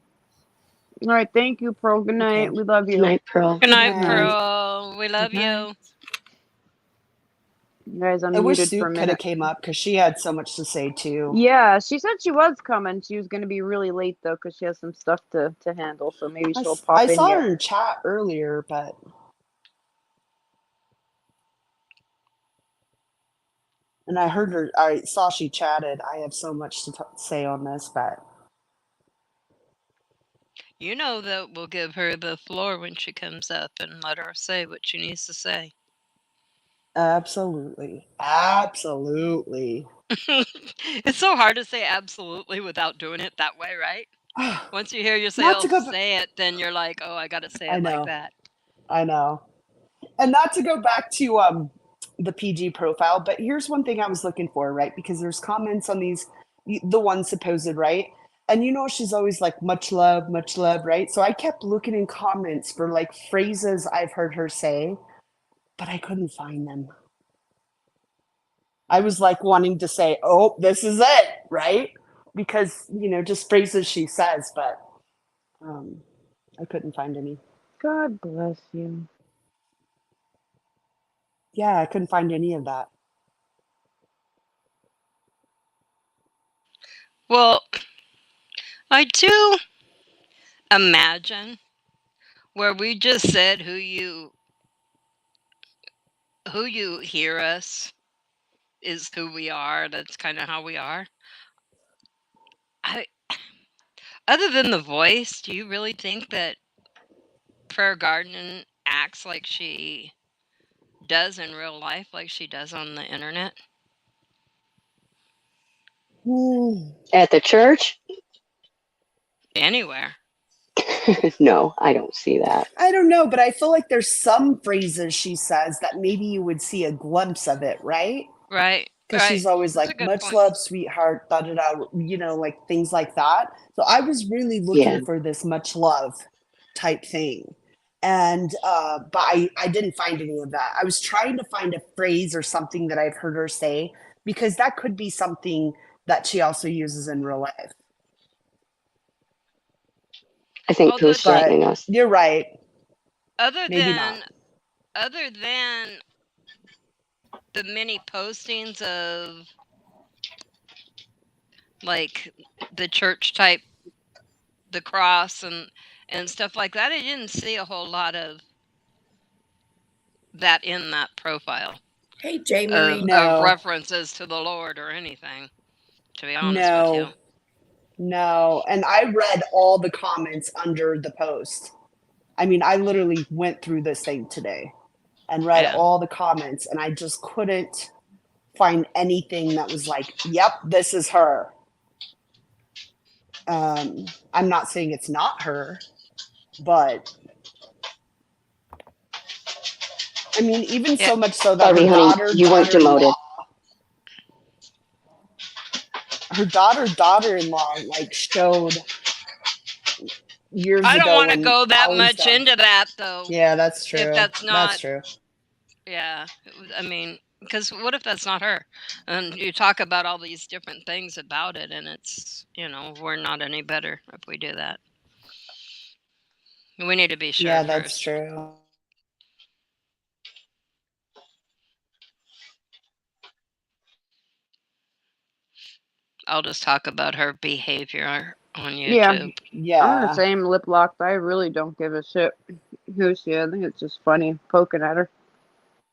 S10: All right, thank you, Pearl. Good night. We love you.
S6: Good night, Pearl.
S8: Good night, Pearl. We love you.
S10: You guys, I'm
S4: I wish
S10: muted for a
S4: Soup could have
S10: minute.
S4: came up because she had so much to say too.
S10: Yeah, she said she was coming. She was going to be really late though because she has some stuff to handle. So maybe she'll
S4: I
S10: pop in
S4: saw
S10: yet.
S4: her in chat earlier, but and I heard her. I saw she chatted. I have so much to say on this, but
S8: You know that we'll give her the floor when she comes up and let her say what she needs to say.
S4: absolutely, absolutely.
S8: It's so hard to say absolutely without doing it that way, right? Once you hear
S4: Not to
S8: yourself
S4: go.
S8: say it, then you're like, oh, I got to say
S4: I
S8: it like
S4: know,
S8: that.
S4: I know, and not to go back to the PG profile, but here's one thing I was looking for, right? Because there's comments on these, the one supposed, right? And she's always like much love, right? So I kept looking in comments for like phrases I've heard her say, but I couldn't find them. I was like wanting to say, oh, this is it, right? Because, just phrases she says, but I couldn't find any.
S10: God bless you.
S4: Yeah, I couldn't find any of that.
S8: Well, I do imagine where we just said who you hear us is who we are. That's kind of how we are. I Other than the voice, do you really think that Prayer Garden acts like she does in real life, like she does on the internet?
S6: At the church?
S8: Anywhere.
S6: No, I don't see that.
S4: I don't know, but I feel like there's some phrases she says that maybe you would see a glimpse of it, right?
S8: Right.
S4: Because
S8: Right.
S4: she's always
S8: That's a
S4: like,
S8: good
S4: much
S8: point.
S4: love, sweetheart, da da da, like things like that. So I was really
S6: Yeah.
S4: looking for this much love type thing. And, but I didn't find any of that. I was trying to find a phrase or something that I've heard her say, because that could be something that she also uses in real life.
S6: I think
S8: Although
S6: who's threatening us?
S4: You're right.
S8: other
S4: Maybe
S8: than
S4: not.
S8: other than the many postings of like the church type, the cross and stuff like that, I didn't see a whole lot of that in that profile
S7: Hey, J.
S8: of
S7: Marie.
S4: No.
S8: references to the Lord or anything, to be honest with you.
S4: No. And I read all the comments under the post. I mean, I literally went through this thing today and read
S8: Yeah.
S4: all the comments, and I just couldn't find anything that was like, yep, this is her. I'm not saying it's not her, but I mean, even
S8: Yeah.
S4: so much so that
S6: Sorry,
S4: her
S6: honey, you weren't demoted.
S4: daughter-in-law like showed years
S8: I don't
S4: ago
S8: want to
S4: when
S8: go that
S4: Allie's
S8: much
S4: done.
S8: into that though.
S4: Yeah, that's true.
S8: If that's
S4: That's
S8: not,
S4: true.
S8: yeah, I mean, because what if that's not her? And you talk about all these different things about it, and it's, we're not any better if we do that. We need to be sure
S4: Yeah, that's
S8: first.
S4: true.
S8: I'll just talk about her behavior on
S10: Yeah, I'm
S8: YouTube.
S10: the
S4: Yeah.
S10: same lip lock, but I really don't give a shit who she is. I think it's just funny poking at her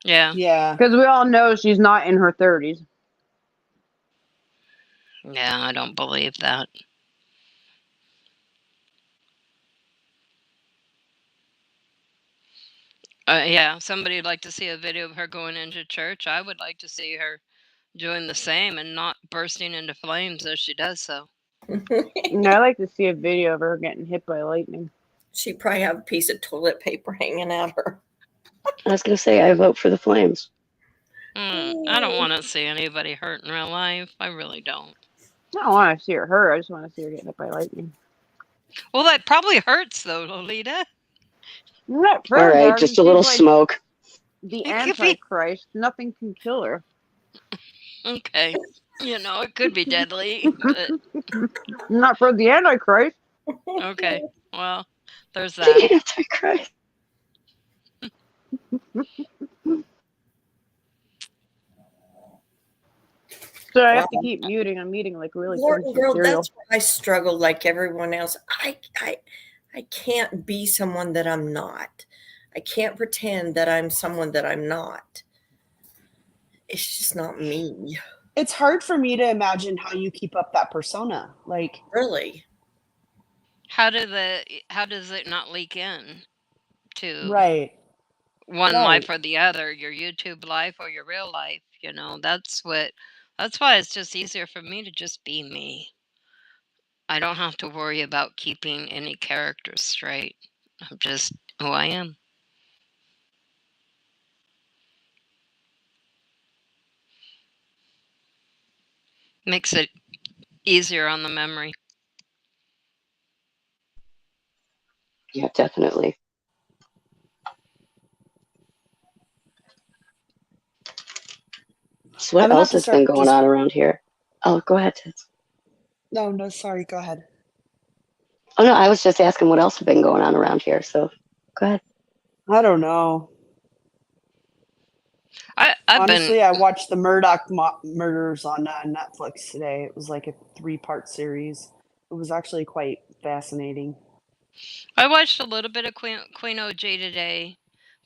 S8: Yeah.
S4: Yeah.
S10: because we all know she's not in her 30s.
S8: Yeah, I don't believe that. Yeah, somebody'd like to see a video of her going into church. I would like to see her doing the same and not bursting into flames as she does so.
S10: I like to see a video of her getting hit by lightning.
S7: She probably have a piece of toilet paper hanging out her.
S6: I was going to say, I vote for the Flames.
S8: I don't want to see anybody hurt in real life. I really don't.
S10: I don't want to see her. I just want to see her getting hit by lightning.
S8: Well, that probably hurts though, Lolita.
S10: Not
S6: All
S10: Prayer
S6: right,
S10: Garden.
S6: just a
S10: She's
S6: little
S10: like
S6: smoke.
S10: the
S8: It could be
S10: Antichrist. Nothing can kill her.
S8: okay. It could be deadly, but
S10: Not for the Antichrist.
S8: okay. Well, there's
S6: The
S8: that.
S6: Antichrist.
S10: So I have to keep muting. I'm eating like really
S7: Lord
S10: crunchy
S7: girl,
S10: cereal.
S7: that's where I struggle like everyone else. I can't be someone that I'm not. I can't pretend that I'm someone that I'm not. It's just not me.
S4: It's hard for me to imagine how you keep up that persona. Like,
S7: Really.
S8: How does it not leak in to
S4: right,
S8: one
S4: right.
S8: life or the other, your YouTube life or your real life? That's why it's just easier for me to just be me. I don't have to worry about keeping any characters straight. I'm just who I am. Makes it easier on the memory.
S6: Yeah, definitely. So
S4: I'm
S6: what
S4: gonna have
S6: else
S4: to
S6: has been
S4: start
S6: going
S4: just.
S6: on around here? Oh, go ahead, Tits.
S4: No, sorry. Go ahead.
S6: Oh no, I was just asking what else has been going on around here. So go ahead.
S4: I don't know.
S8: I've been
S4: Honestly, I watched the Murdoch murders on Netflix today. It was like a 3-part series. It was actually quite fascinating.
S8: I watched a little bit of Queen OJ today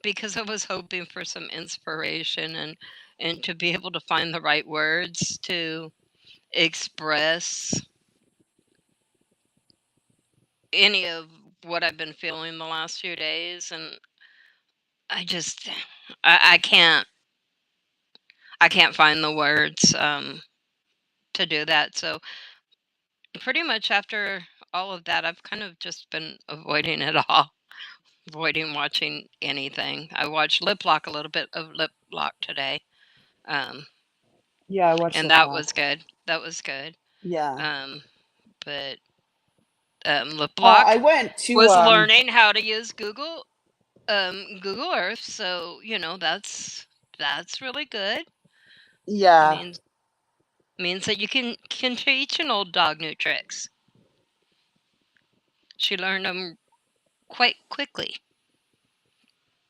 S8: because I was hoping for some inspiration and to be able to find the right words to express any of what I've been feeling the last few days, and I just I can't find the words to do that. So pretty much after all of that, I've kind of just been avoiding it all, avoiding watching anything. I watched Lip Lock, a little bit of Lip Lock today, um,
S4: Yeah, I watched
S8: and
S4: Lip
S8: that
S4: Lock.
S8: was good. That was good.
S4: Yeah.
S8: Um, but Lip
S4: I
S8: Lock
S4: went to
S8: was learning how to use Google Earth, so that's really good. I
S4: yeah.
S8: means that you can teach an old dog new tricks. She learned them quite quickly.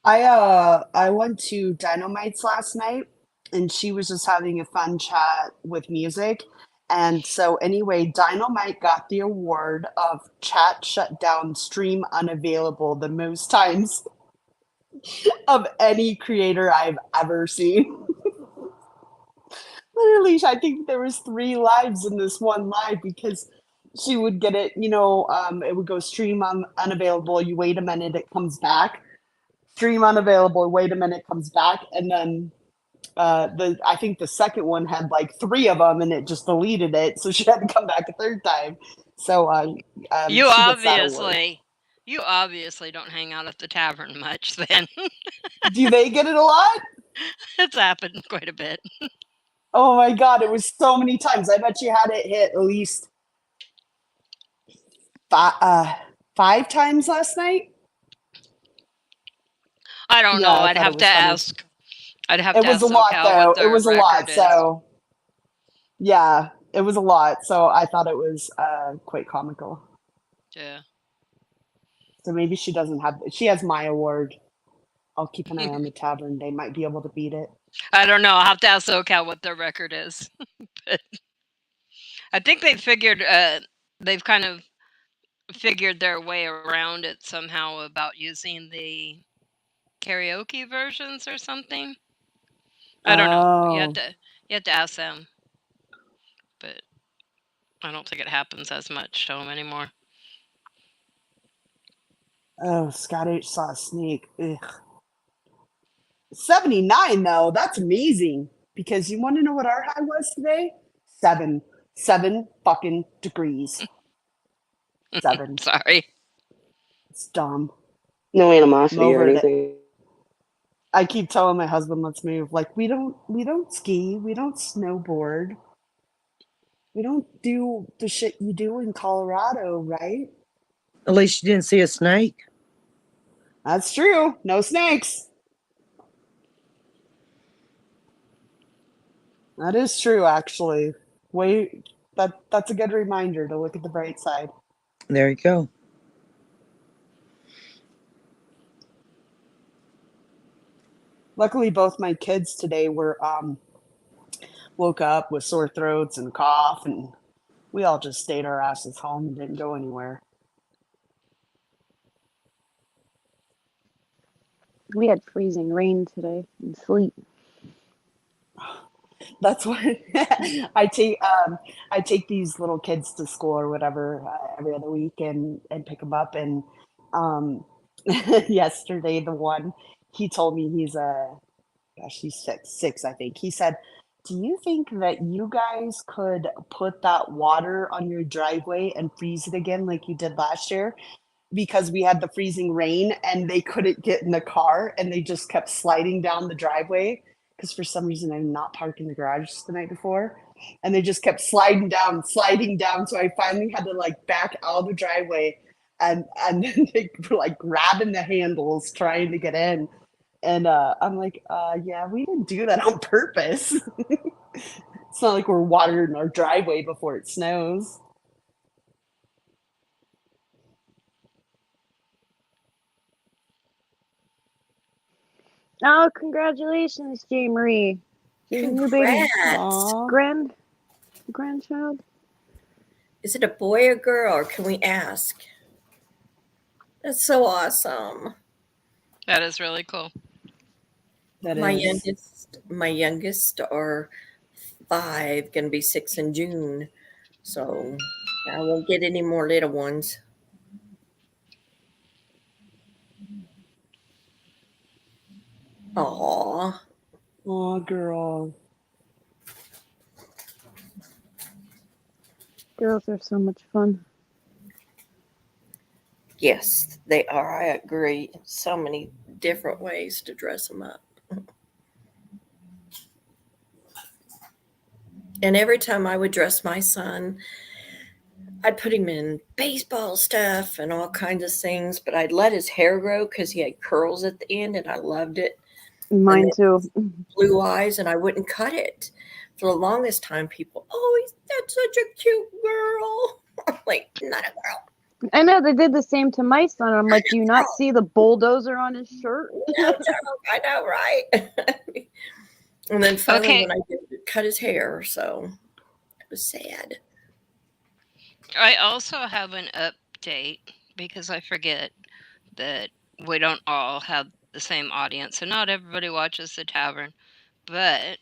S4: I went to Dynamite's last night, and she was just having a fun chat with music. And so anyway, Dynamite got the award of chat shut down, stream unavailable the most times of any creator I've ever seen. Literally, I think there was 3 lives in this one live because she would get it, it would go stream unavailable, you wait a minute, it comes back. Stream unavailable, wait a minute, comes back, and then I think the second one had like 3 of them and it just deleted it, so she had to come back a third time. So
S8: You
S4: she gets that award.
S8: you obviously don't hang out at the tavern much then.
S4: Do they get it a lot?
S8: It's happened quite a bit.
S4: Oh my god, it was so many times. I bet you had it hit at least 5 times last night.
S8: I don't
S4: Yeah,
S8: know.
S4: I thought it was funny.
S8: I'd have
S4: It
S8: to
S4: was a
S8: ask
S4: lot
S8: SoCal what
S4: though. It
S8: their
S4: was a lot.
S8: record is.
S4: So yeah, it was a lot. So I thought it was quite comical.
S8: Yeah.
S4: So maybe she has my award. I'll keep an eye on the tavern. They might be able to beat it.
S8: I don't know. I'll have to ask SoCal what their record is. But I think they've kind of figured their way around it somehow about using the karaoke versions or something. I don't know.
S4: Oh,
S8: You have to ask them. But I don't think it happens as much to them anymore.
S4: Scott H saw a snake. Ugh. 79 though. That's amazing. Because you want to know what our high was today? 7 fucking degrees. 7.
S8: Sorry.
S4: It's dumb.
S6: No
S4: I'm
S6: animosity or
S4: over it.
S6: anything.
S4: I keep telling my husband, let's move. Like we don't ski, we don't snowboard, we don't do the shit you do in Colorado, right?
S9: At least you didn't see a snake.
S4: That's true. No snakes. That is true, actually. That's a good reminder to look at the bright side.
S9: There you go.
S4: Luckily, both my kids today were woke up with sore throats and cough, and we all just stayed our asses home and didn't go anywhere.
S10: We had freezing rain today and sleet.
S4: That's why I take these little kids to school or whatever every other week and pick them up. And yesterday, the one he told me he's six, I think. He said, "Do you think that you guys could put that water on your driveway and freeze it again like you did last year?" Because we had the freezing rain and they couldn't get in the car and they just kept sliding down the driveway because for some reason I did not park in the garage the night before, and they just kept sliding down, sliding down. So I finally had to like back out of the driveway, and then they were like grabbing the handles trying to get in. And I'm like, yeah, we didn't do that on purpose. It's not like we're watering our driveway before it snows.
S10: Oh, congratulations, J. Marie. She's a new baby.
S7: Congrats.
S4: Aw.
S10: Grandchild.
S7: Is it a boy or girl, or can we ask? That's so awesome.
S8: That is really cool.
S4: That
S7: My
S4: is.
S7: youngest are 5, gonna be 6 in June. So I won't get any more little ones. Aw.
S4: Aw, girl.
S10: Girls are so much fun.
S7: Yes, they are. I agree. So many different ways to dress them up. And every time I would dress my son, I'd put him in baseball stuff and all kinds of things, but I'd let his hair grow because he had curls at the end and I loved it.
S10: Mine too.
S7: Blue eyes, and I wouldn't cut it. For the longest time, people, that's such a cute girl. I'm like, not a girl.
S10: I know they did the same to my son. I'm like, do you not see the bulldozer on his shirt?
S7: I know, right? And then finally,
S8: Okay.
S7: when I did cut his hair, so it was sad.
S8: I also have an update because I forget that we don't all have the same audience, and not everybody watches the tavern, but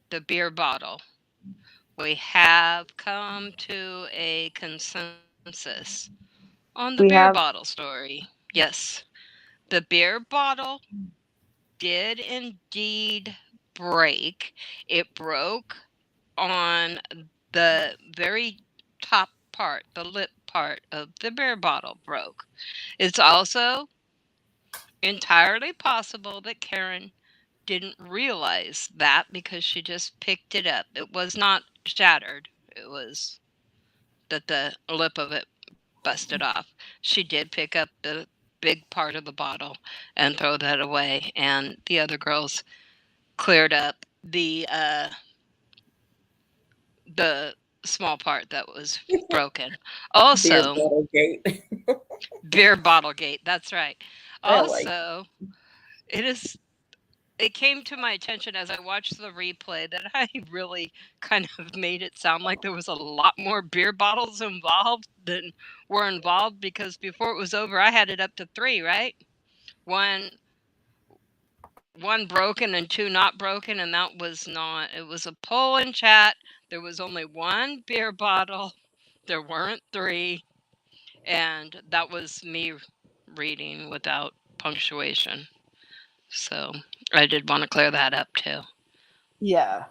S8: the beer bottle. We have come to a consensus on the
S10: We
S8: beer
S10: have.
S8: bottle story. Yes, the beer bottle did indeed break. It broke on the very top part, the lip part of the beer bottle broke. It's also entirely possible that Karen didn't realize that because she just picked it up. It was not shattered. It was that the lip of it busted off. She did pick up the big part of the bottle and throw that away, and the other girls cleared up the small part that was broken.
S7: Beer
S8: Also,
S7: bottle gate.
S8: beer bottle gate. That's right.
S7: Really?
S8: Also, it came to my attention as I watched the replay that I really kind of made it sound like there was a lot more beer bottles involved than were involved, because before it was over, I had it up to 3, right? One broken and 2 not broken, and that was not. It was a poll in chat. There was only 1 beer bottle. There weren't 3, and that was me reading without punctuation. So I did want to clear that up too.
S4: Yeah.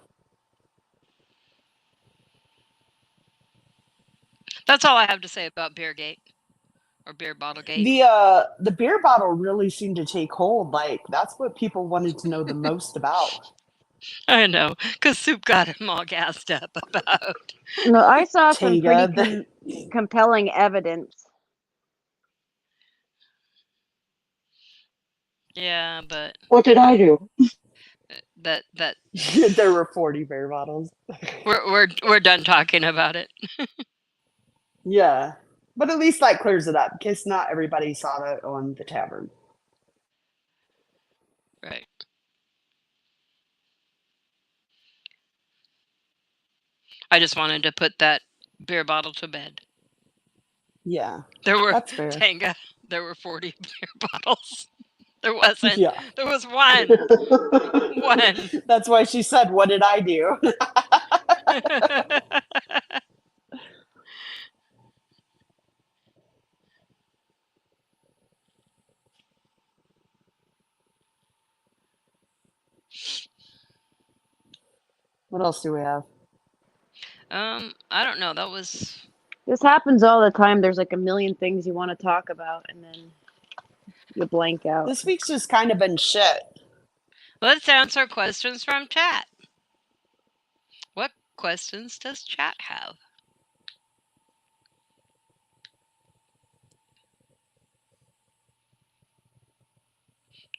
S8: That's all I have to say about Beergate or Beer Bottle Gate.
S4: The beer bottle really seemed to take hold. Like that's what people wanted to know the most about.
S8: I know, because Soup got him all gassed up about.
S10: No, I saw some
S4: Tega,
S10: pretty compelling evidence.
S8: Yeah, but
S6: What did I do?
S8: that
S4: there were 40 beer bottles.
S8: we're done talking about it.
S4: Yeah. But at least that clears it up because not everybody saw that on the tavern.
S8: Right. I just wanted to put that beer bottle to bed.
S4: Yeah,
S8: There were
S4: that's fair.
S8: Tanga. There were 40 beer bottles. There wasn't.
S4: Yeah.
S8: There was one. One.
S4: That's why she said, "What did I do?" What else do we have?
S8: I don't know. That was.
S10: This happens all the time. There's like a million things you want to talk about, and then you blank out.
S4: This week's just kind of been shit.
S8: Let's answer questions from chat. What questions does chat have?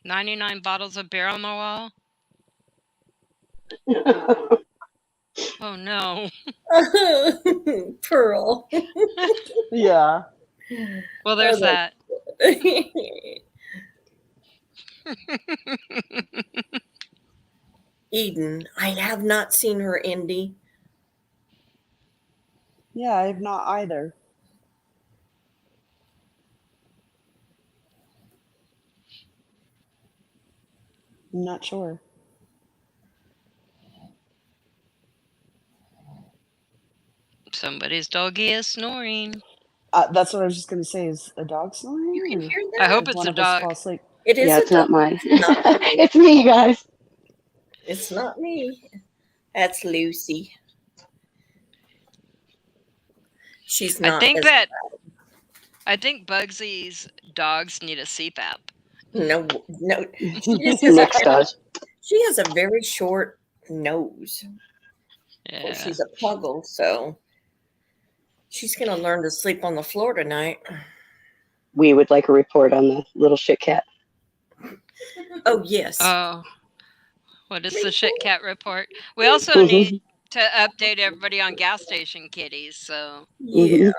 S8: "99 bottles of beer on the wall." Oh no.
S7: Pearl.
S4: Yeah.
S8: Well, there's
S7: Oh,
S8: that.
S7: Eden, I have not seen her, Indy.
S4: Yeah, I have not either. I'm not sure.
S8: Somebody's doggy is snoring.
S4: That's what I was just gonna say. Is a dog snoring?
S7: You can
S4: or
S7: hear
S8: I
S7: that?
S8: hope
S4: did
S8: it's
S4: one
S8: a
S4: of us
S8: dog.
S4: fall asleep?
S7: It is
S6: Yeah,
S7: a
S6: it's not
S7: dog.
S6: mine.
S7: It's not me.
S6: It's me, guys.
S7: It's not me. That's Lucy. She's
S8: I
S7: not
S8: think
S7: as
S8: I think Bugsy's dogs need a CPAP.
S7: no. She just has
S6: Nick's does.
S7: she has a very short nose.
S8: Yeah.
S7: Well, she's a puggle, so she's gonna learn to sleep on the floor tonight.
S6: We would like a report on the little shit cat.
S7: Oh yes.
S8: Oh. What is the shit cat report? We also need to update everybody on gas station kitties, so
S7: Yeah.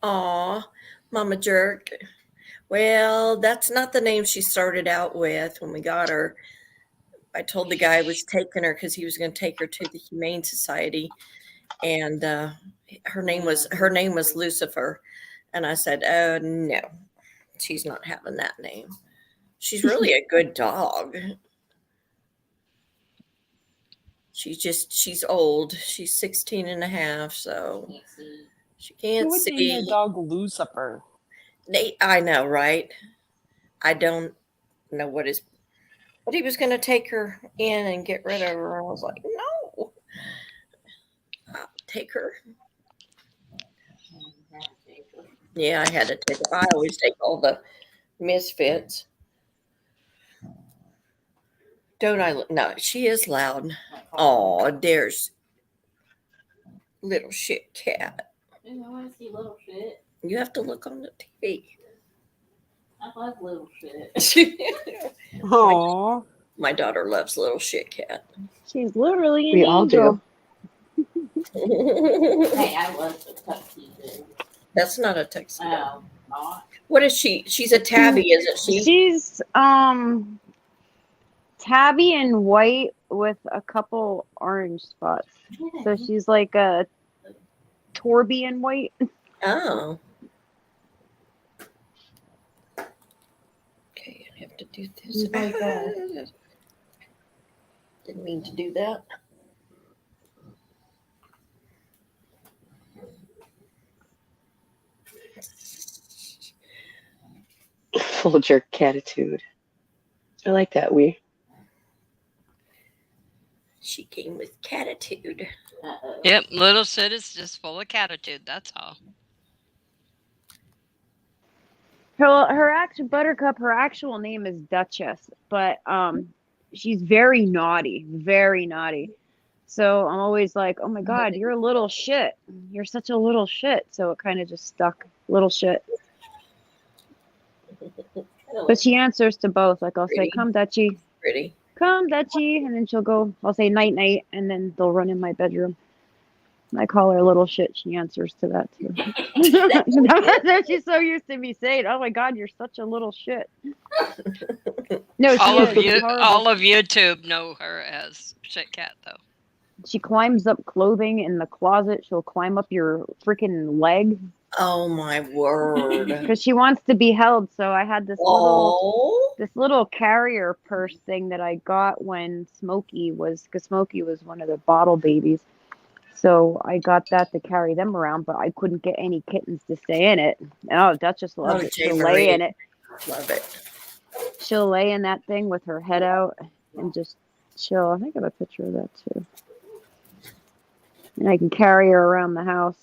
S7: Aw, Mama Jerk. Well, that's not the name she started out with when we got her. I told the guy I was taking her because he was going to take her to the Humane Society, and her name was Lucifer, and I said, "Oh no, she's not having that name. She's really a good dog. She's old. She's 16 and a half, so she
S4: Who
S7: can't
S4: would name their
S7: see."
S4: dog Lucifer?
S7: I know, right? I don't know but he was going to take her in and get rid of her. I was like, no, I'll take her. Yeah, I had to take her. I always take all the misfits. Don't I? No, she is loud. Oh, there's little shit cat.
S1: I want to see little shit.
S7: You have to look on the TV.
S1: I love little shit.
S4: Aww.
S7: My daughter loves little shit cat.
S10: She's literally an
S6: We all
S10: angel.
S1: Hey, I love the tuxedo.
S7: That's not a tuxedo.
S1: Oh, not.
S7: What is she? She's a tabby, isn't she?
S10: She's tabby and white with a couple orange spots. So she's like a Torby and white.
S7: Oh. Okay, I have to do this.
S1: You like that?
S7: Didn't mean to do that.
S6: Full jerk catitude. I like that.
S7: She came with catitude.
S1: Uh-oh.
S8: yep, little shit is just full of catitude, that's all.
S10: Her actual Buttercup, her actual name is Duchess, but she's very naughty, very naughty. So I'm always like, oh my God, you're a little shit. You're such a little shit. So it kind of just stuck, little shit. But she answers to both. Like I'll say, come Dutchie,
S7: Pretty.
S10: come Dutchie, and then she'll go, I'll say night night, and then they'll run in my bedroom. I call her little shit. She answers to that too. She's so used to me saying, "Oh my God, you're such a little shit." No, she is. She's horrible.
S8: All of YouTube know her as Shit Cat, though.
S10: She climbs up clothing in the closet. She'll climb up your freaking leg
S7: Oh my word.
S10: because she wants to be held. So I had this
S7: Oh.
S10: little carrier purse thing that I got when Smokey was, because Smokey was one of the bottle babies. So I got that to carry them around, but I couldn't get any kittens to stay in it. Oh, Duchess loves it. She'll lay in it.
S7: Love it.
S10: She'll lay in that thing with her head out and just chill. I think I have a picture of that too. And I can carry her around the house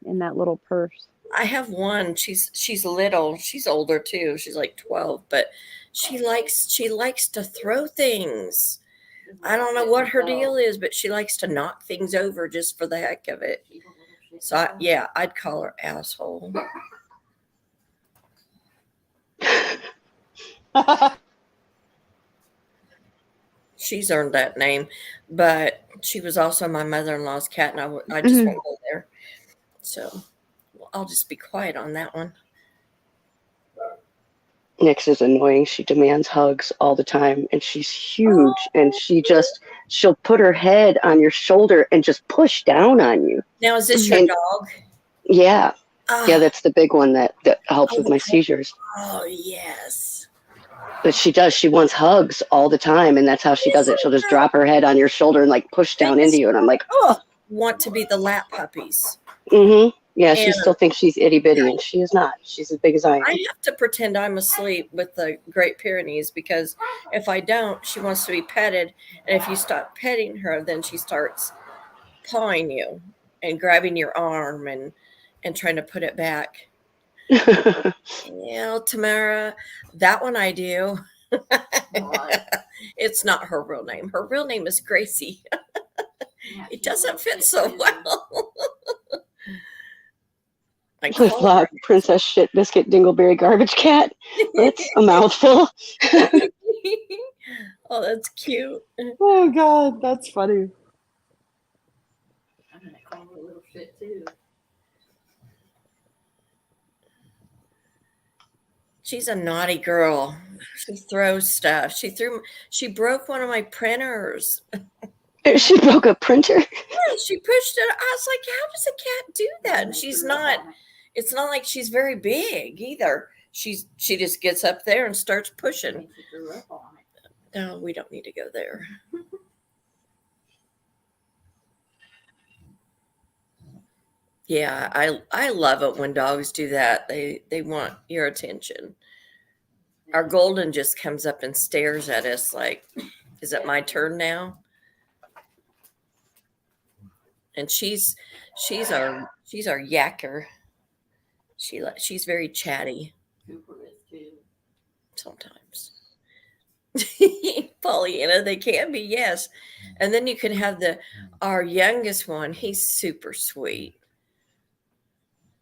S10: in that little purse.
S7: I have one. She's little. She's older too. She's like 12, but she likes to throw things. I don't know what her deal is, but she likes to knock things over just for the heck of it. So I'd call her asshole. She's earned that name, but she was also my mother-in-law's cat, and I just won't go there. So I'll just be quiet on that one.
S6: Nyx is annoying. She demands hugs all the time, and she's huge, and she'll put her head on your shoulder and just push down on you.
S7: Now, is this your dog?
S6: Yeah. Yeah, that's the big one that helps with my seizures.
S7: Oh, yes.
S6: But she does. She wants hugs all the time, and that's how she does it. She'll just drop her head on your shoulder and like push down into you, and I'm like, oh.
S7: Want to be the lap puppies.
S6: Mm-hmm. Yeah, she still thinks she's itty bitty, and she is not. She's as big as I am.
S7: I have to pretend I'm asleep with the Great Pyrenees, because if I don't, she wants to be petted. And if you stop petting her, then she starts pawing you and grabbing your arm and trying to put it back. Tamara, that one I do. It's not her real name. Her real name is Gracie. It doesn't fit so well.
S6: Flip-flop, Princess Shit Biscuit Dingleberry Garbage Cat. That's a mouthful.
S7: Oh, that's cute.
S4: Oh, God, that's funny.
S5: I'm going to call her a little shit, too.
S7: She's a naughty girl. She throws stuff. She broke one of my printers.
S6: She broke a printer?
S7: Yeah, she pushed it. I was like, how does a cat do that? And it's not like she's very big either. She just gets up there and starts pushing. No, we don't need to go there. Yeah, I love it when dogs do that. They want your attention. Our golden just comes up and stares at us like, is it my turn now? And she's our yakker. She's very chatty. Sometimes. Pollyanna, they can be, yes. And then you can have our youngest one. He's super sweet.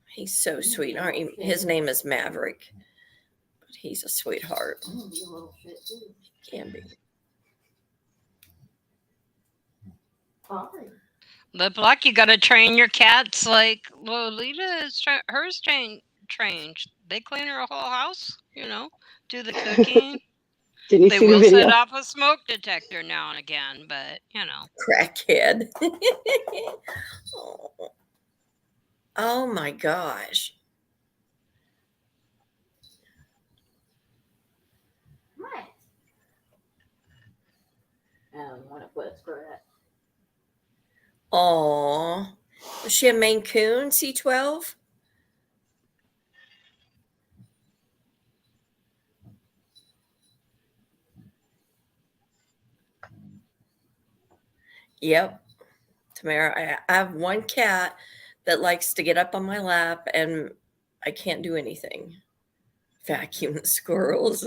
S7: He's so sweet, aren't you? His name is Maverick. But he's a sweetheart. He can be.
S8: The Black, you got to train your cats like Lolita is hers trained. They clean her whole house, do the cooking.
S6: Didn't you
S8: they
S6: see
S8: will
S6: the video?
S8: set off a smoke detector now and again, but
S7: Crackhead. Oh my gosh.
S5: What? I want to put a scratch.
S7: Oh, is she a Maine Coon C12? Yep. Tamara, I have one cat that likes to get up on my lap and I can't do anything. Vacuum the squirrels.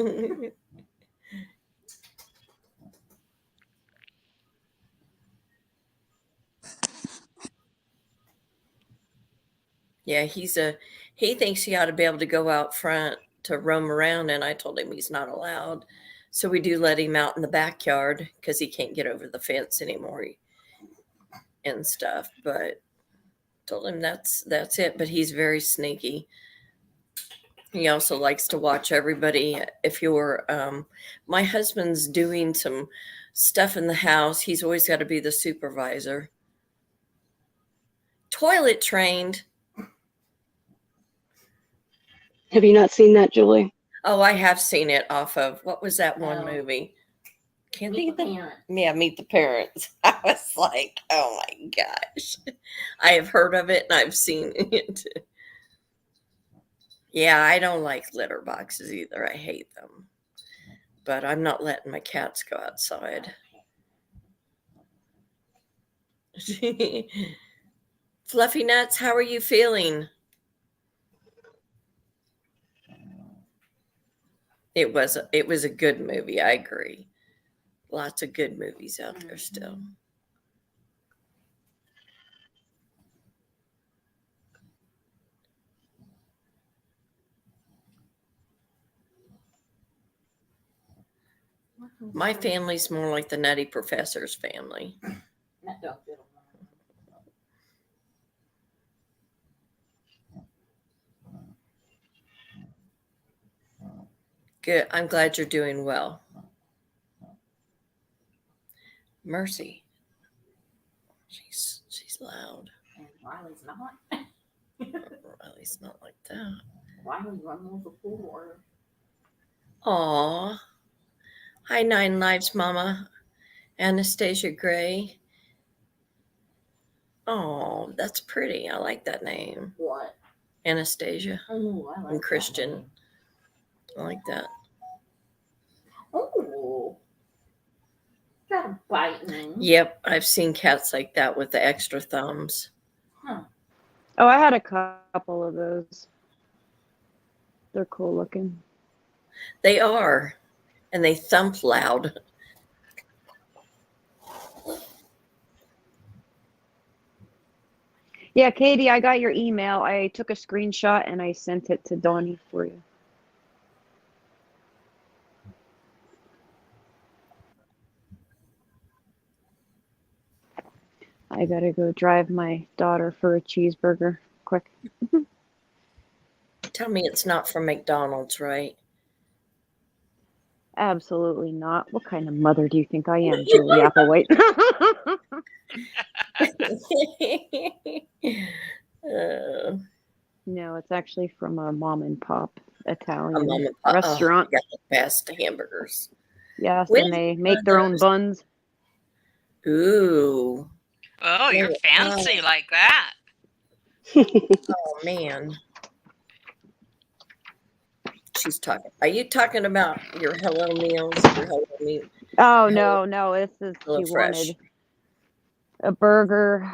S7: Yeah, he thinks he ought to be able to go out front to roam around, and I told him he's not allowed. So we do let him out in the backyard because he can't get over the fence anymore and stuff. But Told him that's it, but he's very sneaky. He also likes to watch everybody. If you're, my husband's doing some stuff in the house, he's always got to be the supervisor. Toilet trained.
S6: Have you not seen that, Julie?
S7: Oh, I have seen it off of, what was that one movie? Can't think of the Yeah, Meet the Parents. I was like, oh my gosh. I have heard of it and I've seen it. Yeah, I don't like litter boxes either. I hate them. But I'm not letting my cats go outside. Fluffy Nuts, how are you feeling? It was a good movie, I agree. Lots of good movies out there still. My family's more like the Nutty Professor's family. Good. I'm glad you're doing well. Mercy. She's loud.
S11: And Riley's not.
S7: Riley's not like that.
S11: Riley run on the floor.
S7: Aw. Hi, Nine Lives, Mama. Anastasia Gray. Oh, that's pretty. I like that name.
S11: What?
S7: Anastasia.
S11: Oh, I like
S7: And Christian. I like that.
S11: Oh. Got a biting.
S7: Yep, I've seen cats like that with the extra thumbs.
S11: Huh.
S10: Oh, I had a couple of those. They're cool looking.
S7: They are. And they thump loud.
S10: Yeah, Katie, I got your email. I took a screenshot and I sent it to Donnie for you. I gotta go drive my daughter for a cheeseburger quick.
S7: Tell me it's not from McDonald's, right?
S10: Absolutely not. What kind of mother do you think I am, Julie Applewhite? No, it's actually from a mom and pop Italian restaurant.
S7: Got the best hamburgers.
S10: Yes, and they make their own buns.
S7: Ooh.
S8: Oh, you're fancy like that.
S7: Oh, man. She's talking. Are you talking about your Hello Meals? Your Hello Meal?
S10: Oh, no. This is,
S7: Hello
S10: she
S7: Fresh.
S10: wanted a burger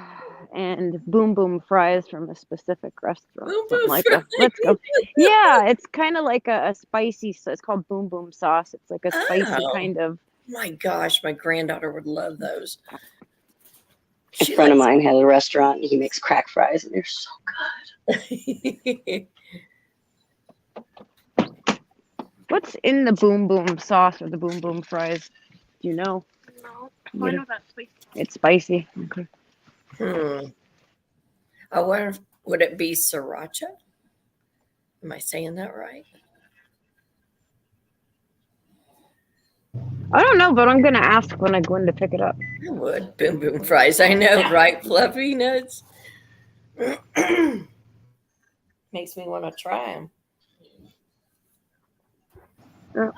S10: and boom boom fries from a specific restaurant.
S7: Boom
S10: Something
S7: Boom
S10: like
S7: Fries.
S10: let's go. Yeah, it's kind of like a spicy. It's called boom boom sauce. It's like a spicy kind of.
S7: My gosh, my granddaughter would love those.
S6: A friend of mine has a restaurant and he makes crack fries and they're so good.
S10: What's in the boom boom sauce or the boom boom fries? Do you know?
S2: No,
S10: You
S2: I
S10: know-
S2: know that's spicy.
S10: It's spicy. Okay.
S7: I wonder if, would it be sriracha? Am I saying that right?
S10: I don't know, but I'm gonna ask when I go in to pick it up.
S7: I would. Boom Boom Fries. I know, right? Fluffy Nuts. Makes me want to try them.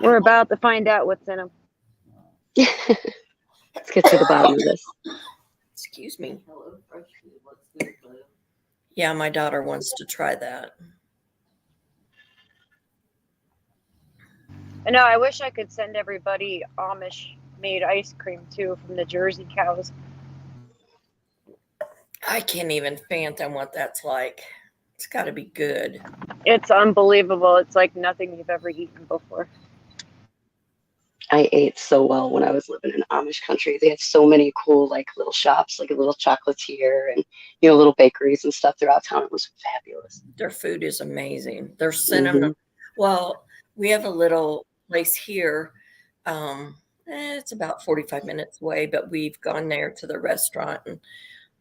S10: We're about to find out what's in them.
S6: Let's get to the bottom of this.
S7: Excuse me.
S11: Hello Fresh looks good though.
S7: Yeah, my daughter wants to try that.
S10: I know. I wish I could send everybody Amish made ice cream too from the Jersey cows.
S7: I can't even fathom what that's like. It's got to be good.
S10: It's unbelievable. It's like nothing you've ever eaten before.
S6: I ate so well when I was living in Amish country. They had so many cool, like, little shops, like a little chocolatier and, you know, little bakeries and stuff throughout town. It was fabulous.
S7: Their food is amazing. Their cinnamon. Well, we have a little place here. It's about 45 minutes away, but we've gone there to the restaurant and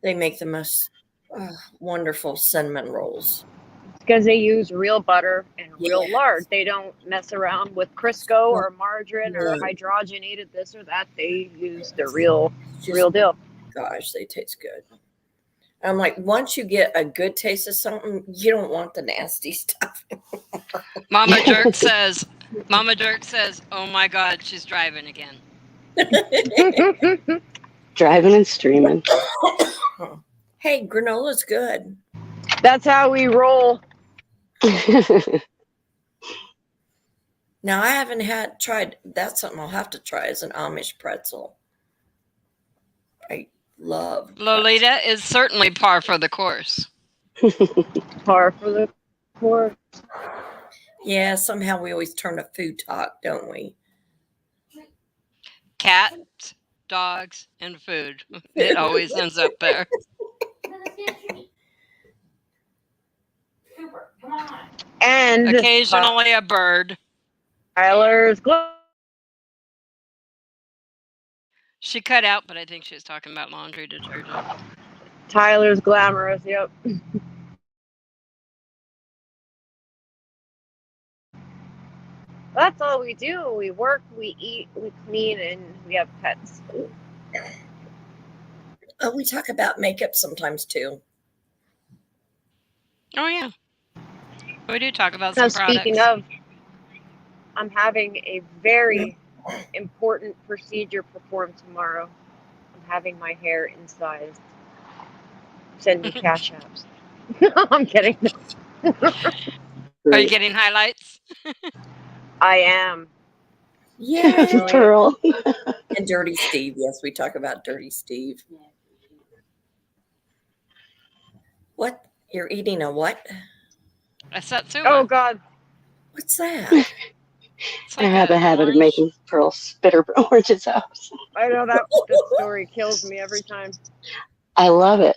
S7: they make the most Wonderful cinnamon rolls.
S2: Because they use real butter and real
S7: Yeah.
S2: lard. They don't mess around with Crisco or margarine or
S7: Right.
S2: hydrogenated this or that. They use the real
S7: Just-
S2: deal.
S7: Gosh, they taste good. I'm like, once you get a good taste of something, you don't want the nasty stuff.
S8: Mama Dirk says, oh my God, she's driving again.
S6: Driving and streaming.
S7: Hey, granola's good.
S2: That's how we roll.
S7: Now, I haven't tried, that's something I'll have to try, is an Amish pretzel. I love
S8: Lolita is certainly par for the course.
S2: Par for the course.
S7: Yeah, somehow we always turn to food talk, don't we?
S8: Cats, dogs, and food. It always ends up there.
S2: And
S8: occasionally a bird.
S2: Tyler's
S8: She cut out, but I think she was talking about laundry detergent.
S2: Tyler's glamorous, yep. That's all we do. We work, we eat, we clean, and we have pets.
S7: Oh, we talk about makeup sometimes too.
S8: Oh yeah, we do talk about some products.
S2: Speaking of, I'm having a very important procedure performed tomorrow. I'm having my hair incised. Send me cash apps. I'm kidding.
S8: Are you getting highlights?
S2: I am.
S7: Yeah.
S6: Pearl.
S7: And Dirty Steve. Yes, we talk about Dirty Steve. What? You're eating a what?
S8: A satsuma.
S2: Oh, God.
S7: What's that?
S6: I have a habit of making Pearl spit her oranges out.
S2: I know that story kills me every time.
S6: I love it.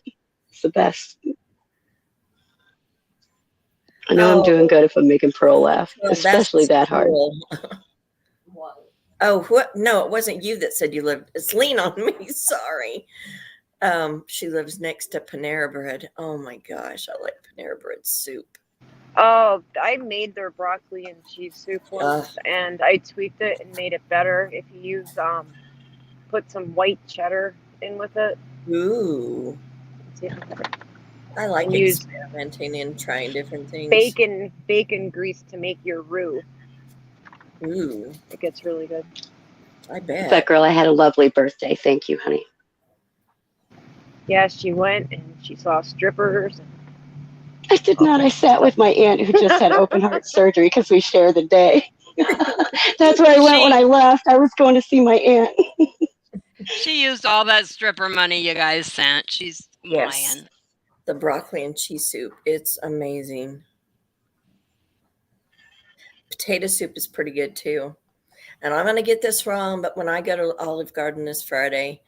S6: It's the best. I know I'm doing good if I'm making Pearl laugh,
S7: Well,
S6: especially that hard.
S7: Oh, what? No, it wasn't you that said you lived. It's lean on me. Sorry. She lives next to Panera Bread. Oh my gosh, I like Panera Bread soup.
S2: Oh, I made their broccoli and cheese soup once, and I tweaked it and made it better. If you use, put some white cheddar in with it.
S7: Ooh. I like experimenting and trying different things.
S2: Bacon grease to make your roux.
S7: Ooh.
S2: It gets really good.
S7: I bet.
S6: That girl, I had a lovely birthday. Thank you, honey.
S2: Yeah, she went and she saw strippers.
S6: I did not. I sat with my aunt who just had open heart surgery because we share the day. That's where I went when I left. I was going to see my aunt.
S8: She used all that stripper money you guys sent. She's lying.
S7: The broccoli and cheese soup. It's amazing. Potato soup is pretty good too. And I'm going to get this wrong, but when I go to Olive Garden this Friday,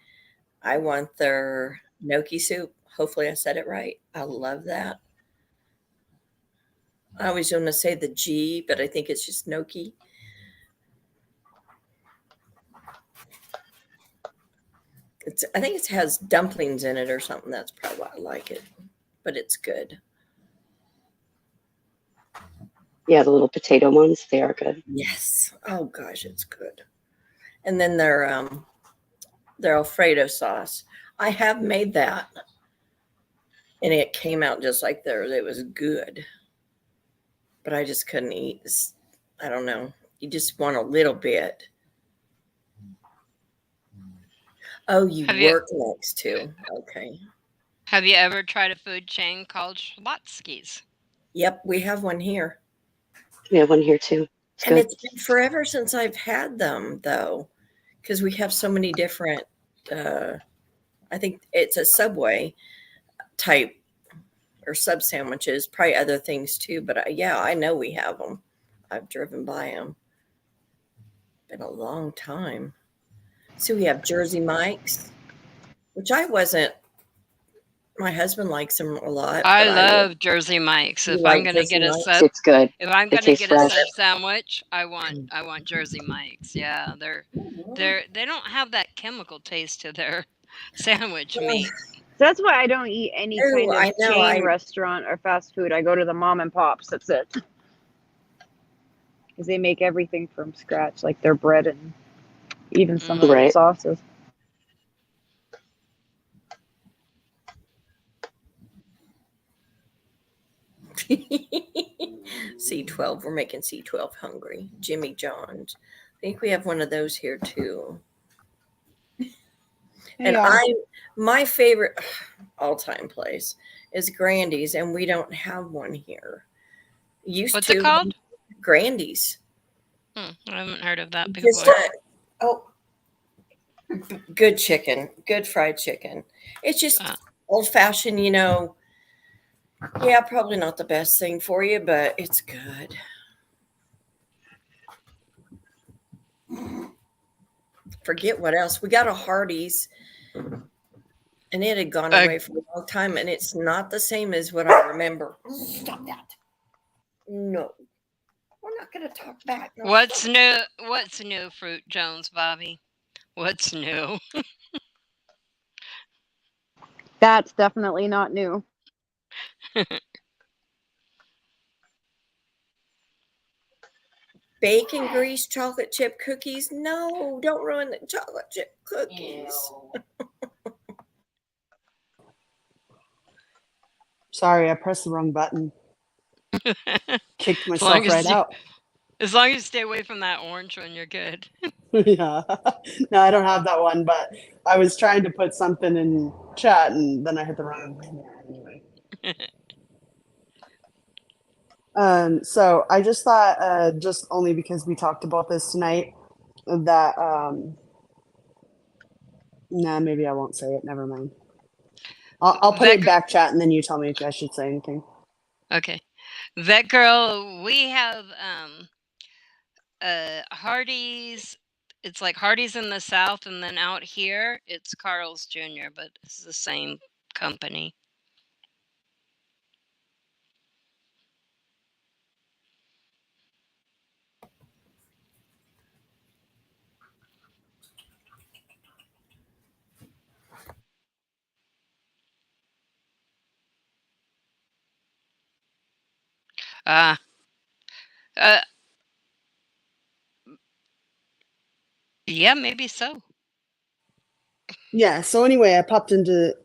S7: I want their gnocchi soup. Hopefully I said it right. I love that. I always want to say the G, but I think it's just gnocchi. I think it has dumplings in it or something. That's probably why I like it. But it's good.
S6: Yeah, the little potato ones, they are good.
S7: Yes. Oh gosh, it's good. And then their Alfredo sauce. I have made that. And it came out just like theirs. It was good. But I just couldn't eat this. I don't know. You just want a little bit. Oh, you work next to. Okay.
S8: Have you ever tried a food chain called Schlotzsky's?
S7: Yep, we have one here.
S6: We have one here too.
S7: And it's been forever since I've had them, though, because we have so many different. I think it's a Subway type or sub sandwiches, probably other things too. But yeah, I know we have them. I've driven by them. Been a long time. So we have Jersey Mike's, which I wasn't. My husband likes them a lot.
S8: I love Jersey Mike's. If I'm going to get a sub,
S6: it's good.
S8: If I'm going to get a sub sandwich, I want Jersey Mike's. Yeah, they don't have that chemical taste to their sandwich meat.
S10: that's why I don't eat any
S7: Ooh,
S10: kind of
S7: I know.
S10: chain restaurant or fast food. I go to the mom and pops. That's it. Because they make everything from scratch, like their bread and even some of their
S6: Right.
S10: sauces.
S7: C12. We're making C12 hungry. Jimmy John's. I think we have one of those here too. And my favorite all-time place is Grandy's, and we don't have one here. Used
S8: What's
S7: to.
S8: it called?
S7: Grandy's.
S8: I haven't heard of that
S7: Just
S8: before.
S7: good chicken, good fried chicken. It's just old-fashioned, you know. Yeah, probably not the best thing for you, but it's good. Forget what else. We got a Hardee's, and it had gone away for a long time, and it's not the same as what I remember. Stop that. No. We're not going to talk back. No,
S8: What's new? What's new, Fruit Jones, Bobby? What's new?
S10: That's definitely not new.
S7: Bacon grease chocolate chip cookies? No, don't ruin the chocolate chip cookies.
S4: Sorry, I pressed the wrong button. Kicked myself right out.
S8: As long as you stay away from that orange one, you're good.
S4: Yeah. No, I don't have that one, but I was trying to put something in chat and then I hit the wrong one. Anyway. So I just thought, just only because we talked about this tonight, that maybe I won't say it. Never mind. I'll put it in back chat and then you tell me if I should say anything.
S8: Okay. That girl, we have Hardee's. It's like Hardee's in the South, and then out here it's Carl's Jr., but it's the same company. Yeah, maybe so.
S4: Yeah, so anyway, I popped into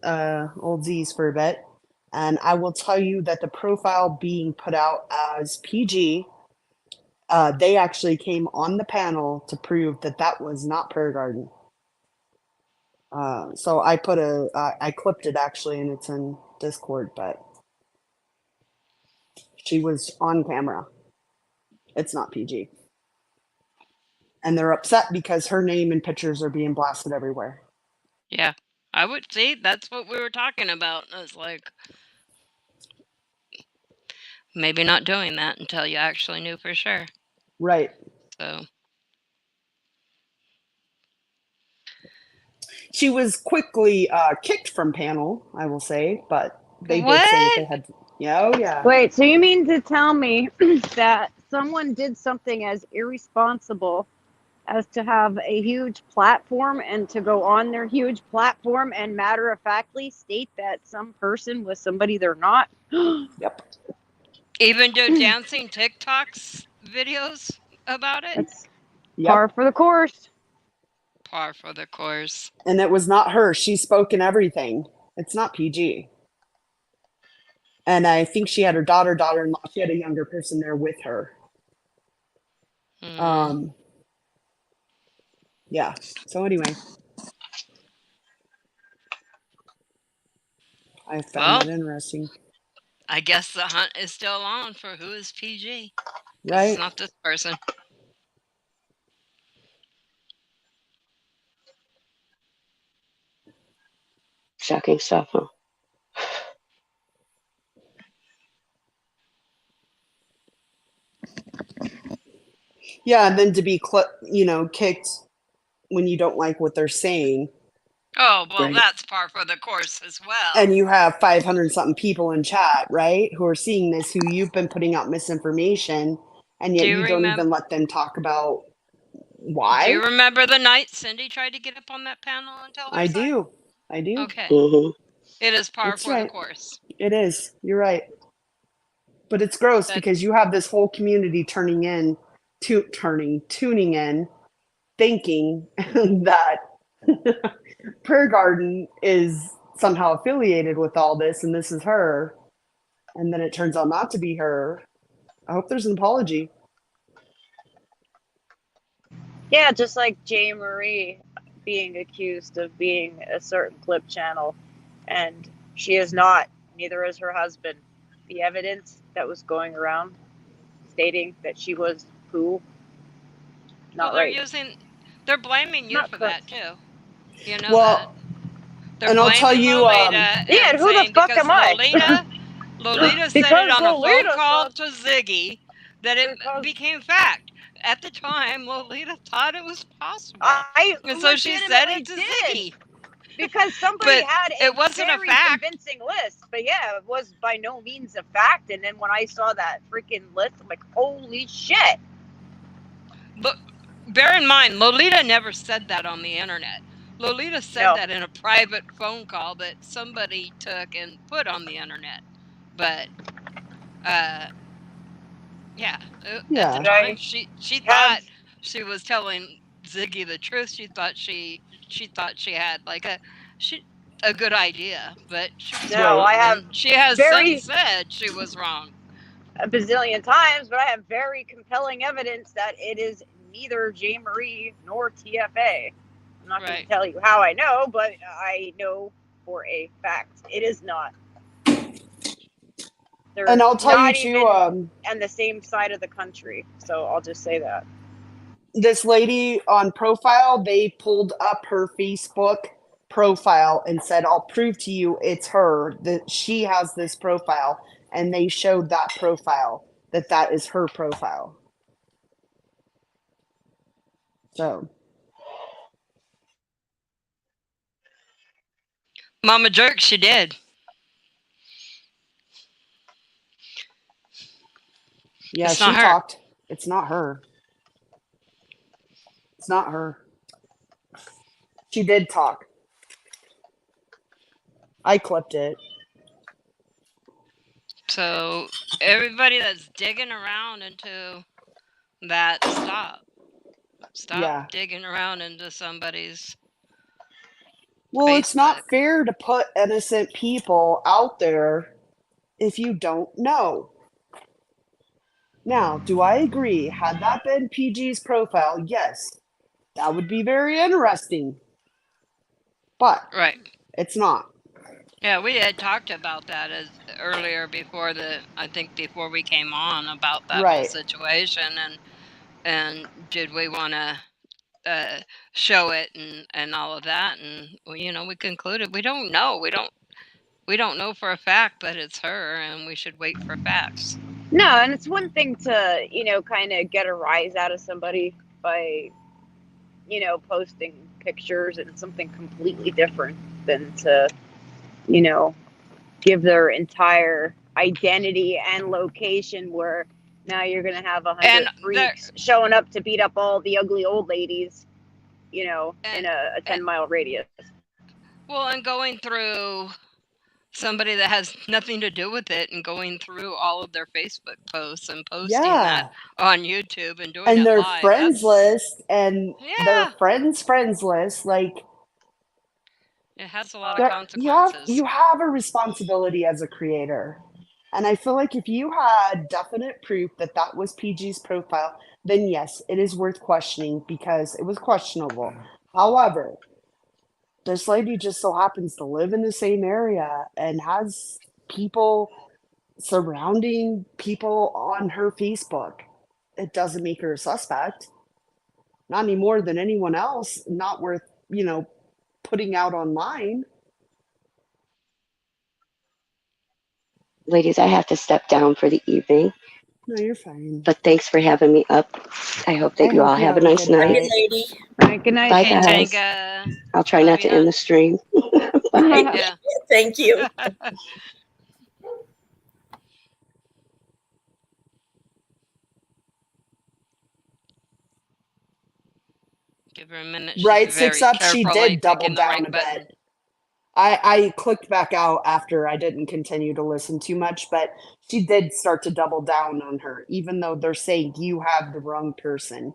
S4: Old Z's for a bit, and I will tell you that the profile being put out as PG, they actually came on the panel to prove that that was not Prayer Garden. So I I clipped it actually, and it's in Discord, but she was on camera. It's not PG. And they're upset because her name and pictures are being blasted everywhere.
S8: Yeah, I would see. That's what we were talking about. It's like maybe not doing that until you actually knew for sure.
S4: Right.
S8: So
S4: she was quickly kicked from panel, I will say, but they did say that they had. Yeah, oh yeah.
S10: Wait, so you mean to tell me that someone did something as irresponsible as to have a huge platform and to go on their huge platform and matter-of-factly state that some person was somebody they're not?
S4: Yep.
S8: Even do dancing TikToks videos about it?
S10: That's par for the course.
S8: Par for the course.
S4: And it was not her. She spoke in everything. It's not PG. And I think she had her daughter-in-law. She had a younger person there with her. Yeah. So anyway, I found that interesting.
S8: I guess the hunt is still on for who is PG.
S4: Right.
S8: It's not this person.
S6: Shocking stuff, huh?
S4: Yeah, and then to be kicked when you don't like what they're saying.
S8: Oh, well, that's par for the course as well.
S4: And you have 500 something people in chat, right, who are seeing this, who you've been putting out misinformation, and yet you don't even let them talk about why.
S8: Do you remember the night Cindy tried to get up on that panel and tell her
S4: I
S8: side?
S4: do.
S8: Okay.
S6: Mm-hmm.
S8: It is par
S4: That's
S8: for the
S4: right.
S8: course.
S4: It is. You're right. But it's gross
S8: That
S4: because you have this whole community tuning in, thinking that Prayer Garden is somehow affiliated with all this and this is her. And then it turns out not to be her. I hope there's an apology.
S2: Yeah, just like Jay Marie being accused of being a certain clip channel, and she is not. Neither is her husband. The evidence that was going around stating that she was who,
S8: well,
S2: not right.
S8: they're blaming you
S2: Not
S8: for that
S2: correct.
S8: too. You know that.
S4: Well,
S8: They're
S4: and I'll tell
S8: blaming
S4: you,
S8: Lolita
S2: Yeah, and
S8: and
S2: who the
S8: saying
S2: fuck
S8: because
S2: am I?
S8: Lolita said it
S2: Because
S8: on a phone
S2: Lolita
S8: call
S2: said.
S8: to Ziggy that it
S2: Because
S8: became fact. At the time, Lolita thought it was possible.
S2: I
S8: And so she said it
S2: legitimately
S8: to
S2: did.
S8: Ziggy.
S2: Because somebody
S8: But
S2: had
S8: it
S2: a
S8: wasn't a
S2: very
S8: fact.
S2: convincing list. But yeah, it was by no means a fact. And then when I saw that freaking list, I'm like, holy shit.
S8: Look, bear in mind, Lolita never said that on the internet. Lolita said
S2: No.
S8: that in a private phone call that somebody took and put on the internet. But yeah, at the
S4: yeah.
S2: But
S8: time
S2: I
S8: she
S2: have
S8: thought she was telling Ziggy the truth. She thought she had like she a good idea, but she was
S2: no,
S4: Right.
S2: I
S8: wrong,
S2: have
S8: and she has since
S2: very
S8: said she was wrong.
S2: a bazillion times, but I have very compelling evidence that it is neither J. Marie nor TFA. I'm not going to
S8: Right.
S2: tell you how I know, but I know for a fact it is not.
S4: And
S2: They're
S4: I'll tell you
S2: not
S4: too,
S2: even on the same side of the country, so I'll just say that.
S4: this lady on profile, they pulled up her Facebook profile and said, I'll prove to you it's her, that she has this profile. And they showed that profile, that is her profile. So,
S8: Mama Jerk, she did.
S4: yeah,
S8: It's
S4: she
S8: not her.
S4: talked. It's not her. It's not her. She did talk. I clipped it.
S8: So everybody that's digging around into that, stop
S4: Yeah.
S8: digging around into somebody's
S4: Well, it's
S8: Facebook.
S4: not fair to put innocent people out there if you don't know. Now, do I agree? Had that been PG's profile, yes, that would be very interesting. But
S8: Right.
S4: it's not.
S8: Yeah, we had talked about that as earlier I think before we came on about that whole
S4: Right.
S8: situation, and did we want to show it and all of that, and we concluded we don't know. We don't know for a fact, but it's her, and we should wait for facts.
S2: No, and it's one thing to, kind of get a rise out of somebody by, posting pictures, and something completely different than to, you know, give their entire identity and location where now you're going to have
S8: And
S2: 100
S8: there,
S2: freaks showing up to beat up all the ugly old ladies,
S8: and,
S2: in a
S8: and
S2: 10-mile radius.
S8: well, and going through somebody that has nothing to do with it and going through all of their Facebook posts and posting that
S4: Yeah.
S8: on YouTube and doing
S4: And
S8: it
S4: their
S8: live.
S4: friends list and their
S8: Yeah,
S4: friends list, like
S8: it has a lot of
S4: you
S8: consequences.
S4: have a responsibility as a creator. And I feel like if you had definite proof that was PG's profile, then yes, it is worth questioning because it was questionable. However, this lady just so happens to live in the same area and has people surrounding people on her Facebook. It doesn't make her a suspect. Not any more than anyone else, not worth, putting out online.
S6: Ladies, I have to step down for the evening,
S4: No, you're fine.
S6: but thanks for having me up. I hope
S4: I
S6: that you all
S4: hope you
S6: have a
S4: have a
S6: nice
S4: good
S7: Bye,
S6: night.
S4: night.
S7: lady.
S2: All right, good night.
S6: Bye,
S8: Okay,
S6: guys.
S8: Tanka.
S6: I'll try
S8: Love
S6: not
S8: you,
S6: to end
S8: hon.
S6: the stream. Bye.
S8: Yeah.
S7: Thank you.
S8: Give her a minute. She's
S4: Right,
S8: very
S4: except she
S8: carefully
S4: did double
S8: picking the
S4: down
S8: right
S4: a
S8: button.
S4: bit. I clicked back out after I didn't continue to listen too much, but she did start to double down on her, even though they're saying you have the wrong person.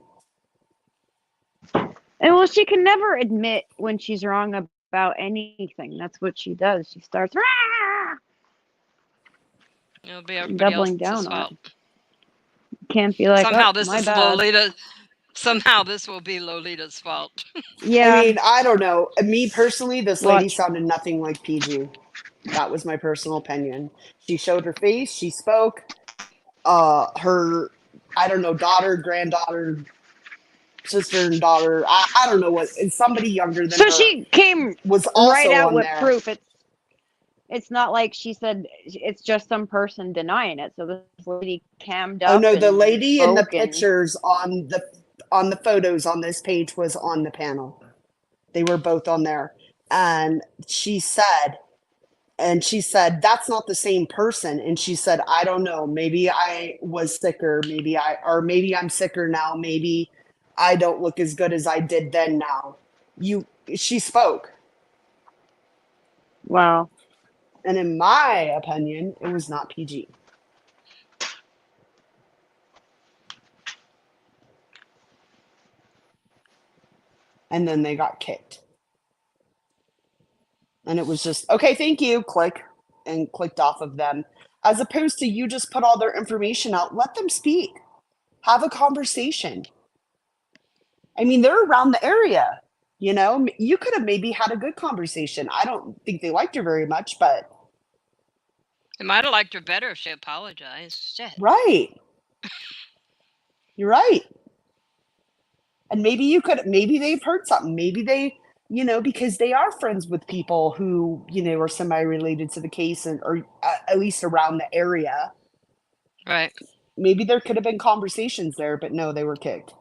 S10: And well, she can never admit when she's wrong about anything. That's what she does. She starts "Rah!"
S8: It'll be everybody
S10: doubling
S8: else's
S10: down on
S8: fault.
S10: it. Can't be like,
S8: Somehow
S10: oh,
S8: this
S10: my
S8: is
S10: bad.
S8: Lolita. Somehow this will be Lolita's fault.
S4: I
S10: Yeah,
S4: mean, I don't know. Me personally, this lady
S10: watch.
S4: sounded nothing like PG. That was my personal opinion. She showed her face, she spoke. Her, I don't know, daughter, granddaughter, sister and daughter, I don't know what, somebody younger than
S10: So
S4: her
S10: she came
S4: was
S10: right
S4: also
S10: out
S4: on
S10: with
S4: there.
S10: proof. It's not like she said it's just some person denying it. So this lady cammed
S4: Oh
S10: up
S4: no, the
S10: and
S4: lady in the
S10: spoke and
S4: pictures on the photos on this page was on the panel. They were both on there. And she said, that's not the same person. And she said, I don't know, maybe I was sicker, maybe I'm sicker now, maybe I don't look as good as I did then now. She spoke.
S10: wow.
S4: And in my opinion, it was not PG. And then they got kicked. And it was just, okay, thank you, click, and clicked off of them. As opposed to you just put all their information out, let them speak, have a conversation. I mean, they're around the area, you know? You could have maybe had a good conversation. I don't think they liked her very much, but
S8: They might have liked her better if she apologized. Shit.
S4: right. You're right. And maybe they've heard something. Maybe they, because they are friends with people who, are semi-related to the case or at least around the area.
S8: Right.
S4: Maybe there could have been conversations there, but no, they were kicked.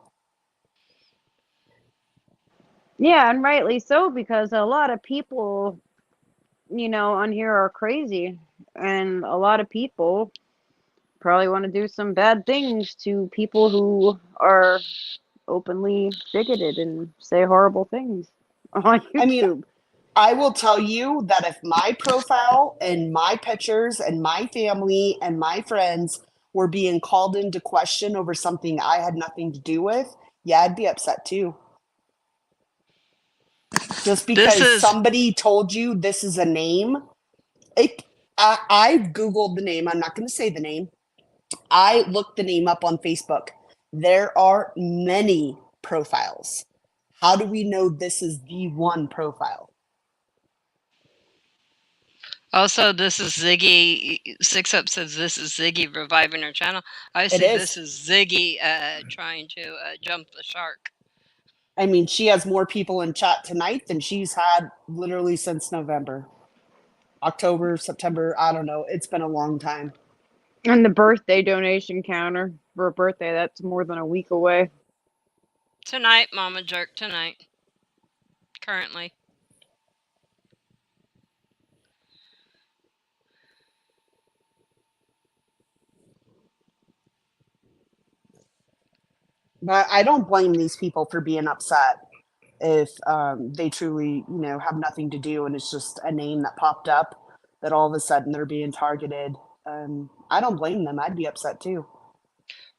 S10: Yeah, and rightly so, because a lot of people, on here are crazy. And a lot of people probably want to do some bad things to people who are openly bigoted and say horrible things on
S4: I mean,
S10: YouTube.
S4: I will tell you that if my profile and my pictures and my family and my friends were being called into question over something I had nothing to do with, yeah, I'd be upset too. Just
S8: This
S4: because
S8: is
S4: somebody told you this is a name, I've Googled the name. I'm not going to say the name. I looked the name up on Facebook. There are many profiles. How do we know this is the one profile?
S8: also this is Ziggy. Six Up says this is Ziggy reviving her channel. I
S4: It
S8: see this
S4: is.
S8: is Ziggy trying to jump the shark.
S4: I mean, she has more people in chat tonight than she's had literally since November, October, September. I don't know. It's been a long time.
S10: And the birthday donation counter for a birthday, that's more than a week away.
S8: Tonight, Mama Jerk, tonight. Currently.
S4: But I don't blame these people for being upset if they truly, have nothing to do and it's just a name that popped up that all of a sudden they're being targeted. I don't blame them. I'd be upset too.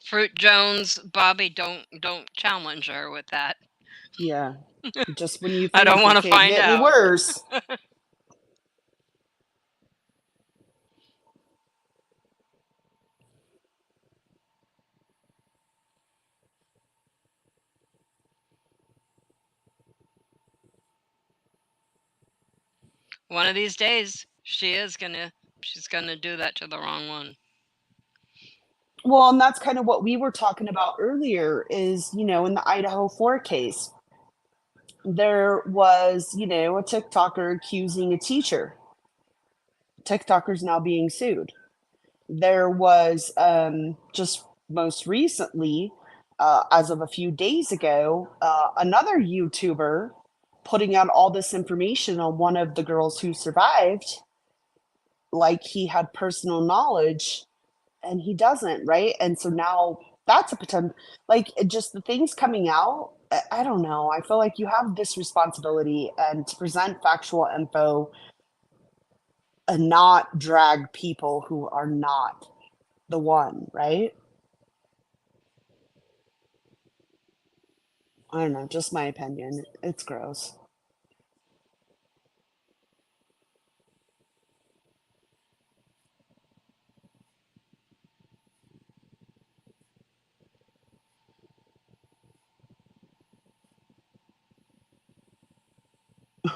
S8: Fruit Jones, Bobby, don't challenge her with that.
S4: Yeah. Just when you
S8: I don't
S4: think
S8: want
S4: it
S8: to
S4: can't
S8: find
S4: get any
S8: out.
S4: worse.
S8: One of these days, she's gonna do that to the wrong one.
S4: Well, and that's kind of what we were talking about earlier is, in the Idaho 4 case, there was, a TikToker accusing a teacher. TikToker's now being sued. There was just most recently, as of a few days ago, another YouTuber putting out all this information on one of the girls who survived, like he had personal knowledge and he doesn't, right? And so now that's a potential, just the things coming out. I don't know. I feel like you have this responsibility and to present factual info and not drag people who are not the one, right? I don't know, just my opinion. It's gross.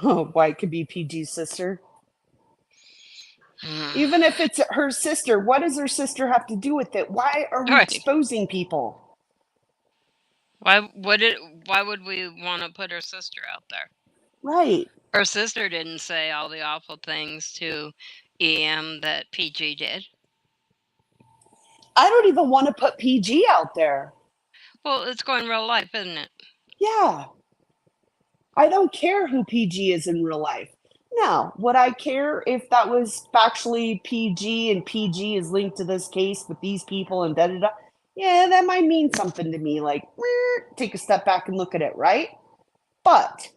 S4: Why it could be PG's sister? Even if it's her sister, what does her sister have to do with it? Why are we
S8: Right.
S4: exposing people?
S8: Why would we want to put her sister out there?
S4: Right.
S8: Her sister didn't say all the awful things to EM that PG did.
S4: I don't even want to put PG out there.
S8: Well, it's going real life, isn't it?
S4: Yeah. I don't care who PG is in real life. Now, would I care if that was factually PG and PG is linked to this case with these people and da da da? Yeah, that might mean something to me. Like, take a step back and look at it, right? But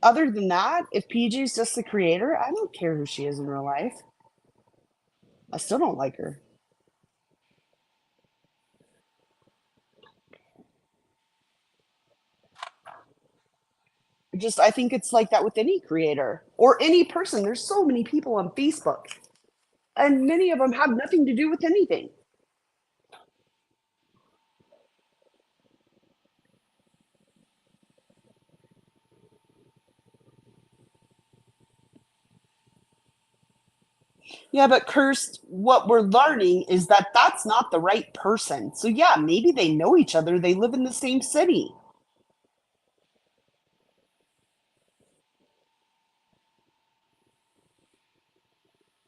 S4: other than that, if PG is just the creator, I don't care who she is in real life. I still don't like her. I think it's like that with any creator or any person. There's so many people on Facebook, and many of them have nothing to do with anything. Yeah, but Cursed, what we're learning is that that's not the right person. So yeah, maybe they know each other. They live in the same city.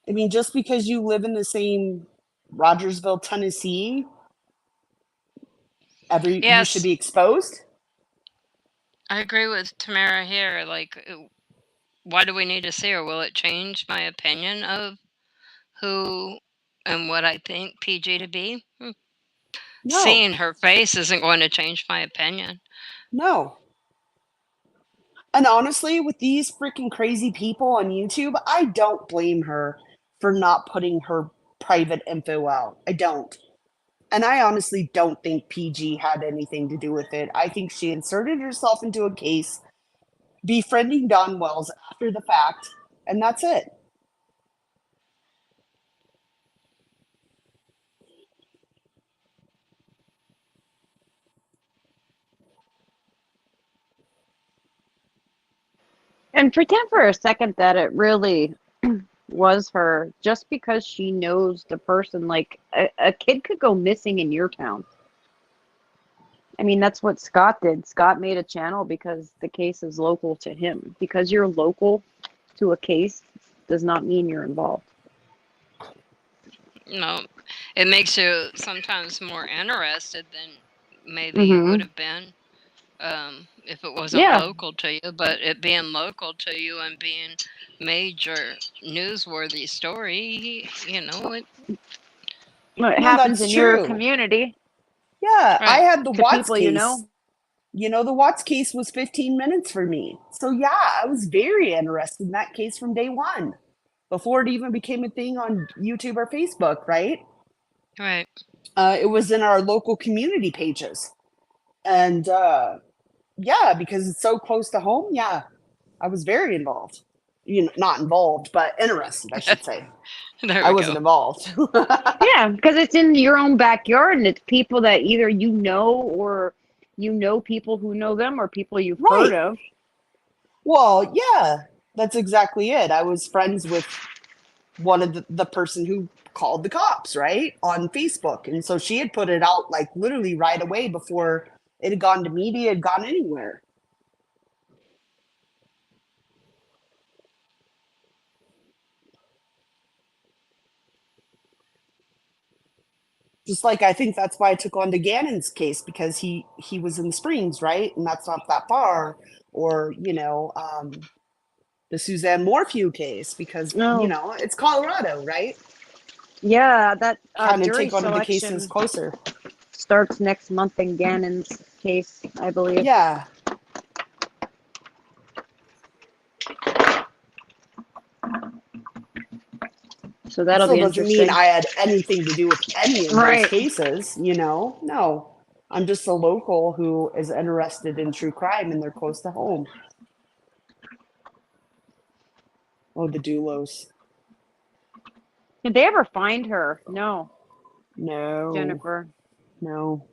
S4: I mean, just because you live in the same Rogersville, Tennessee, you should
S8: Yes,
S4: be exposed?
S8: I agree with Tamara here. Like, why do we need to see her? Will it change my opinion of who and what I think PG to be?
S4: No.
S8: Seeing her face isn't going to change my opinion.
S4: No. And honestly, with these freaking crazy people on YouTube, I don't blame her for not putting her private info out. I don't. And I honestly don't think PG had anything to do with it. I think she inserted herself into a case, befriending Don Wells after the fact, and that's it.
S10: And pretend for a second that it really was her, just because she knows the person. Like a kid could go missing in your town. I mean, that's what Scott did. Scott made a channel because the case is local to him. Because you're local to a case does not mean you're involved.
S8: No, it makes you sometimes more interested than maybe you would have been if it wasn't
S10: Yeah.
S8: local to you. But it being local to you and being major newsworthy story,
S10: It
S4: No,
S10: happens
S4: that's
S10: in your
S4: true.
S10: community
S4: Yeah, I
S8: right?
S4: had the
S10: to
S4: Watts
S10: people you
S4: case.
S10: know.
S4: You know, the Watts case was 15 minutes for me. So yeah, I was very interested in that case from day one, before it even became a thing on YouTube or Facebook, right?
S8: Right.
S4: It was in our local community pages. And yeah, because it's so close to home, yeah, I was very involved. You know, not involved, but interested, I should say.
S8: There
S4: I
S8: we
S4: wasn't
S8: go.
S4: involved.
S10: Yeah, because it's in your own backyard and it's people that either you know or you know people who know them or people you've heard
S4: Right.
S10: of.
S4: Well, yeah, that's exactly it. I was friends with one of the person who called the cops, right, on Facebook. And so she had put it out like literally right away before it had gone to media, had gone anywhere. Just like I think that's why I took on Gannon's case, because he was in the Springs, right? And that's not that far. Or, you know, the Suzanne Morphew case, because, you
S10: No.
S4: know, it's Colorado, right?
S10: Yeah, that
S4: Kind of
S10: jury
S4: take one of the cases
S10: selection
S4: closer.
S10: starts next month in Gannon's case, I believe.
S4: Yeah.
S10: So that'll
S4: Still
S10: be
S4: doesn't
S10: interesting.
S4: mean I had anything to do with any of
S10: Right.
S4: those cases, you know? No. I'm just a local who is interested in true crime and they're close to home. Oh, the Doulos.
S10: Did they ever find her? No,
S4: No.
S10: Jennifer.
S4: No.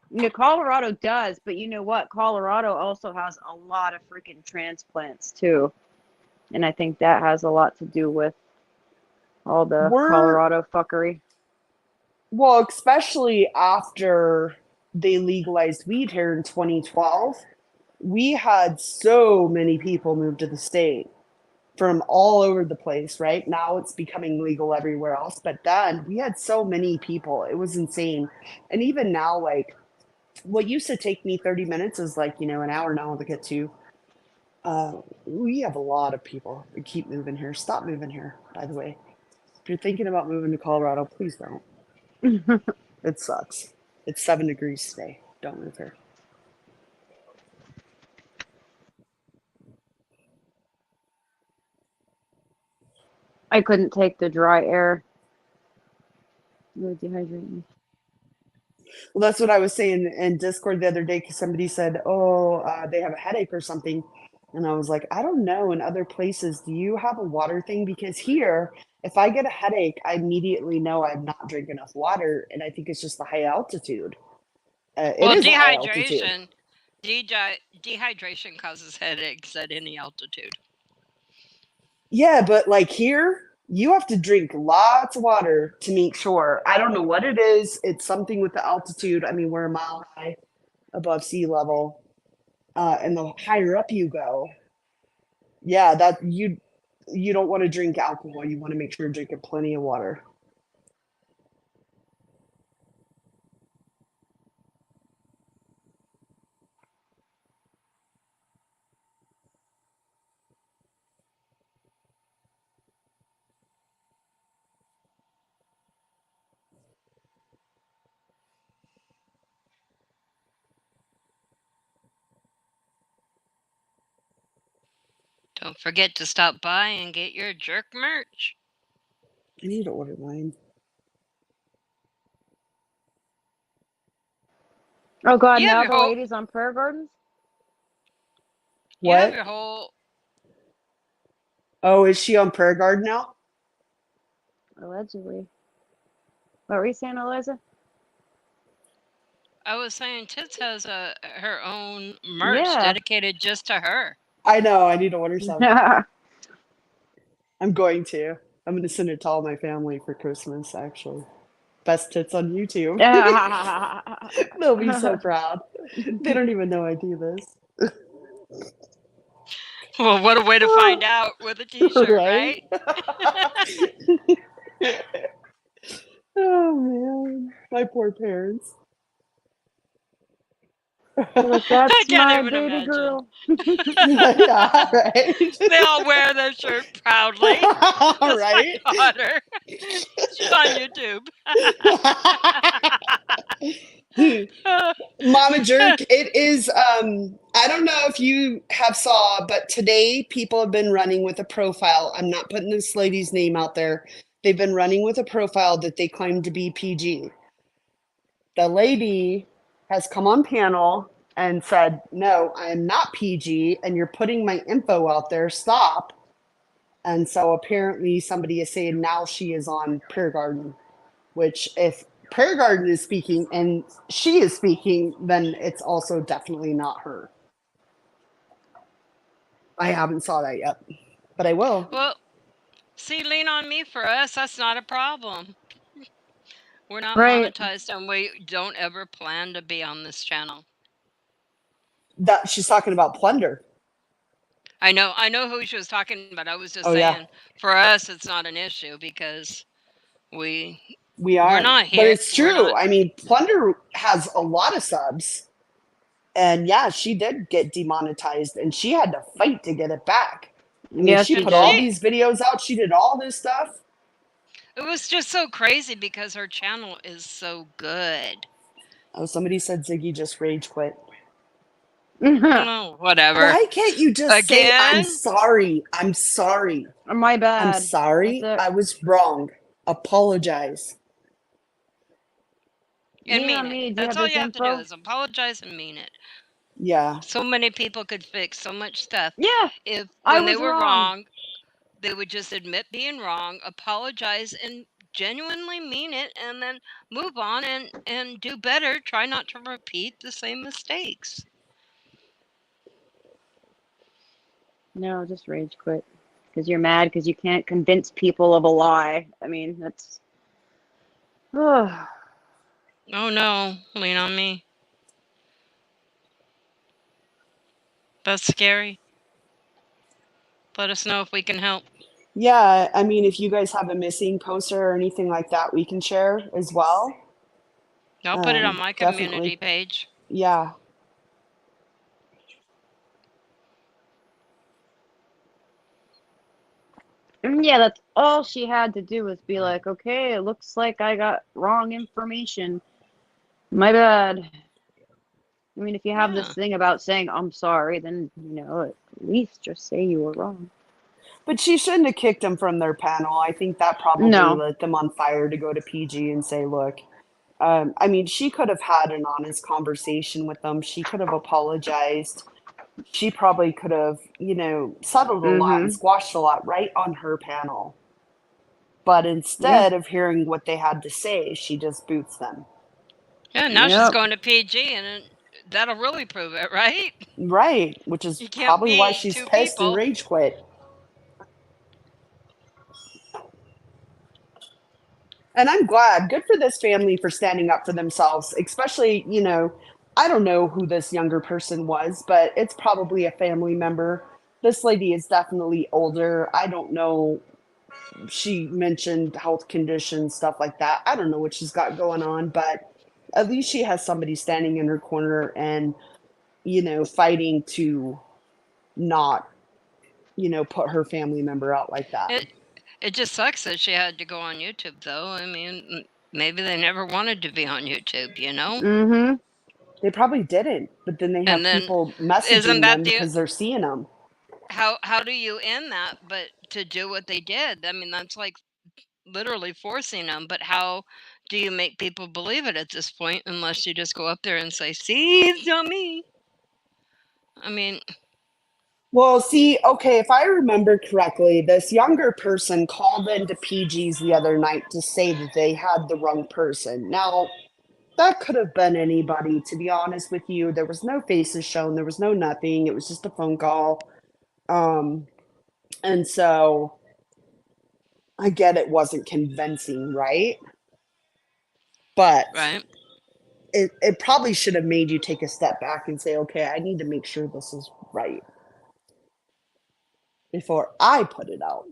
S10: You know, Colorado does, but you know what? Colorado also has a lot of freaking transplants too. And I think that has a lot to do with all the Colorado fuckery.
S4: Well, especially after they legalized weed here in 2012, we had so many people move to the state from all over the place, right? Now it's becoming legal everywhere else. But then we had so many people. It was insane. And even now, like, what used to take me 30 minutes is like, you know, an hour now to get to. We have a lot of people that keep moving here. Stop moving here, by the way. If you're thinking about moving to Colorado, please don't. It sucks. It's 7 degrees today. Don't move here.
S10: I couldn't take the dry air. It would dehydrate me.
S4: Well, that's what I was saying in Discord the other day because somebody said, oh, they have a headache or something. And I was like, I don't know. In other places, do you have a water thing? Because here, if I get a headache, I immediately know I'm not drinking enough water. And I think it's just the high altitude. It
S8: Well,
S4: is a high altitude.
S8: dehydration causes headaches at any altitude.
S4: Yeah, but like here, you have to drink lots of water to make sure. I don't know what it is. It's something with the altitude. I mean, we're a mile high above sea level. And the higher up you go, yeah, that you don't want to drink alcohol. You want to make sure you're drinking plenty of water.
S8: Don't forget to stop by and get your jerk merch.
S4: I need to order mine.
S10: Oh God,
S8: You have
S10: now
S8: your
S10: the
S8: whole.
S10: ladies on Prayer Gardens?
S8: You have
S4: What?
S8: your whole.
S4: Oh, is she on Prayer Garden now?
S10: Allegedly. What were you saying, Eliza?
S8: I was saying, Tits has her own merch
S10: Yeah.
S8: dedicated just to her.
S4: I know. I need to order some. I'm going to. I'm going to send it to all my family for Christmas, actually. Best tits on YouTube. They'll be so proud. They don't even know I do this.
S8: Well, what a way to find out with a t-shirt, right?
S4: Oh, man. My poor parents.
S10: Like, that's
S8: I can't
S10: my
S8: even
S10: baby
S8: imagine.
S10: girl.
S4: Yeah, right.
S8: They all wear their shirt proudly. That's
S4: Right?
S8: my daughter. She's on YouTube.
S4: Mama Jerk, it is I don't know if you have saw, but today people have been running with a profile. I'm not putting this lady's name out there. They've been running with a profile that they claim to be PG. The lady has come on panel and said, no, I am not PG and you're putting my info out there. Stop. And so apparently somebody is saying now she is on Prayer Garden, which if Prayer Garden is speaking and she is speaking, then it's also definitely not her. I haven't saw that yet, but I will.
S8: Well, see, lean on me. For us, that's not a problem. We're not
S10: Right.
S8: monetized, and we don't ever plan to be on this channel.
S4: That she's talking about Plunder.
S8: I know who she was talking about. I was just
S4: Oh,
S8: saying,
S4: yeah.
S8: for us, it's not an issue because we're
S4: aren't.
S8: not here.
S4: But it's true. I mean, Plunder has a lot of subs. And yeah, she did get demonetized and she had to fight to get it back. I mean,
S10: Yeah,
S4: she
S10: she
S4: put
S10: did.
S4: all these videos out. She did all this stuff.
S8: It was just so crazy because her channel is so good.
S4: Oh, somebody said Ziggy just rage quit.
S8: Oh, whatever.
S4: Why can't you just say, I'm
S8: Again?
S4: sorry? I'm sorry.
S10: My bad.
S4: I'm sorry.
S10: That's it.
S4: I was wrong. Apologize.
S8: And
S10: Lean on
S8: mean it.
S10: me. Do you
S8: That's
S10: have
S8: all
S10: this
S8: you have to do
S10: info?
S8: is apologize and mean it.
S4: Yeah.
S8: So many people could fix so much stuff
S10: Yeah,
S8: if
S10: I
S8: when they
S10: was
S8: were
S10: wrong.
S8: wrong, they would just admit being wrong, apologize and genuinely mean it, and then move on and do better. Try not to repeat the same mistakes.
S10: No, just rage quit. Because you're mad because you can't convince people of a lie. I mean, that's.
S8: Oh no, lean on me. That's scary. Let us know if we can help.
S4: Yeah. I mean, if you guys have a missing poster or anything like that, we can share as well.
S8: I'll put it on my community
S4: Definitely.
S8: page.
S4: Yeah.
S10: Yeah, that's all she had to do was be like, okay, it looks like I got wrong information. My bad. I mean, if you have this
S8: Yeah.
S10: thing about saying, I'm sorry, then, at least just say you were wrong.
S4: But she shouldn't have kicked them from their panel. I think that probably
S10: No.
S4: lit them on fire to go to PG and say, look, I mean, she could have had an honest conversation with them. She could have apologized. She probably could have, settled a lot and
S10: Mm-hmm.
S4: squashed a lot right on her panel. But
S10: Yeah.
S4: instead of hearing what they had to say, she just boots them.
S8: Yeah, now she's
S10: Yep.
S8: going to PG, and that'll really prove it, right?
S4: Right, which is
S8: You can't
S4: probably why
S8: be
S4: she's
S8: two
S4: pissed and
S8: people.
S4: rage quit. And I'm glad. Good for this family for standing up for themselves, especially, I don't know who this younger person was, but it's probably a family member. This lady is definitely older. I don't know. She mentioned health conditions, stuff like that. I don't know what she's got going on, but at least she has somebody standing in her corner and, fighting to not, put her family member out like that.
S8: It just sucks that she had to go on YouTube, though. I mean, maybe they never wanted to be on YouTube,
S10: Mm-hmm.
S4: They probably didn't, but then they have
S8: And then,
S4: people
S8: isn't
S4: messaging
S8: that
S4: them because they're seeing them.
S8: how do you end that? But to do what they did, I mean, that's like literally forcing them. But how do you make people believe it at this point unless you just go up there and say, "See, it's not me." I mean,
S4: Well, see, okay, if I remember correctly, this younger person called into PG's the other night to say that they had the wrong person. Now, that could have been anybody, to be honest with you. There was no faces shown, there was no nothing. It was just a phone call. And so I get it wasn't convincing, right? But
S8: right?
S4: it probably should have made you take a step back and say, okay, I need to make sure this is right before I put it out.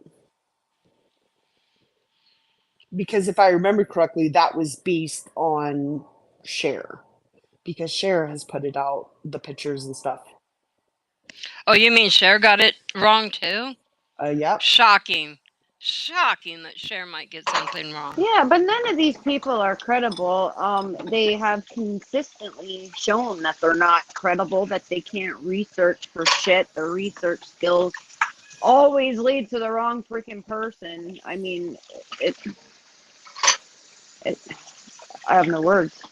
S4: Because if I remember correctly, that was based on Cher, because Cher has put it out, the pictures and stuff.
S8: Oh, you mean Cher got it wrong too?
S4: Yep.
S8: Shocking that Cher might get something wrong.
S10: Yeah, but none of these people are credible. They have consistently shown that they're not credible, that they can't research for shit. Their research skills always lead to the wrong freaking person. I mean, it I have no words.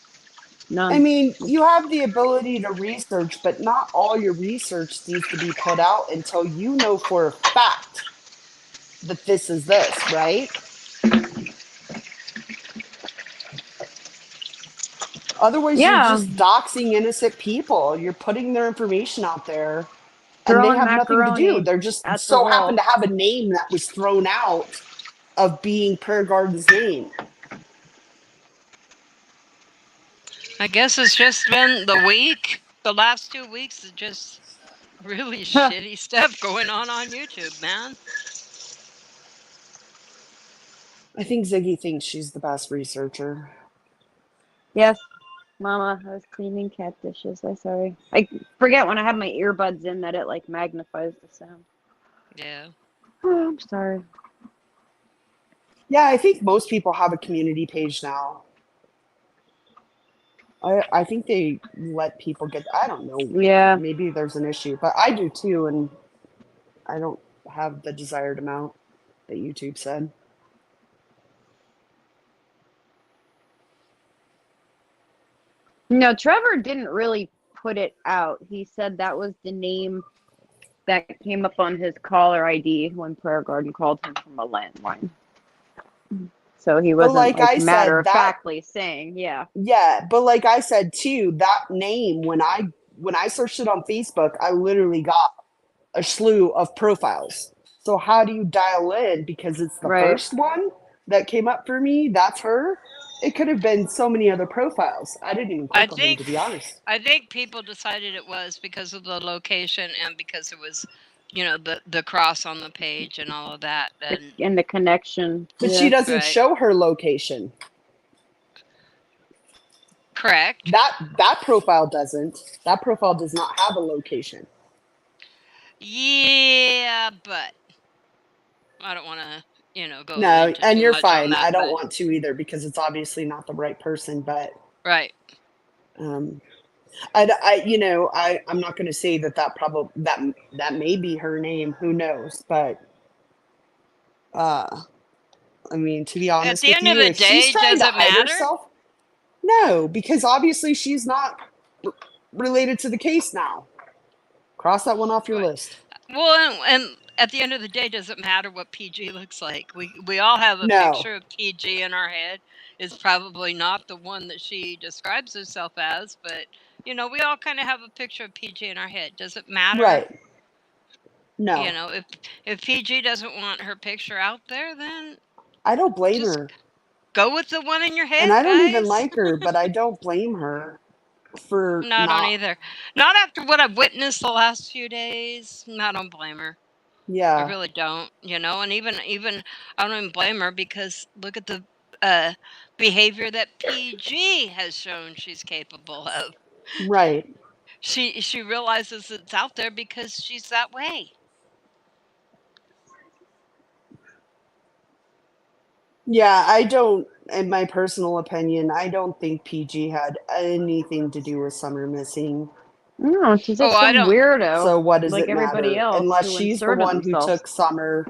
S10: None.
S4: I mean, you have the ability to research, but not all your research needs to be put out until you know for a fact that this is this, right? Otherwise, you're
S10: Yeah,
S4: just doxing innocent people. You're putting their information out there and they
S10: throwing
S4: have nothing to do.
S10: macaroni
S4: They're just
S10: at the
S4: so happen
S10: wall.
S4: to have a name that was thrown out of being Prayer Garden's name.
S8: I guess it's just been the last 2 weeks is just really shitty stuff going on YouTube, man.
S4: I think Ziggy thinks she's the best researcher.
S10: Yes, Mama, I was cleaning cat dishes. I'm sorry. I forget when I have my earbuds in that it like magnifies the sound.
S8: Yeah.
S10: Oh, I'm sorry.
S4: Yeah, I think most people have a community page now. I think they let people get. I don't know.
S10: Yeah.
S4: Maybe there's an issue, but I do too, and I don't have the desired amount that YouTube said.
S10: No, Trevor didn't really put it out. He said that was the name that came up on his caller ID when Prayer Garden called him from a landline. So he
S4: But
S10: wasn't
S4: like
S10: like
S4: I
S10: matter
S4: said,
S10: of factly saying, yeah.
S4: yeah, but like I said too, that name when I searched it on Facebook, I literally got a slew of profiles. So how do you dial in? Because it's the
S10: Right.
S4: first one that came up for me. That's her. It could have been so many other profiles. I didn't even
S8: I
S4: click on them,
S8: think
S4: to be honest.
S8: I think people decided it was because of the location and because it was, the cross on the page and all of that. And
S10: And the connection.
S4: But she
S10: Yeah.
S4: doesn't
S8: right,
S4: show her location.
S8: correct.
S4: That profile doesn't. That profile does not have a location.
S8: Yeah, but I don't want to, go
S4: No,
S8: into
S4: and
S8: too
S4: you're
S8: much on
S4: fine.
S8: that.
S4: I don't
S8: But
S4: want to either because it's obviously not the right person. But
S8: right,
S4: um, I'm not going to say that may be her name. Who knows? But I mean, to be
S8: at
S4: honest
S8: the
S4: with
S8: end of
S4: you,
S8: the
S4: if she's
S8: day,
S4: trying
S8: does
S4: to
S8: it
S4: hide
S8: matter?
S4: herself, no, because obviously she's not related to the case now. Cross that one off your
S8: Right.
S4: list.
S8: Well, and at the end of the day, does it matter what PG looks like? We all have a
S4: No,
S8: picture of PG in our head. It's probably not the one that she describes herself as, but we all kind of have a picture of PG in our head. Does it matter?
S4: right. No,
S8: If PG doesn't want her picture out there, then
S4: I don't blame
S8: just
S4: her.
S8: go with the one in your
S4: And
S8: head,
S4: I don't even
S8: guys.
S4: like her, but I don't blame her for
S8: No, I don't
S4: not.
S8: either. Not after what I've witnessed the last few days. I don't blame her. I
S4: Yeah,
S8: really don't, and even I don't even blame her because look at the uh, behavior that PG has shown she's capable of.
S4: right.
S8: She realizes it's out there because she's that way.
S4: Yeah, I don't, in my personal opinion, I don't think PG had anything to do with Summer missing.
S10: No, she's
S8: Oh,
S10: just
S8: I
S10: some
S8: don't.
S10: weirdo
S4: So what does
S10: like
S4: it
S10: everybody
S4: matter?
S10: else
S4: Unless
S10: who
S4: she's the
S10: inserted
S4: one who
S10: themselves.
S4: took Summer,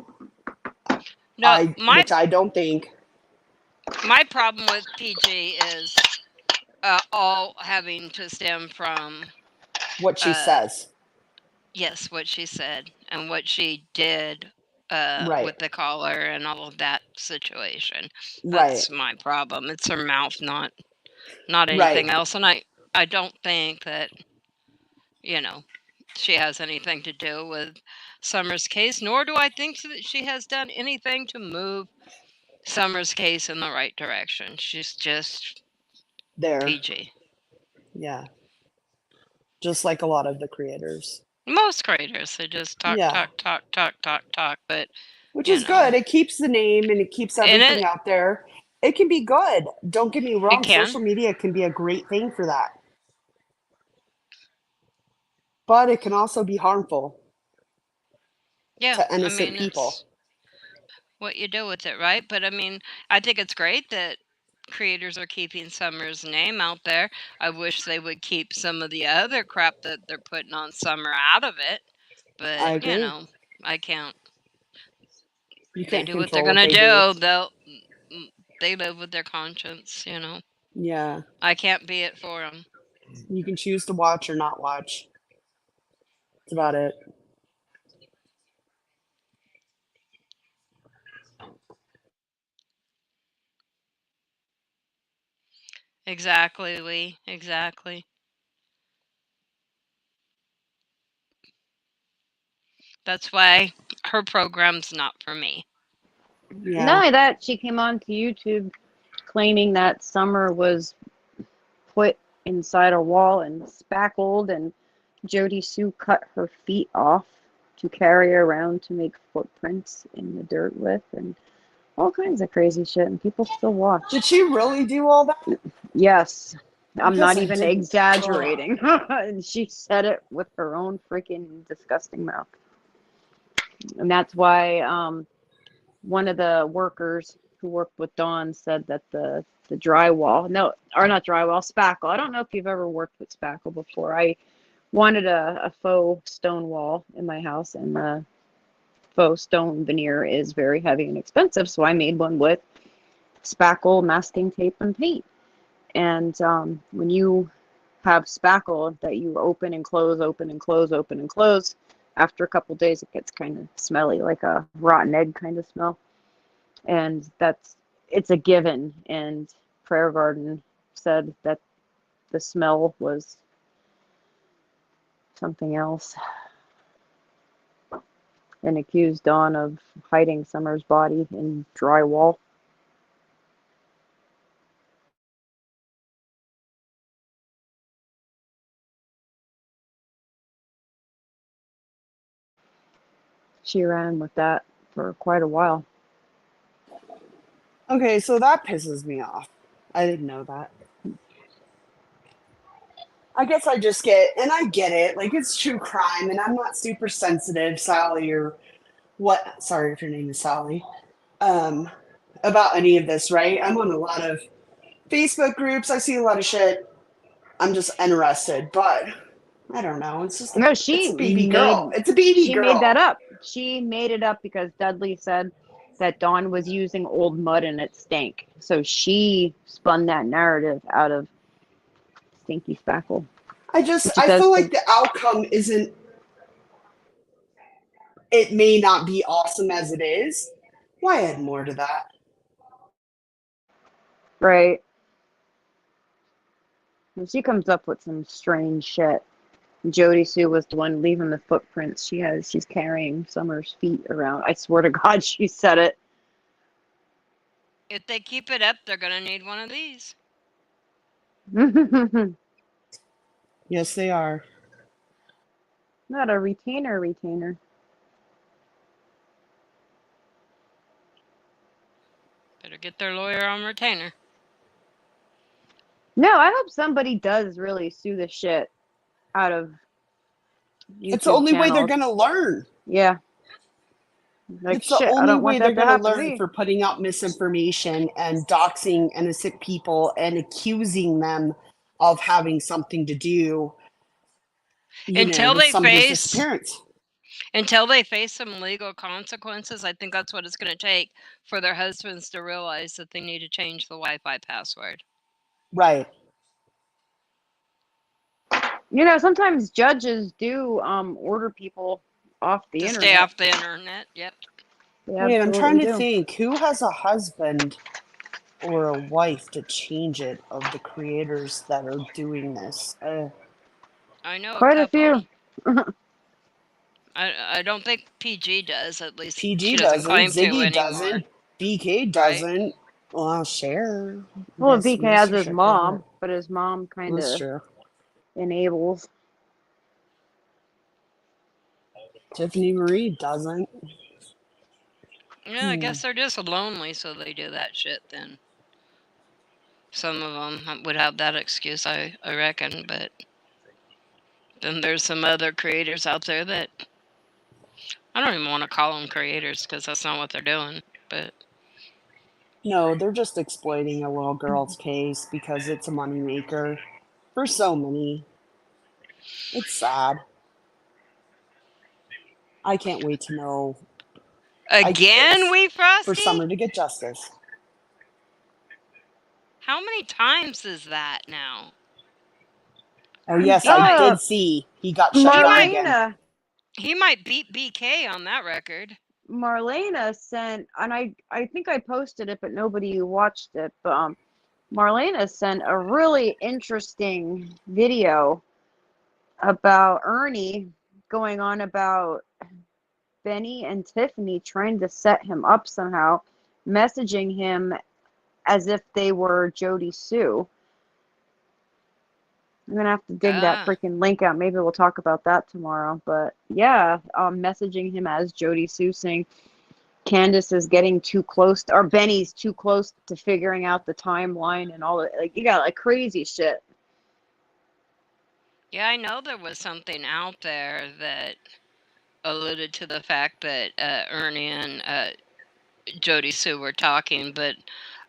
S8: No,
S4: which I don't think.
S8: my problem with PG is all having to stem from
S4: What she
S8: uh,
S4: says.
S8: yes, what she said and what she did
S4: Right,
S8: with the collar and all of that situation.
S4: right,
S8: That's my problem. It's her mouth, not
S4: right.
S8: anything else. And I don't think that, you know, she has anything to do with Summer's case, nor do I think that she has done anything to move Summer's case in the right direction. She's just
S4: There.
S8: PG.
S4: Yeah. Just like a lot of the creators.
S8: Most creators, they just talk,
S4: Yeah.
S8: talk, talk, talk, talk, talk. But,
S4: Which
S8: you
S4: is
S8: know,
S4: good. It keeps the name and it keeps
S8: and
S4: everything out there. It can be good. Don't get me
S8: it
S4: wrong.
S8: can.
S4: Social media can be a great thing for that. But it can also be harmful
S8: Yeah,
S4: to
S8: I
S4: innocent
S8: mean,
S4: people.
S8: it's what you do with it, right? But I mean, I think it's great that creators are keeping Summer's name out there. I wish they would keep some of the other crap that they're putting on Summer out of it.
S4: I
S8: But,
S4: agree.
S8: I can't.
S4: You
S8: They
S4: can't
S8: do what they're
S4: control what
S8: gonna
S4: they do.
S8: do. They live with their conscience.
S4: Yeah.
S8: I can't be it for them.
S4: You can choose to watch or not watch. That's about it.
S8: Exactly, Lee. Exactly. That's why her program's not for me.
S10: Not
S4: Yeah.
S10: only that, she came on to YouTube claiming that Summer was put inside a wall and spackled, and Jody Sue cut her feet off to carry her around to make footprints in the dirt with, and all kinds of crazy shit, and people still watch.
S4: Did she really do all that?
S10: Yes,
S4: I
S10: I'm
S4: guess
S10: not
S4: I
S10: even
S4: didn't. Ugh.
S10: exaggerating. And she said it with her own freaking disgusting mouth. And that's why one of the workers who worked with Dawn said that the the drywall. No, or not drywall, spackle. I don't know if you've ever worked with spackle before. I wanted a faux stone wall in my house, and the faux stone veneer is very heavy and expensive, so I made one with spackle, masking tape, and paint. And when you have spackle that you open and close, open and close, open and close, after a couple days it gets kind of smelly, like a rotten egg kind of smell. And it's a given. And Prayer Garden said that the smell was something else, and accused Dawn of hiding Summer's body in drywall. She ran with that for quite a while.
S4: Okay, so that pisses me off. I didn't know that. I guess I just and I get it, like it's true crime, and I'm not super sensitive, Sally, or what, sorry if your name is Sally, about any of this, right? I'm on a lot of Facebook groups, I see a lot of shit. I'm just interested, but I don't know. It's just
S10: No,
S4: it's a baby girl. It's a baby
S10: she made that
S4: girl.
S10: up. She made it up because Dudley said that Dawn was using old mud and it stank. So she spun that narrative out of stinky spackle.
S4: I
S10: Does
S4: feel like
S10: stink.
S4: the outcome isn't, it may not be awesome as it is. Why add more to that?
S10: Right. And she comes up with some strange shit. Jody Sue was the one leaving the footprints. She's carrying Summer's feet around. I swear to God, she said it.
S8: If they keep it up, they're gonna need one of these.
S4: Yes, they are.
S10: Not a retainer.
S8: Better get their lawyer on retainer.
S10: No, I hope somebody does really sue the shit out of YouTube
S4: It's the only way they're
S10: channels.
S4: going to learn.
S10: Yeah. Like,
S4: It's the
S10: shit, I
S4: only
S10: don't
S4: way
S10: want
S4: they're
S10: that to
S4: going to
S10: happen to
S4: learn
S10: me.
S4: for putting out misinformation and doxing innocent people and accusing them of having something to do,
S8: Until
S4: with
S8: they
S4: somebody's
S8: face
S4: disappearance.
S8: until they face some legal consequences, I think that's what it's going to take for their husbands to realize that they need to change the Wi-Fi password.
S4: Right.
S10: Sometimes judges do order people off the
S8: To
S10: internet.
S8: stay off the internet, yep.
S10: They
S4: Wait, I'm trying to
S10: do.
S4: think. Who has a husband or a wife to change it of the creators that are doing this?
S8: I know
S10: Quite
S8: a
S10: a
S8: couple.
S10: few.
S8: I don't think PG does. At least she
S4: PG
S8: doesn't
S4: doesn't.
S8: claim to
S4: Ziggy
S8: anymore.
S4: doesn't. BK doesn't. Well, Cher.
S10: Well,
S4: Yes,
S10: BK has
S4: Mr.
S10: his
S4: Cher,
S10: mom, but his mom kind
S4: That's
S10: of
S4: true.
S10: enables.
S4: Tiffany Marie doesn't.
S8: Yeah, I guess they're just lonely, so they do that shit then. Some of them would have that excuse, I reckon, but then there's some other creators out there that I don't even want to call them creators because that's not what they're doing, but
S4: No, they're just exploiting a little girl's case because it's a moneymaker for so many. It's sad. I can't wait to know.
S8: again, we
S4: For
S8: Frosty?
S4: Summer to get justice.
S8: How many times is that now?
S4: Oh, yes, I did see he got shut down again.
S8: He might beat BK on that record.
S10: Marlena sent, and I think I posted it, but nobody watched it. But Marlena sent a really interesting video about Ernie going on about Benny and Tiffany trying to set him up somehow, messaging him as if they were Jody Sue. I'm gonna have to dig that freaking link out. Maybe we'll talk about that tomorrow. But yeah, messaging him as Jody Sue, saying Candace is getting too close, or Benny's too close to figuring out the timeline and all that. Like, you got like crazy shit.
S8: Yeah, I know there was something out there that alluded to the fact that Ernie and Jody Sue were talking, but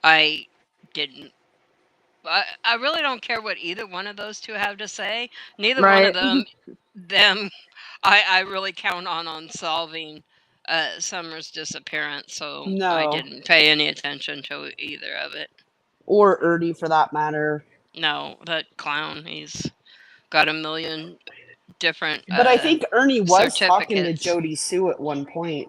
S8: I didn't I really don't care what either one of those two have to say. Neither one of
S10: Right.
S8: them I really count on solving Summer's disappearance, so I
S4: No.
S8: didn't pay any attention to either of it.
S4: Or Ernie for that matter.
S8: No, that clown, he's got a million different
S4: But I think Ernie was talking to
S8: certificates.
S4: Jody Sue at one point.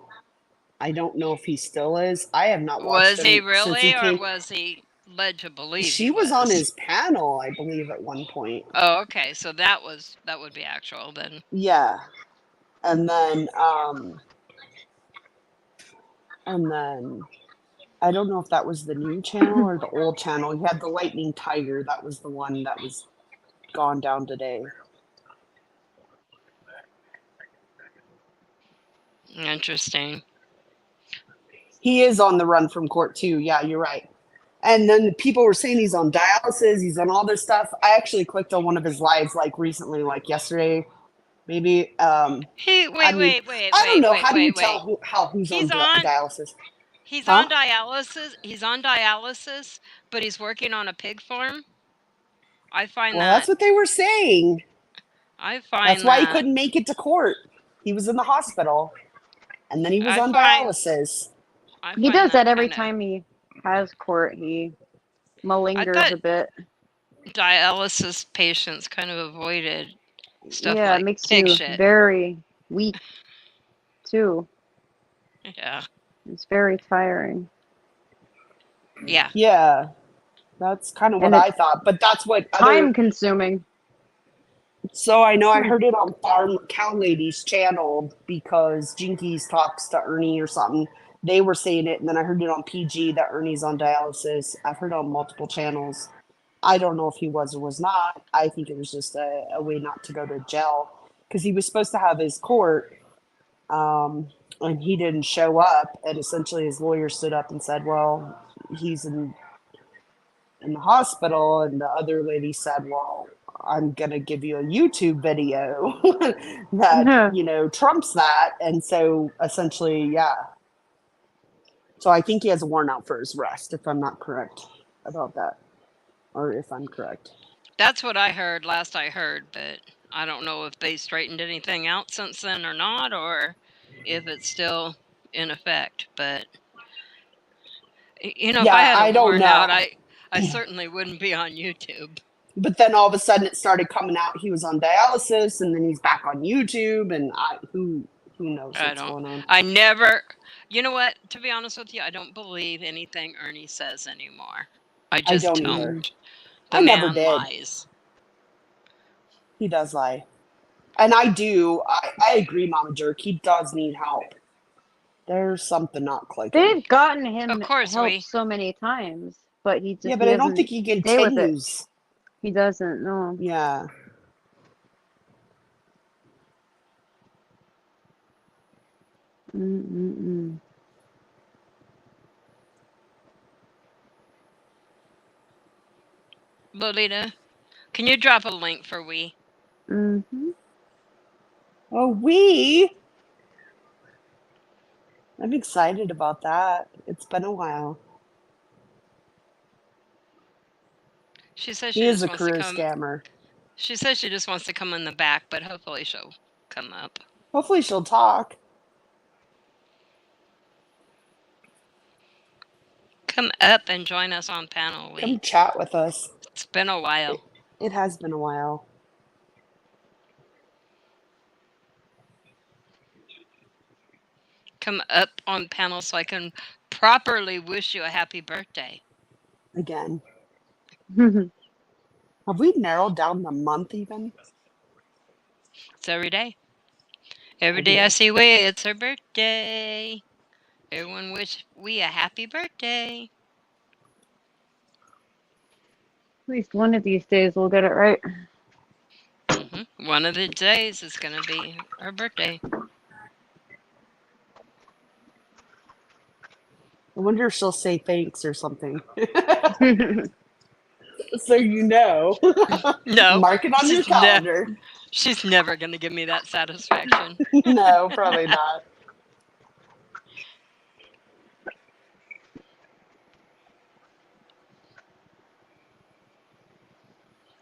S4: I don't know if he still is. I have not watched
S8: Was he
S4: him since he
S8: really, or
S4: came.
S8: was he led to believe
S4: She
S8: he
S4: was on
S8: was?
S4: his panel, I believe, at one point.
S8: Oh, okay, so that would be actual then.
S4: Yeah. And then I don't know if that was the new channel or the old channel. He had the Lightning Tiger. That was the one that was gone down today.
S8: Interesting.
S4: He is on the run from court too. Yeah, you're right. And then people were saying he's on dialysis. He's on all this stuff. I actually clicked on one of his lives like recently, like yesterday, maybe.
S8: He
S4: I mean, I don't know. How do you tell who's on
S8: He's on
S4: dialysis?
S8: he's
S4: Huh?
S8: on dialysis. He's on dialysis, but he's working on a pig farm. I find
S4: Well, that's
S8: that
S4: what they were saying.
S8: I
S4: That's
S8: find
S4: why he
S8: that
S4: couldn't make it to court. He was in the hospital, and then he was
S8: I
S4: on
S8: find
S4: dialysis.
S8: I
S10: He
S8: find
S10: does that
S8: that
S10: every
S8: kind of.
S10: time he has court. He
S8: I
S10: malingers
S8: thought
S10: a bit.
S8: dialysis patients kind of avoided stuff
S10: Yeah, it
S8: like
S10: makes
S8: pig
S10: you
S8: shit.
S10: very weak too.
S8: Yeah.
S10: It's very tiring.
S8: Yeah.
S4: Yeah, that's kind of what
S10: And
S4: I
S10: it's
S4: thought. But that's what
S10: time consuming.
S4: So I know I heard it on Farm Cow Lady's channel because Jinkies talks to Ernie or something. They were saying it, and then I heard it on PG that Ernie's on dialysis. I've heard it on multiple channels. I don't know if he was or was not. I think it was just a way not to go to jail because he was supposed to have his court, and he didn't show up. And essentially, his lawyer stood up and said, "Well, he's in the hospital," and the other lady said, "Well, I'm going to give you a YouTube video that, trumps that." And so essentially, yeah. So I think he has a warrant out for his arrest, if I'm not correct about that, or if I'm correct.
S8: That's what I heard last I heard, but I don't know if they straightened anything out since then or not, or if it's still in effect. But if I
S4: Yeah,
S8: had a
S4: I don't
S8: warrant out,
S4: know.
S8: I certainly wouldn't be on YouTube.
S4: But then all of a sudden it started coming out he was on dialysis, and then he's back on YouTube, and who knows what's going on.
S8: I never, you know what? To be honest with you, I don't believe anything Ernie says anymore. I just
S4: don't
S8: don't.
S4: either.
S8: The
S4: I never
S8: man
S4: did.
S8: lies.
S4: He does lie. And I agree, Mama Jerk. He does need help. There's something not clicking.
S10: They've gotten him
S8: Of course
S10: help so many times, but he just
S4: but
S10: he
S4: I don't
S10: doesn't
S4: think he
S10: stay with it.
S4: continues.
S10: He doesn't. No.
S4: Yeah.
S10: Mm-mm-mm.
S8: Lolita, can you drop a link for we?
S10: Mm-hmm.
S4: Oh, we. I'm excited about that. It's been a while.
S8: She says
S4: He
S8: she
S4: is
S8: just
S4: a
S8: wants to
S4: career
S8: come.
S4: scammer.
S8: She says she just wants to come in the back, but hopefully she'll come up.
S4: Hopefully she'll talk.
S8: Come up and join us on panel.
S4: Come chat with us.
S8: It's been a while.
S4: It has been a while.
S8: Come up on panel so I can properly wish you a happy birthday.
S4: Again. Have we narrowed down the month even?
S8: It's every day. Every day I see we, it's her birthday. Everyone wish we a happy birthday.
S10: At least one of these days we'll get it right.
S8: One of the days is going to be her birthday.
S4: I wonder if she'll say thanks or something. So you know.
S8: No.
S4: Mark it on your calendar.
S8: She's never going to give me that satisfaction.
S4: No, probably not.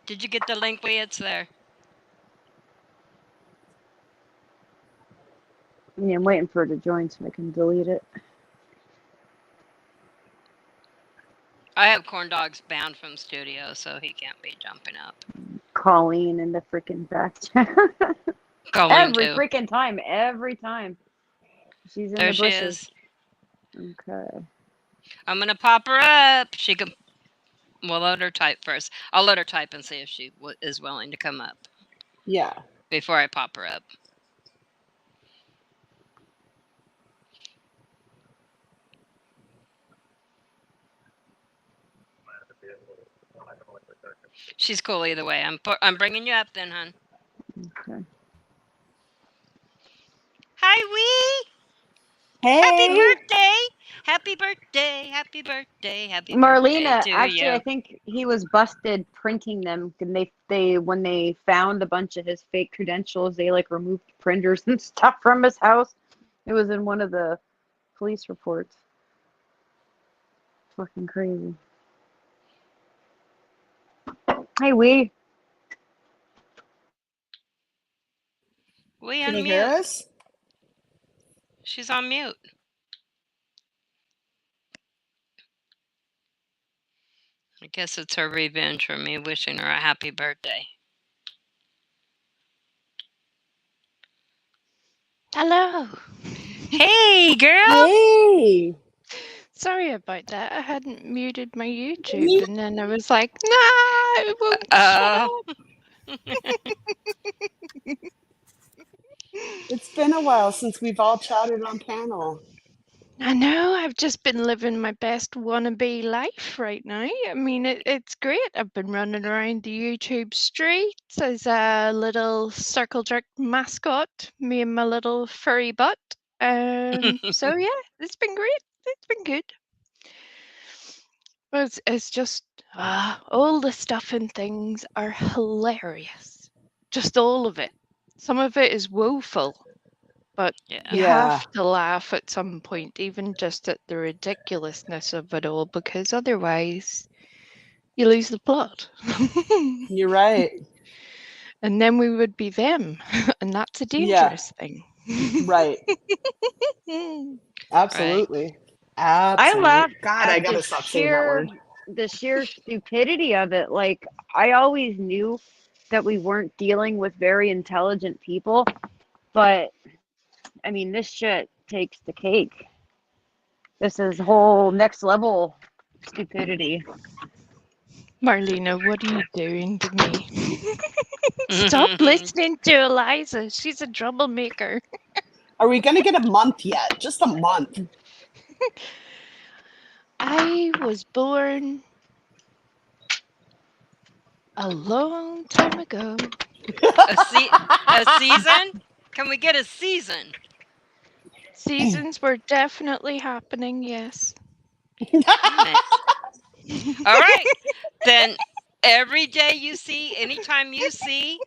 S8: Did you get the link, Wee? It's there.
S10: Yeah, I'm waiting for her to join so I can delete it.
S8: I have corn dogs banned from studio, so he can't be jumping up.
S10: Colleen in the freaking back chat.
S8: Colleen
S10: Every
S8: too.
S10: freaking time. Every time. She's in
S8: There
S10: the
S8: she
S10: bushes.
S8: is.
S10: Okay.
S8: I'm gonna pop her up. She can. We'll let her type first. I'll let her type and see if she is willing to come up
S4: Yeah.
S8: before I pop her up. She's cool either way. I'm bringing you up then, hon.
S10: Okay.
S8: Hi, Wee.
S4: Hey.
S8: Happy birthday! Happy birthday! Happy birthday! Happy birthday
S10: Marlena,
S8: to
S10: actually, I
S8: you.
S10: think he was busted printing them. And they when they found a bunch of his fake credentials, they like removed printers and stuff from his house. It was in one of the police reports. Fucking crazy. Hey, Wee.
S8: We
S4: Can you hear
S8: unmute.
S4: us?
S8: She's on mute. I guess it's her revenge for me wishing her a happy birthday.
S12: Hello.
S8: Hey, girl.
S4: Hey.
S12: Sorry about that. I hadn't muted my YouTube, and then I was like, "No, it won't shut up."
S4: It's been a while since we've all chatted on panel.
S12: I know. I've just been living my best wannabe life right now. I mean, it's great. I've been running around the YouTube streets as a little circle jerk mascot, me and my little furry butt. So yeah, it's been great. It's been good. It's just all the stuff and things are hilarious. Just all of it. Some of it is woeful, but you
S8: Yeah.
S12: have to laugh at some point, even just at the ridiculousness of it all, because otherwise you lose the plot.
S4: You're right.
S12: And then we would be them, and that's a
S4: Yeah.
S12: dangerous thing.
S4: Right. Absolutely.
S10: I
S4: Absolutely.
S10: laugh
S4: God, I
S10: at
S4: gotta stop saying that word.
S10: the sheer stupidity of it. Like, I always knew that we weren't dealing with very intelligent people, but I mean, this shit takes the cake. This is whole next level stupidity.
S12: Marlena, what are you doing to me? Stop listening to Eliza. She's a troublemaker.
S4: Are we gonna get a month yet? Just a month.
S12: I was born a long time ago.
S8: A season? Can we get a season?
S12: Seasons were definitely happening, yes.
S8: Damn it. All right. Then every day you see, anytime you see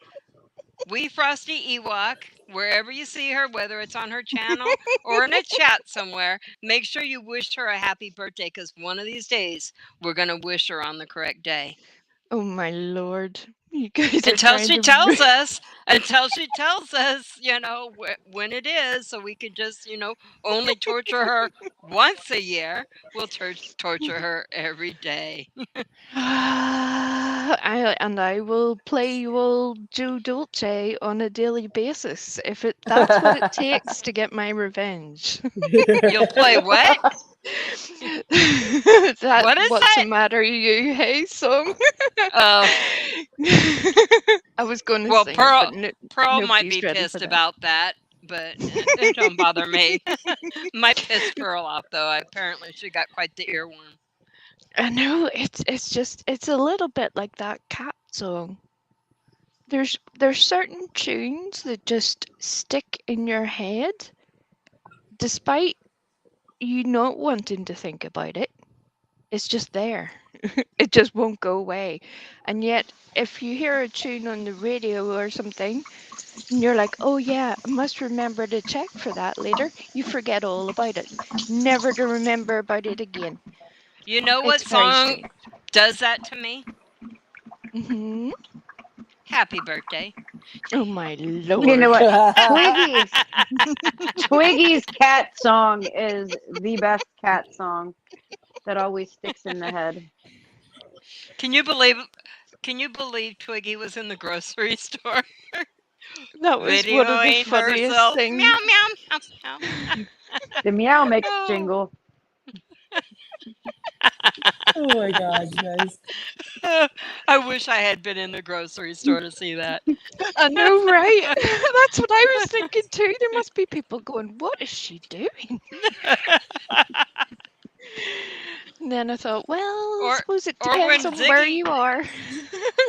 S8: Wee Frosty Ewok, wherever you see her, whether it's on her channel or in a chat somewhere, make sure you wish her a happy birthday, because one of these days we're going to wish her on the correct day.
S12: Oh my lord. You guys are
S8: Until
S12: trying
S8: she
S12: to...
S8: tells us, when it is, so we can just, only torture her once a year. We'll torture her every day.
S12: I will play you old Joe Dolce on a daily basis if that's what it takes to get my revenge.
S8: You'll play what?
S12: What's
S8: that?
S12: the matter, you hey song?
S8: Oh.
S12: I was going to
S8: Well,
S12: sing
S8: Pearl,
S12: it, but
S8: Pearl might
S12: nobody's
S8: be
S12: ready
S8: pissed
S12: for that.
S8: about that, but it don't bother me. Might piss Pearl off though. Apparently, she got quite the earworm.
S12: I know it's a little bit like that cat song. There's certain tunes that just stick in your head, despite you not wanting to think about it. It's just there. It just won't go away. And yet, if you hear a tune on the radio or something, and you're like, oh yeah, I must remember to check for that later, you forget all about it. Never to remember about it again.
S8: You know what
S12: It's very
S8: song
S12: strange.
S8: does that to me?
S12: Mm-hmm.
S8: Happy birthday.
S12: Oh my lord.
S10: You know what? Twiggy's cat song is the best cat song that always sticks in the head.
S8: Can you believe Twiggy was in the grocery store
S12: That was one of the
S8: videoing
S12: funniest
S8: herself?
S12: things.
S8: Meow meow meow meow.
S10: The meow mix
S8: Oh.
S10: jingle.
S4: Oh my God, guys.
S8: I wish I had been in the grocery store to see that.
S12: I know, right? That's what I was thinking too. There must be people going, "What is she doing?" And then I thought, well, I
S8: Or-
S12: suppose it
S8: or when
S12: depends on where
S8: Ziggy-
S12: you are.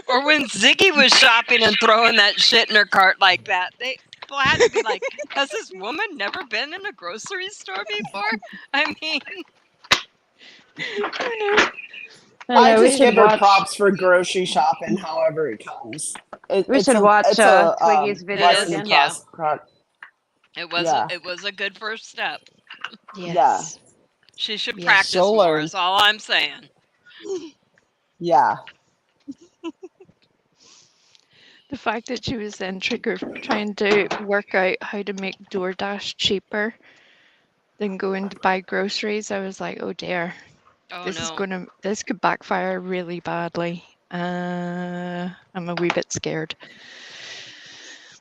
S8: Or when Ziggy was shopping and throwing that shit in her cart like that, people had to be like, "Has this woman never been in a grocery store before?" I mean,
S12: I know.
S4: I
S10: we
S4: just
S10: should
S4: give her
S10: watch.
S4: props for grocery shopping, however it comes.
S10: We should watch
S4: it's a
S10: Twiggy's video
S4: blessing
S10: again.
S8: yeah.
S4: across.
S8: it was a good first step.
S12: Yes.
S8: She should
S12: Yes.
S8: practice
S4: She'll
S8: more.
S4: learn.
S8: Is all I'm saying.
S4: Yeah.
S12: The fact that she was then trying to work out how to make DoorDash cheaper than going to buy groceries, I was like, oh dear,
S8: Oh
S12: this
S8: no.
S12: this could backfire really badly. I'm a wee bit scared.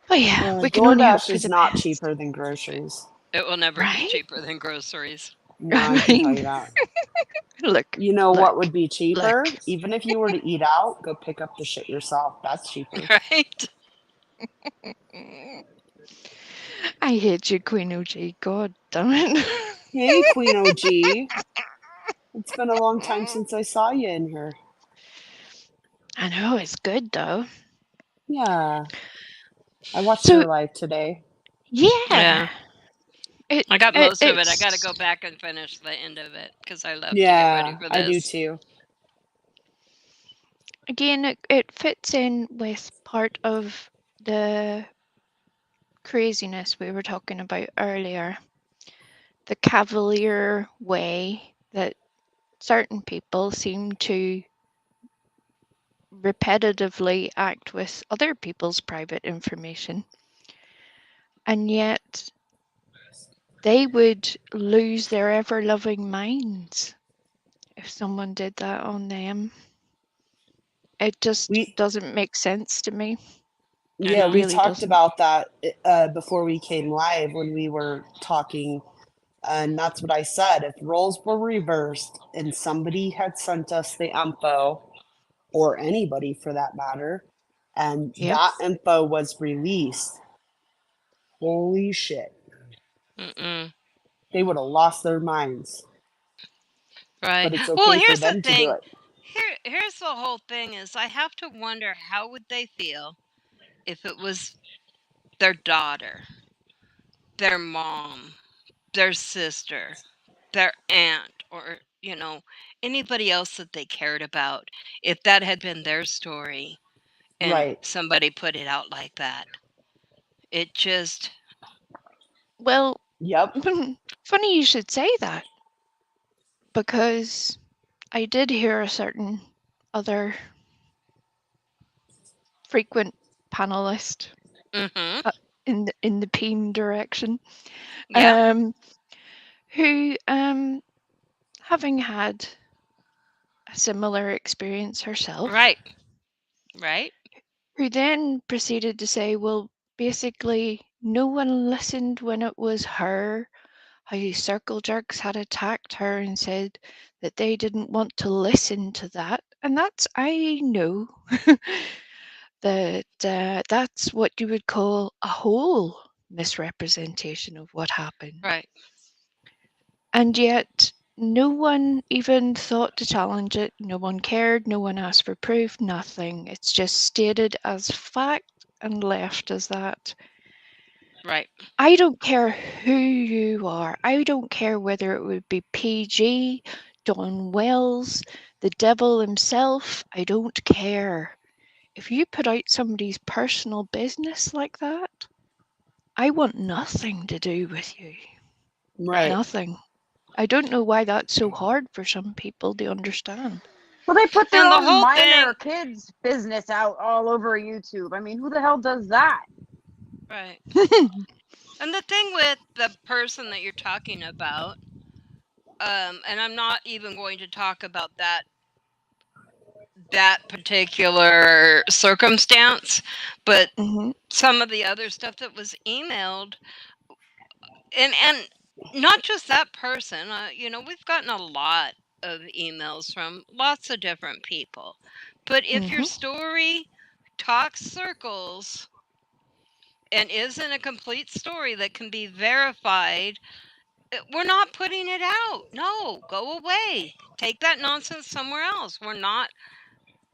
S12: But yeah, we can only hope
S4: DoorDash
S12: for
S4: is
S12: the
S4: not
S12: best.
S4: cheaper than groceries.
S8: It will never be
S12: Right?
S8: cheaper than groceries.
S4: No, I can tell you that.
S12: Look.
S4: You know what
S12: look,
S4: would be cheaper?
S12: look.
S4: Even if you were to eat out, go pick up the shit yourself. That's cheaper.
S8: Right?
S12: I hate you, Queen OG. God damn it.
S4: Hey, Queen OG. It's been a long time since I saw you in here.
S12: I know, it's good though.
S4: Yeah. I watched
S12: So-
S4: your live today.
S12: Yeah.
S8: I got most of it. I
S12: it's-
S8: got to go back and finish the end of it because I love to get ready for this.
S4: I do too.
S12: Again, it fits in with part of the craziness we were talking about earlier. The cavalier way that certain people seem to repetitively act with other people's private information. And yet they would lose their ever-loving minds if someone did that on them. It just doesn't make sense to me.
S4: Yeah,
S12: It
S4: we
S12: really
S4: talked
S12: doesn't.
S4: about that before we came live when we were talking, and that's what I said. If roles were reversed and somebody had sent us the info, or anybody for that matter, and
S12: Yep.
S4: that info was released, holy shit,
S8: Mm-mm.
S4: they would have lost their minds.
S8: Right.
S4: But it's okay
S8: Well,
S4: for
S8: here's the
S4: them to do
S8: thing.
S4: it.
S8: Here's the whole thing is I have to wonder how would they feel if it was their daughter, their mom, their sister, their aunt, or anybody else that they cared about, if that had been their story and
S4: Right.
S8: somebody put it out like that. It just
S12: Well,
S4: Yep.
S12: funny you should say that, because I did hear a certain other frequent panelist
S8: mm-hmm.
S12: in the peen direction,
S8: Yeah.
S12: who having had a similar experience herself,
S8: Right.
S12: who then proceeded to say, well, basically no one listened when it was her, how circle jerks had attacked her and said that they didn't want to listen to that. And that's, I know that that's what you would call a whole misrepresentation of what happened.
S8: Right.
S12: And yet no one even thought to challenge it. No one cared. No one asked for proof. Nothing. It's just stated as fact and left as that.
S8: Right.
S12: I don't care who you are. I don't care whether it would be PG, Don Wells, the devil himself. I don't care. If you put out somebody's personal business like that, I want nothing to do with you.
S4: Right.
S12: Nothing. I don't know why that's so hard for some people to understand.
S10: Well, they put their
S8: And the
S10: own
S8: whole
S10: minor
S8: thing,
S10: kids business out all over YouTube. I mean, who the hell does that?
S8: right. And the thing with the person that you're talking about, and I'm not even going to talk about that particular circumstance, but
S12: Mhm.
S8: some of the other stuff that was emailed, and not just that person. We've gotten a lot of emails from lots of different people, but if your
S12: Mhm.
S8: story talks circles and isn't a complete story that can be verified, we're not putting it out. No, go away. Take that nonsense somewhere else. We're not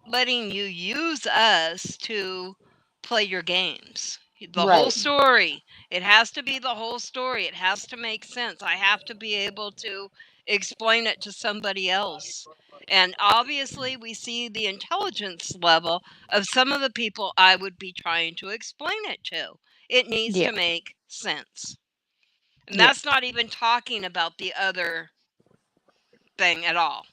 S8: letting you use us to play your games. The whole
S4: Right.
S8: story. It has to be the whole story. It has to make sense. I have to be able to explain it to somebody else. And obviously, we see the intelligence level of some of the people I would be trying to explain it to. It needs to
S12: Yep.
S8: make sense. And
S12: Yep.
S8: that's not even talking about the other thing at all.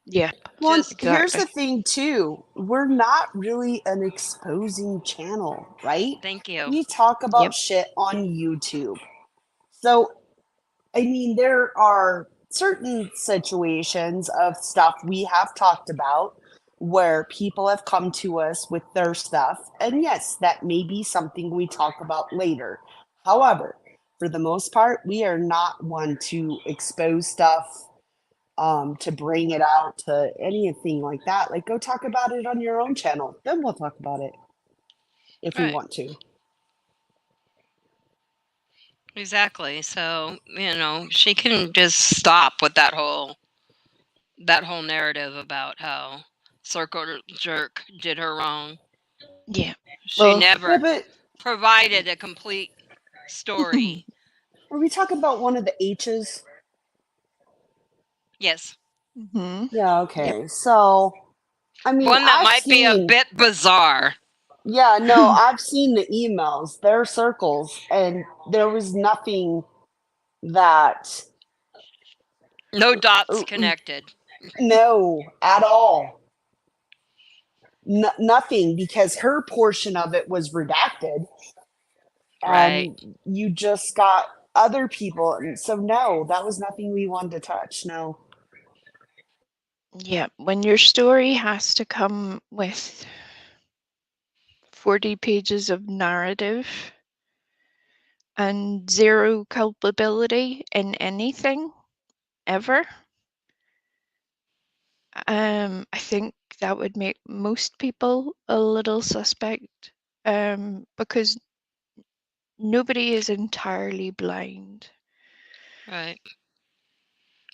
S12: Yep.
S4: Well, and
S8: Just,
S4: here's
S12: Exactly.
S4: the thing too. We're not really an exposing channel, right?
S8: thank you.
S4: We talk about
S12: Yep.
S4: shit on YouTube. So, I mean, there are certain situations of stuff we have talked about where people have come to us with their stuff. And yes, that may be something we talk about later. However, for the most part, we are not one to expose stuff, to bring it out to anything like that. Like, go talk about it on your own channel. Then we'll talk about it if we
S8: Right.
S4: want to.
S8: Exactly. So, she can just stop with that whole narrative about how Circle Jerk did her wrong.
S12: Yeah.
S8: She
S12: Well.
S4: Yeah,
S8: never
S4: but
S8: provided a complete story.
S4: are we talking about one of the H's?
S8: Yes.
S12: Mhm.
S4: Yeah,
S12: Yep.
S4: okay. So, I mean,
S8: One that might be a bit bizarre.
S4: yeah, no, I've seen the emails. They're circles, and there was nothing that,
S8: No dots connected.
S4: no, at all. Nothing, because her portion of it was redacted,
S8: Right.
S4: and you just got other people. And so, no, that was nothing we wanted to touch. No.
S12: Yep. When your story has to come with 40 pages of narrative and zero culpability in anything ever, I think that would make most people a little suspect, because nobody is entirely blind,
S8: Right.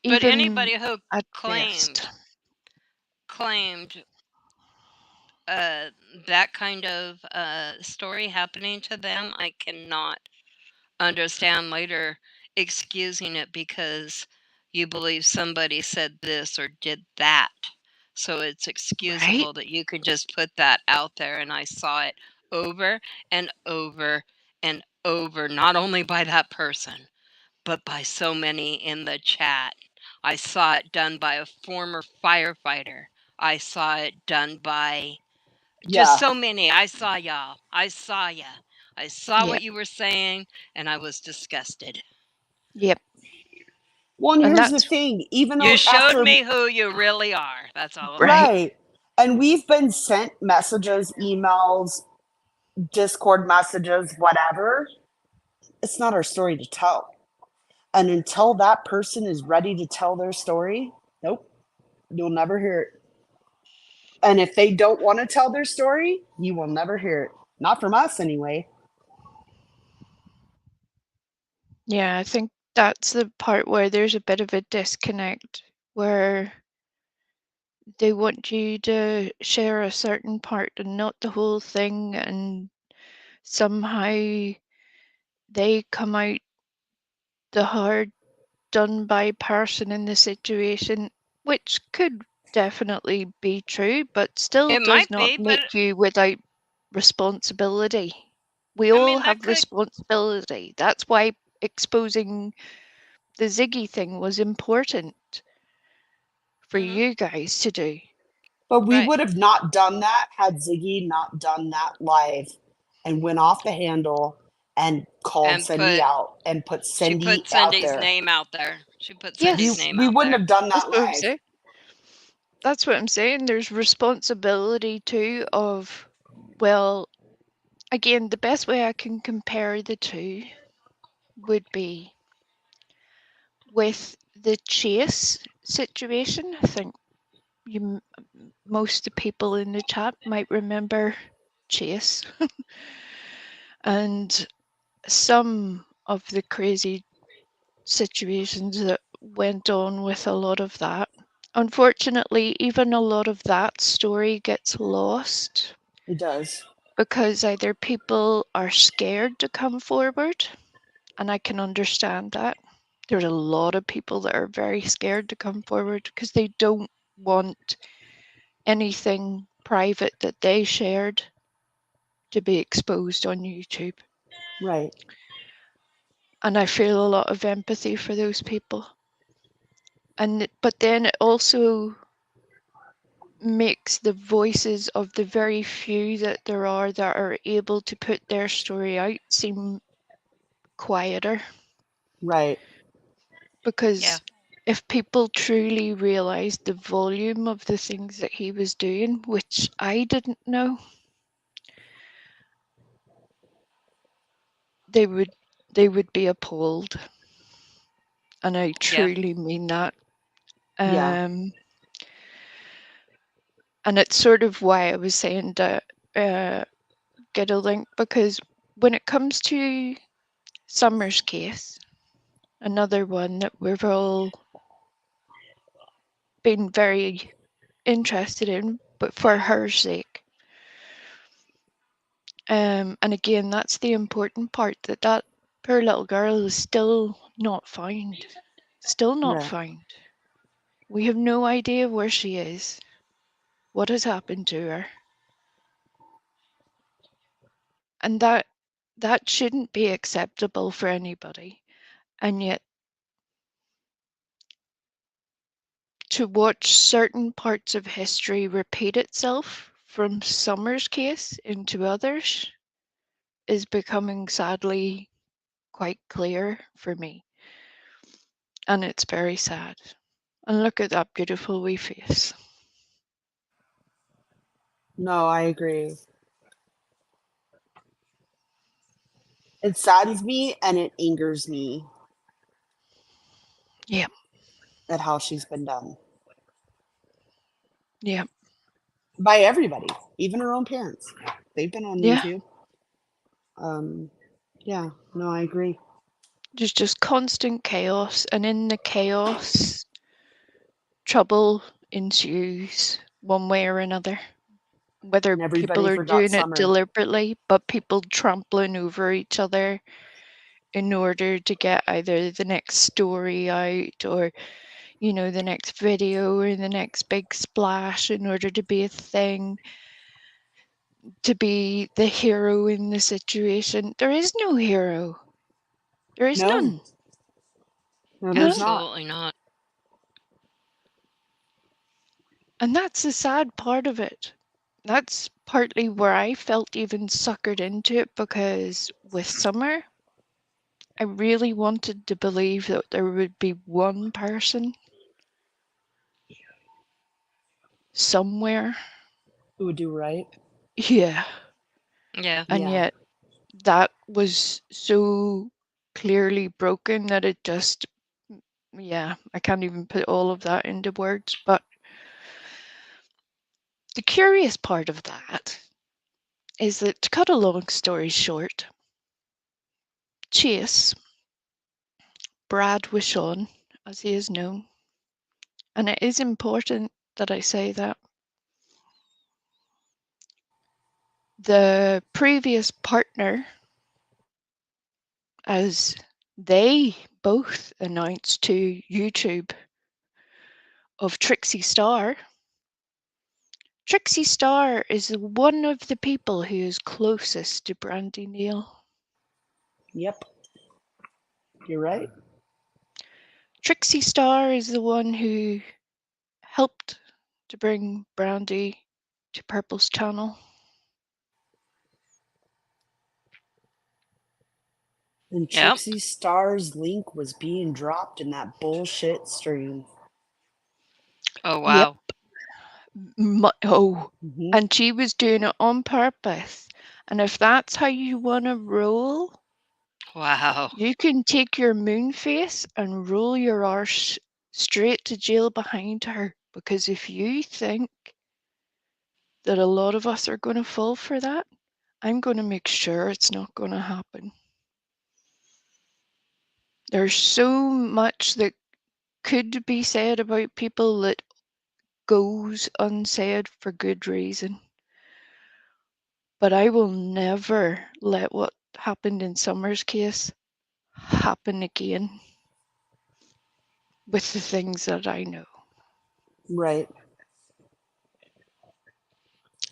S8: But
S12: even
S8: anybody who
S12: at
S8: claimed
S12: best.
S8: claimed uh, that kind of story happening to them, I cannot understand later excusing it because you believe somebody said this or did that. So it's
S12: Right?
S8: excusable that you could just put that out there. And I saw it over and over and over, not only by that person, but by so many in the chat. I saw it done by a former firefighter. I saw it done by just
S4: Yeah.
S8: so many. I saw y'all. I saw ya. I saw what
S12: Yep.
S8: you were saying, and I was disgusted.
S12: Yep.
S4: Well, and
S12: And
S4: here's the
S12: that's
S4: thing, even
S8: You
S4: though
S8: showed
S4: after,
S8: me who you really are. That's all I'm saying.
S12: right.
S4: right, and we've been sent messages, emails, Discord messages, whatever, it's not our story to tell. And until that person is ready to tell their story, nope, you'll never hear it. And if they don't want to tell their story, you will never hear it. Not from us, anyway.
S12: Yeah, I think that's the part where there's a bit of a disconnect, where they want you to share a certain part and not the whole thing, and somehow they come out the hard done by person in the situation, which could definitely be true, but still
S8: It
S12: does
S8: might
S12: not
S8: be, but
S12: make you without responsibility. We
S8: I
S12: all
S8: mean, that
S12: have
S8: could.
S12: responsibility. That's why exposing the Ziggy thing was important for
S8: Mhm.
S12: you guys to do.
S4: But we
S8: Right.
S4: would have not done that had Ziggy not done that live and went off the handle and called
S8: And
S4: Cindy out and put
S8: she
S4: Cindy
S8: put
S4: out
S8: Cindy's
S4: there.
S8: name out there. She put Cindy's
S12: Yes,
S8: name
S4: We
S8: out
S4: wouldn't
S8: there.
S4: have done
S12: that's
S4: that
S12: what I'm
S4: live.
S12: saying. That's what I'm saying. There's responsibility too of, well, again, the best way I can compare the two would be with the Chase situation. I think most of the people in the chat might remember Chase and some of the crazy situations that went on with a lot of that. Unfortunately, even a lot of that story gets lost
S4: It does.
S12: because either people are scared to come forward, and I can understand that. There's a lot of people that are very scared to come forward because they don't want anything private that they shared to be exposed on YouTube.
S4: Right.
S12: And I feel a lot of empathy for those people. But then it also makes the voices of the very few that there are that are able to put their story out seem quieter.
S4: Right.
S12: Because
S8: Yeah.
S12: if people truly realized the volume of the things that he was doing, which I didn't know, they would be appalled. And I
S8: Yeah.
S12: truly mean that.
S4: Yeah.
S12: And it's sort of why I was saying that get a link, because when it comes to Summer's case, another one that we've all been very interested in, but for her sake. And again, that's the important part, that poor little girl is still not found. Still not
S4: Right.
S12: found. We have no idea where she is, what has happened to her. And that shouldn't be acceptable for anybody. And yet, to watch certain parts of history repeat itself from Summer's case into others is becoming sadly quite clear for me. And it's very sad. And look at that beautiful wee face.
S4: No, I agree. It saddens me and it angers me
S12: Yeah,
S4: at how she's been done
S12: yeah,
S4: by everybody, even her own parents. They've been on
S12: yeah.
S4: YouTube. Yeah, no, I agree.
S12: There's just constant chaos, and in the chaos, trouble ensues one way or another. Whether
S4: And
S12: people
S4: everybody
S12: are
S4: forgot
S12: doing it
S4: Summer.
S12: deliberately, but people trampling over each other in order to get either the next story out or, you know, the next video or the next big splash in order to be a thing, to be the hero in the situation. There is no hero. There is
S4: No,
S12: none.
S4: no, there's
S12: None.
S4: not.
S8: Absolutely not.
S12: And that's the sad part of it. That's partly where I felt even suckered into it, because with Summer, I really wanted to believe that there would be one person somewhere.
S4: Who would do right?
S12: Yeah.
S8: Yeah.
S12: And
S4: Yeah.
S12: yet that was so clearly broken that it just, yeah, I can't even put all of that into words. But the curious part of that is that, to cut a long story short, Chase, Brad Wishon, as he is known, and it is important that I say that, the previous partner, as they both announced to YouTube, of Trixie Star. Trixie Star is one of the people who is closest to Brandy Neal.
S4: Yep. You're right.
S12: Trixie Star is the one who helped to bring Brandy to Purple's channel.
S4: And
S8: Yep.
S4: Trixie Star's link was being dropped in that bullshit stream.
S8: Oh wow.
S4: Mhm.
S12: And she was doing it on purpose. And if that's how you want to roll,
S8: Wow.
S12: you can take your moon face and roll your arse straight to jail behind her. Because if you think that a lot of us are going to fall for that, I'm going to make sure it's not going to happen. There's so much that could be said about people that goes unsaid for good reason. But I will never let what happened in Summer's case happen again with the things that I know.
S4: Right.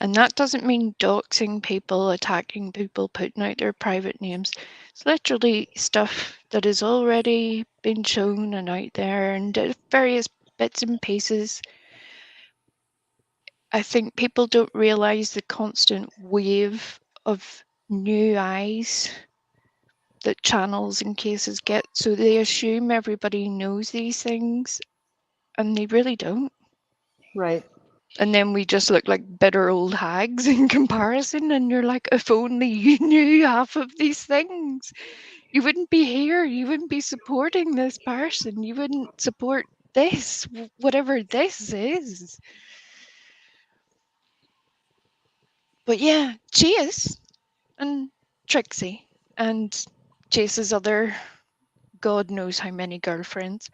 S12: And that doesn't mean doxing people, attacking people, putting out their private names. It's literally stuff that has already been shown and out there, and various bits and pieces. I think people don't realize the constant wave of new eyes that channels and cases get, so they assume everybody knows these things, and they really don't.
S4: Right.
S12: And then we just look like bitter old hags in comparison, and you're like, if only you knew half of these things, you wouldn't be here, you wouldn't be supporting this person, you wouldn't support this, whatever this is. But yeah, Chase and Trixie and Chase's other God knows how many girlfriends.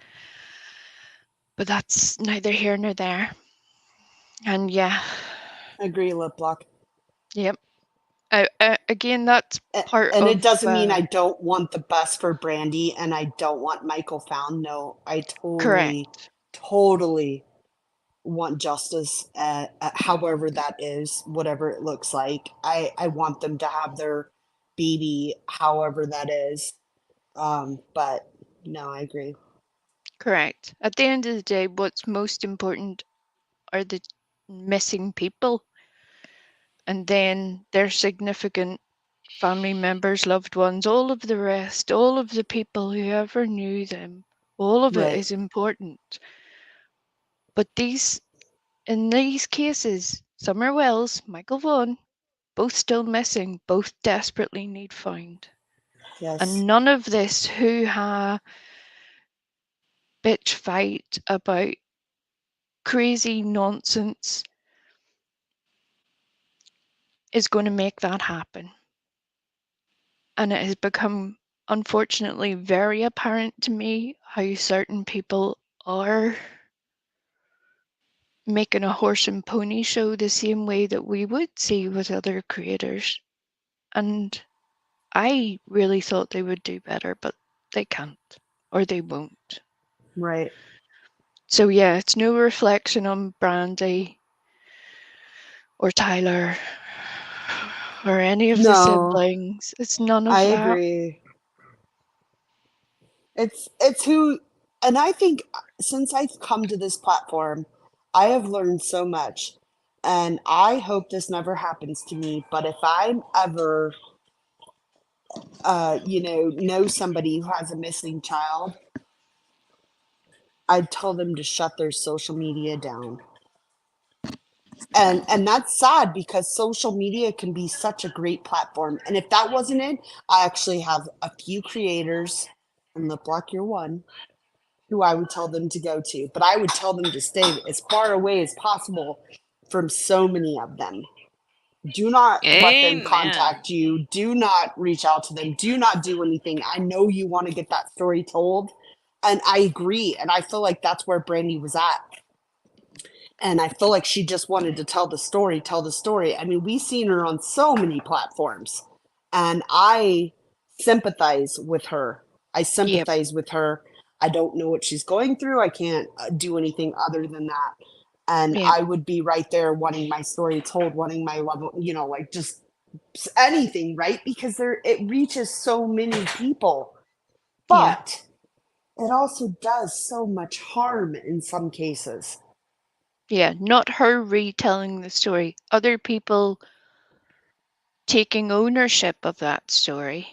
S12: But that's neither here nor there. And yeah.
S4: Agree, Lip Block.
S12: Yep. Again, that's part
S4: And
S12: of...
S4: it doesn't mean I don't want the best for Brandy and I don't want Michael found. No, I totally want justice, however that is, whatever it looks like. I want them to have their baby, however that is. But no, I agree.
S12: Correct. At the end of the day, what's most important are the missing people, and then their significant family members, loved ones, all of the rest, all of the people who ever knew them. All of it
S4: Right.
S12: is important. But in these cases, Summer Wells, Michael Vaughan, both still missing, both desperately need found.
S4: Yes.
S12: And none of this hoo-ha bitch fight about crazy nonsense is going to make that happen. And it has become, unfortunately, very apparent to me how certain people are making a horse and pony show the same way that we would see with other creators. And I really thought they would do better, but they can't, or they won't.
S4: Right.
S12: So yeah, it's no reflection on Brandy or Tyler or any of the siblings. It's none of
S4: I
S12: that.
S4: agree. It's who, and I think since I've come to this platform, I have learned so much, and I hope this never happens to me. But if I'm ever, know somebody who has a missing child, I'd tell them to shut their social media down. And that's sad because social media can be such a great platform. And if that wasn't it, I actually have a few creators, and Lip Block, you're one, who I would tell them to go to. But I would tell them to stay as far away as possible from so many of them. Do not let them
S8: Amen.
S4: contact you. Do not reach out to them. Do not do anything. I know you want to get that story told. And I agree. And I feel like that's where Brandy was at. And I feel like she just wanted to tell the story. I mean, we've seen her on so many platforms. And I sympathize with her. I don't know what she's going through. I can't do anything other than that. And
S12: Yep.
S4: I would be right there wanting my story told, wanting my love, like just anything, right? Because it reaches so many people.
S12: Yeah.
S4: But it also does so much harm in some cases.
S12: Yeah, not her retelling the story. Other people taking ownership of that story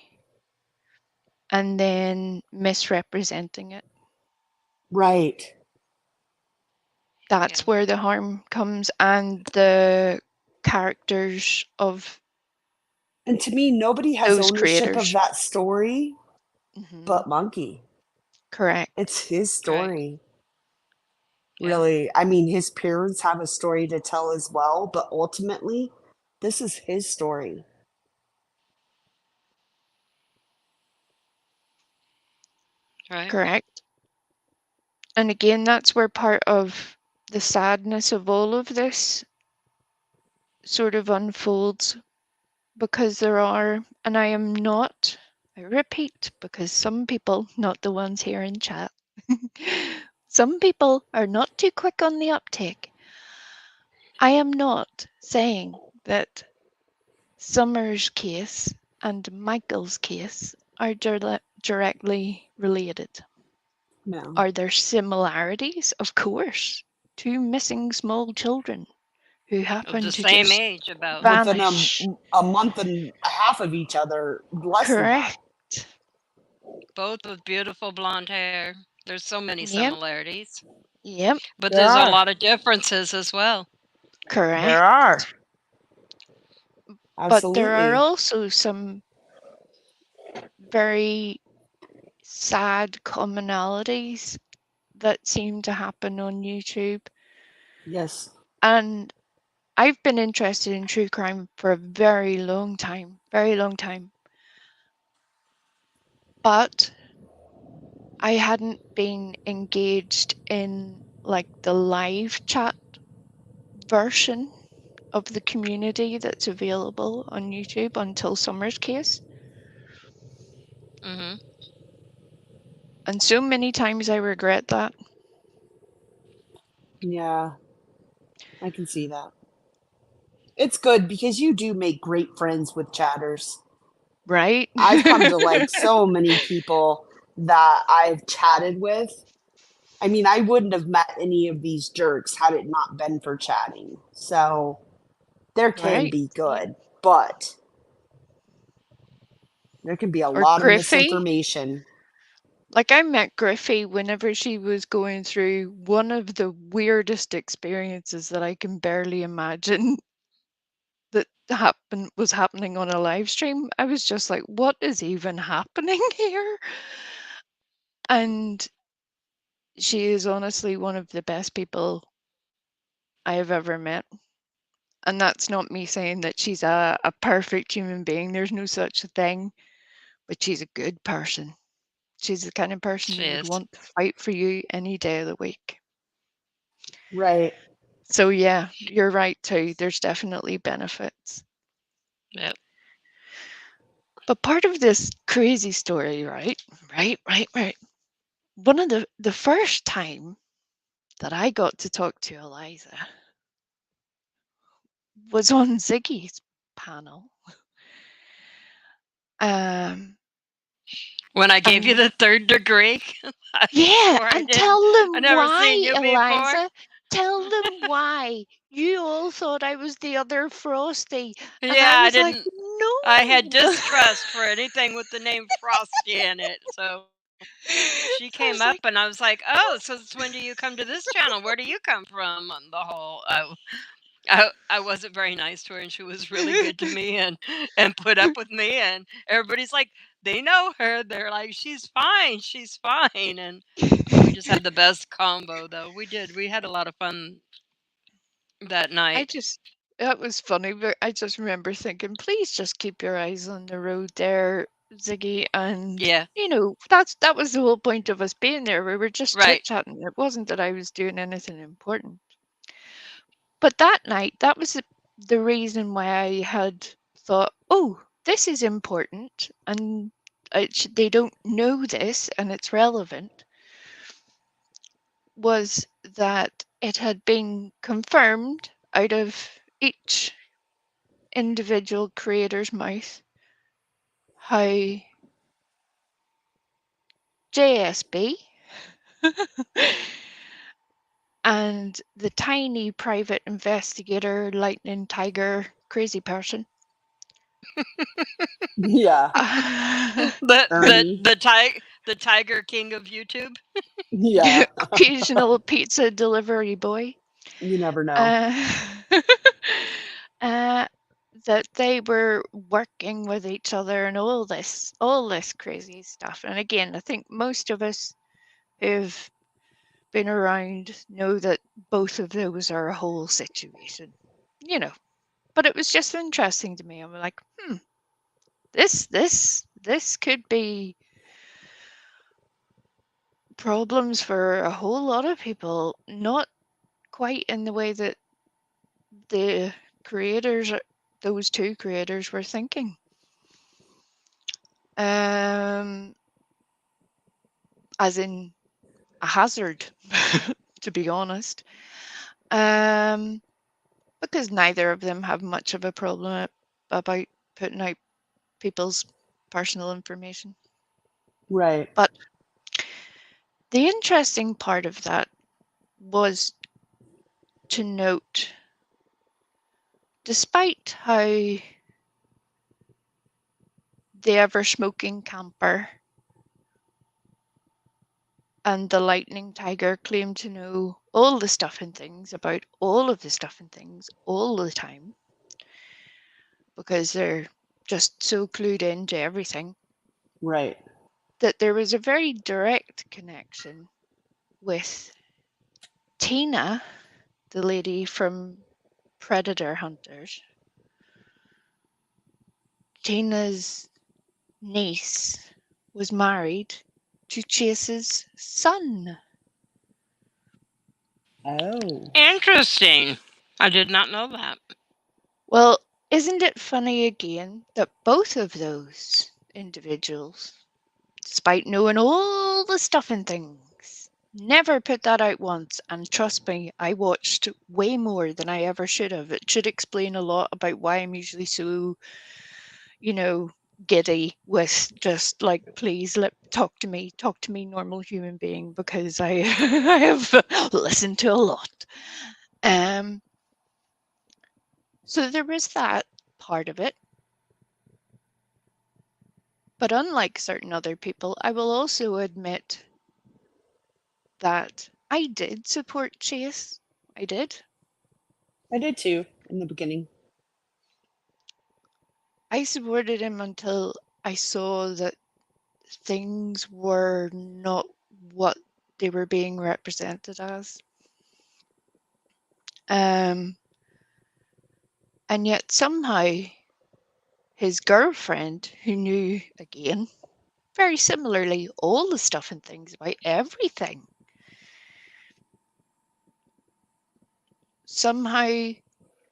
S12: and then misrepresenting it.
S4: Right.
S12: That's
S8: Yeah.
S12: where the harm comes, and the characters of
S4: And to me, nobody has
S12: those
S4: ownership of
S12: creators.
S4: that story
S12: Hmm.
S4: but Monkey.
S12: Correct.
S4: It's his
S8: Right.
S4: story.
S8: Yeah.
S4: Really. I mean, his parents have a story to tell as well, but ultimately, this is his story.
S8: Right.
S12: Correct. And again, that's where part of the sadness of all of this sort of unfolds, because there are, and I am not, I repeat, because some people, not the ones here in chat, some people are not too quick on the uptake. I am not saying that Summer's case and Michael's case are directly related.
S4: No.
S12: Are there similarities? Of course. Two missing small children who
S8: Of
S12: happen
S8: the
S12: to
S8: same
S12: just
S8: age, about.
S4: Within
S12: vanish.
S4: a month and a half of each other, less than that.
S12: Correct.
S8: Both with beautiful blonde hair. There's so many
S12: Yep.
S8: similarities,
S12: Yep.
S8: but
S4: There
S8: there's a
S4: are.
S8: lot of differences as well.
S4: There are.
S12: Correct. But there are
S4: Absolutely.
S12: also some very sad commonalities that seem to happen on YouTube.
S4: Yes.
S12: And I've been interested in true crime for a very long time, very long time. But I hadn't been engaged in like the live chat version of the community that's available on YouTube until Summer's case.
S8: Hmm.
S12: And so many times I regret that.
S4: Yeah, I can see that. It's good because you do make great friends with chatters.
S12: Right?
S4: I've come to like so many people that I've chatted with. I mean, I wouldn't have met any of these jerks had it not been for chatting. So there can
S12: Right.
S4: be
S12: Yep.
S4: good, but there can be a
S12: Or
S4: lot of
S12: Griffey.
S4: misinformation.
S12: Like I met Griffey whenever she was going through one of the weirdest experiences that I can barely imagine that was happening on a live stream. I was just like, what is even happening here? And she is honestly one of the best people I have ever met. And that's not me saying that she's a perfect human being. There's no such a thing, but she's a good person. She's the kind of person
S8: She
S12: who would
S8: is.
S12: want to fight for you any day of the week.
S4: Right.
S12: So yeah, you're right too. There's definitely benefits.
S8: Yep.
S12: But part of this crazy story, right? Right. One of the first time that I got to talk to Eliza was on Ziggy's panel. Um,
S8: When I gave you
S12: and
S8: the third degree
S12: yeah,
S8: before I
S12: and
S8: did,
S12: tell
S8: I
S12: them
S8: never seen
S12: why,
S8: you before.
S12: Eliza. Tell them why. You all thought I was the other Frosty. And
S8: Yeah,
S12: I
S8: I
S12: was like,
S8: didn't. I had
S12: no.
S8: distrust for anything with the name Frosty in it. So she
S12: I
S8: came
S12: was
S8: up,
S12: like,
S8: and I was like, "Oh, so when do you come to this channel? Where do you come from?" And the whole I wasn't very nice to her, and she was really good to me and put up with me. And everybody's like, they know her. They're like, she's fine. And we just had the best combo, though. We did. We had a lot of fun that
S12: I
S8: night.
S12: just, that was funny, but I just remember thinking, please just keep your eyes on the road there, Ziggy. And,
S8: Yeah,
S12: that was the whole point of us being there. We were just
S8: right.
S12: chit-chatting. It wasn't that I was doing anything important. But that night, that was the reason why I had thought, oh, this is important, and they don't know this, and it's relevant, was that it had been confirmed out of each individual creator's mouth how JSB and the tiny private investigator, lightning tiger, crazy person.
S4: Yeah.
S8: The
S4: Ernie.
S8: the Tiger King of YouTube.
S4: Yeah.
S12: Occasional pizza delivery boy.
S4: You never know.
S12: That they were working with each other and all this crazy stuff. And again, I think most of us who've been around know that both of those are a whole situation, you know. But it was just interesting to me. I'm like, this could be problems for a whole lot of people, not quite in the way that the creators, those two creators, were thinking. As in a hazard, to be honest. Because neither of them have much of a problem about putting out people's personal information.
S4: Right.
S12: But the interesting part of that was to note, despite how the ever smoking camper and the lightning tiger claim to know all the stuff and things about all of the stuff and things all the time, because they're just so clued into everything,
S4: Right.
S12: that there was a very direct connection with Tina, the lady from Predator Hunters. Tina's niece was married to Chase's son.
S4: Oh.
S8: Interesting. I did not know that.
S12: Well, isn't it funny again that both of those individuals, despite knowing all the stuff and things, never put that out once? And trust me, I watched way more than I ever should have. It should explain a lot about why I'm usually so, giddy with just like, please talk to me, normal human being, because I I have listened to a lot. So there was that part of it. But unlike certain other people, I will also admit that I did support Chase. I did.
S4: I did too in the beginning.
S12: I supported him until I saw that things were not what they were being represented as. And yet somehow his girlfriend, who knew, again, very similarly, all the stuff and things about everything, somehow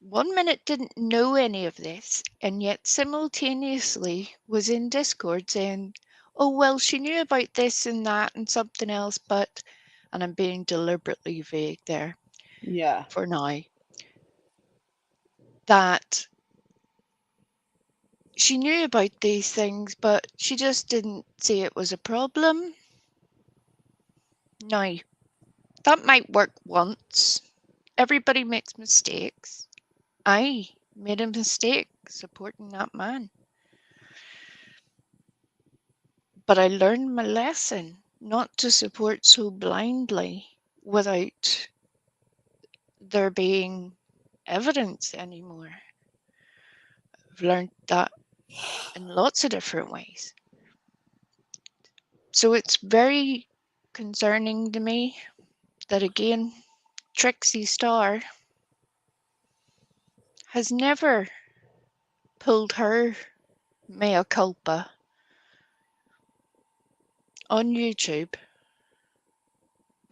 S12: 1 minute didn't know any of this, and yet simultaneously was in Discord saying, oh, well, she knew about this and that and something else, but, and I'm being deliberately vague there
S4: Yeah.
S12: for now, that she knew about these things, but she just didn't see it was a problem. Now, that might work once. Everybody makes mistakes. I made a mistake supporting that man. But I learned my lesson not to support so blindly without there being evidence anymore. I've learned that in lots of different ways. So it's very concerning to me that, again, Trixie Star has never pulled her mea culpa on YouTube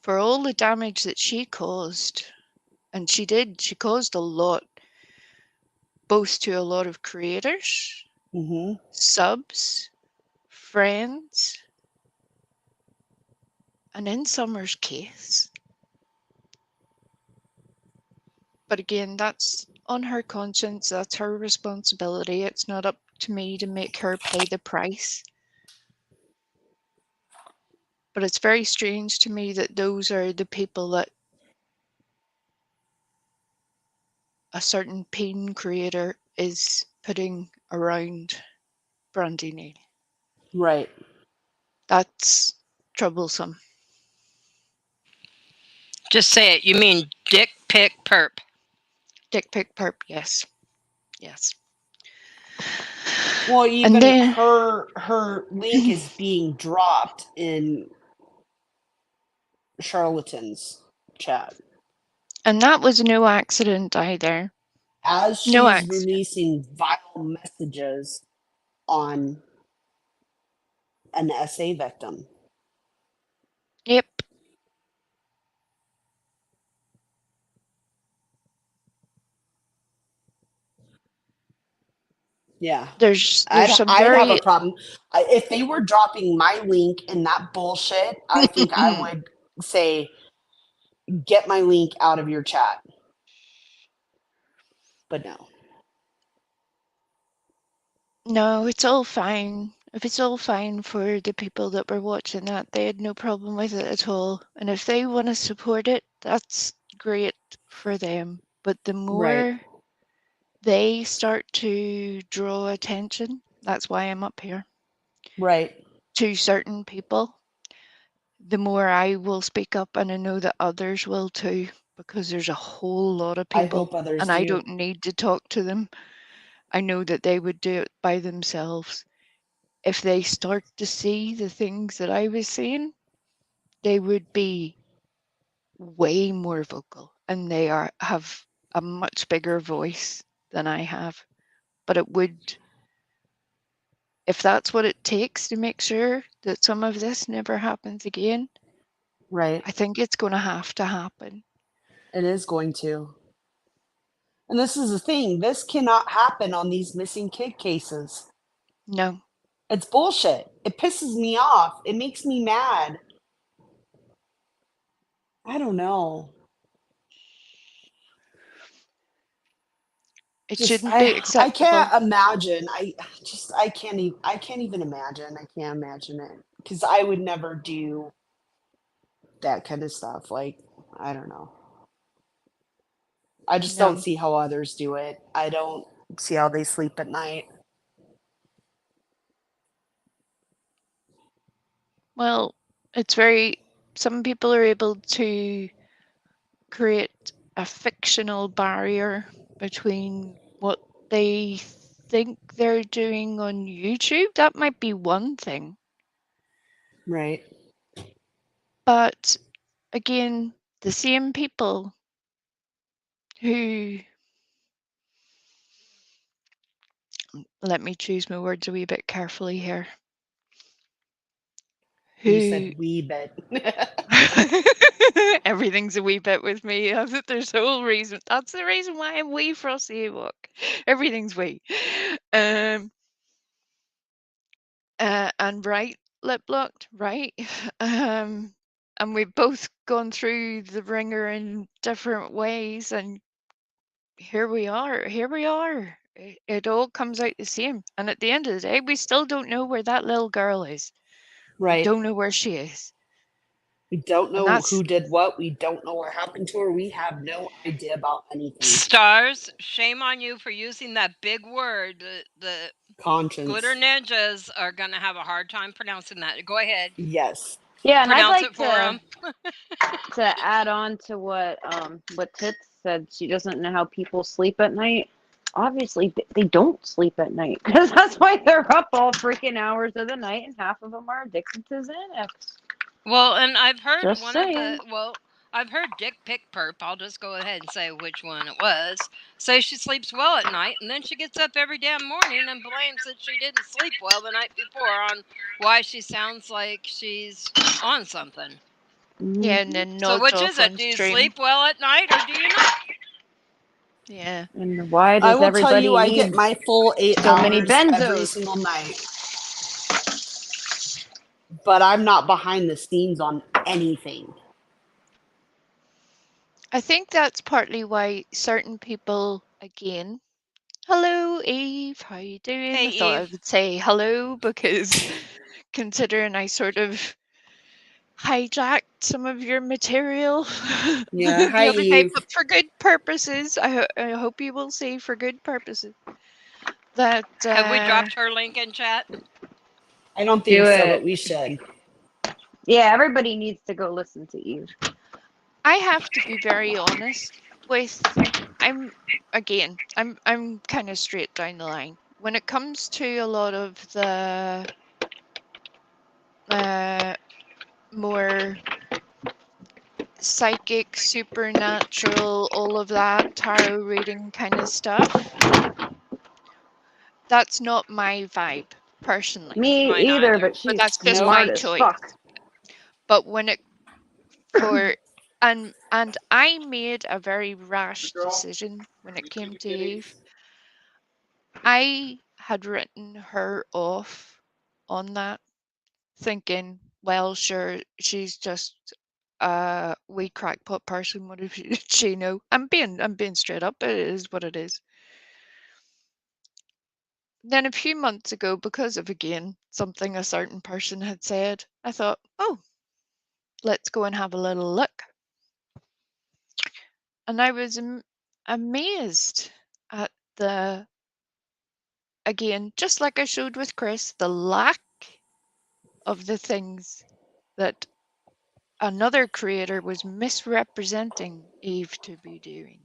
S12: for all the damage that she caused. And she did. She caused a lot, both to a lot of creators, subs, friends, and in Summer's case. But again, that's on her conscience, that's her responsibility. It's not up to me to make her pay the price. But it's very strange to me that those are the people that a certain pain creator is putting around Brandy Neil.
S4: Right.
S12: That's troublesome.
S8: Just say it. You mean dick pic perp.
S12: Dick pic perp, yes. Yes.
S4: Well,
S12: And
S4: even
S12: then
S4: her link is being dropped in Charlatan's chat
S12: and that was no accident either.
S4: as
S12: No
S4: she's
S12: accident.
S4: releasing vile messages on an SA victim.
S12: Yep.
S4: Yeah.
S12: There's
S4: I'd
S12: some
S4: I'd have a
S12: very
S4: problem if they were dropping my link in that bullshit. I think I would say, "Get my link out of your chat." But no.
S12: no, it's all fine. If it's all fine for the people that were watching that, they had no problem with it at all. And if they want to support it, that's great for them. But the
S4: Right.
S12: more they start to draw attention, that's why I'm up here,
S4: Right.
S12: to certain people, the more I will speak up, and I know that others will too, because there's a whole lot of
S4: I
S12: people,
S4: hope others
S12: and I
S4: do.
S12: don't need to talk to them. I know that they would do it by themselves. If they start to see the things that I was saying, they would be way more vocal, and they have a much bigger voice than I have. But it would, if that's what it takes to make sure that some of this never happens again,
S4: Right.
S12: I think it's going to have to happen.
S4: It is going to. And this is the thing. This cannot happen on these missing kid cases.
S12: No.
S4: It's bullshit. It pisses me off. It makes me mad. I don't know.
S12: It
S4: Just
S12: shouldn't be
S4: I can't
S12: acceptable.
S4: imagine. I can't even imagine. I can't imagine it because I would never do that kind of stuff. Like, I don't know. I just don't
S12: No.
S4: see how others do it. I don't see how they sleep at night.
S12: Well, it's very, some people are able to create a fictional barrier between what they think they're doing on YouTube. That might be one thing.
S4: Right.
S12: But again, the same people who, let me choose my words a wee bit carefully here,
S4: You
S12: who,
S4: said wee bit.
S12: everything's a wee bit with me. There's a whole reason. That's the reason why I'm wee frosty walk. Everything's wee. And right, lip locked, right. And we've both gone through the ringer in different ways, and here we are. Here we are. It all comes out the same. And at the end of the day, we still don't know where that little girl is. We
S4: Right.
S12: don't know where she is.
S4: We don't
S12: And
S4: know
S12: that's,
S4: who did what. We don't know what happened to her. We have no idea about anything.
S8: Stars, shame on you for using that big word. The glitter
S4: Conscience.
S8: ninjas are going to have a hard time pronouncing that. Go ahead.
S4: Yes.
S10: Yeah, and I'd
S8: Pronounce
S10: like
S8: it for them.
S10: to add on to what Tits said. She doesn't know how people sleep at night. Obviously, they don't sleep at night because that's why they're up all freaking hours of the night, and half of them are addicted to Xanax.
S8: Well, and I've heard
S10: Just
S8: one of
S10: saying.
S8: the, I've heard Dick Pick Perp, I'll just go ahead and say which one it was, say she sleeps well at night, and then she gets up every damn morning and blames that she didn't sleep well the night before on why she sounds like she's on something.
S12: yeah, and
S10: Mm-hmm.
S12: then
S8: So
S12: nods
S8: which is
S12: off
S8: it?
S12: on
S8: Do you
S12: stream.
S8: sleep well at night or do you not?
S12: Yeah.
S10: And why
S4: I
S10: does
S4: will tell you,
S10: everybody
S4: I get
S10: need
S4: my full 8
S10: so many
S4: hours every
S10: benzos?
S4: single night. But I'm not behind the scenes on anything.
S12: I think that's partly why certain people, again, hello Eve, how you doing?
S8: Hey,
S12: I thought I
S8: Eve.
S12: would say hello because considering I sort of hijacked some of your material
S4: Yeah, hi
S12: the other day,
S4: Eve.
S12: but for good purposes. I hope you will say for good purposes. That
S8: Have we dropped her link in chat?
S4: I don't
S10: Do
S4: think so, but
S10: it.
S4: we should.
S10: Yeah, everybody needs to go listen to Eve.
S12: I have to be very honest with. I'm kind of straight down the line when it comes to a lot of the more psychic, supernatural, all of that tarot reading kind of stuff. That's not my vibe personally,
S10: Me
S8: Mine
S10: either,
S8: either.
S10: but
S12: but
S10: she's
S12: that's just
S4: Nope.
S10: smart
S12: my
S10: as
S12: choice.
S10: fuck.
S12: But when it for and I made a very rash decision when it came to Eve. I had written her off on that, thinking, well, sure, she's just a wee crackpot person. What if she know? I'm being straight up. It is what it is. Then a few months ago, because of again something a certain person had said, I thought, oh, let's go and have a little look. And I was amazed at the, again, just like I showed with Chris, the lack of the things that another creator was misrepresenting Eve to be doing.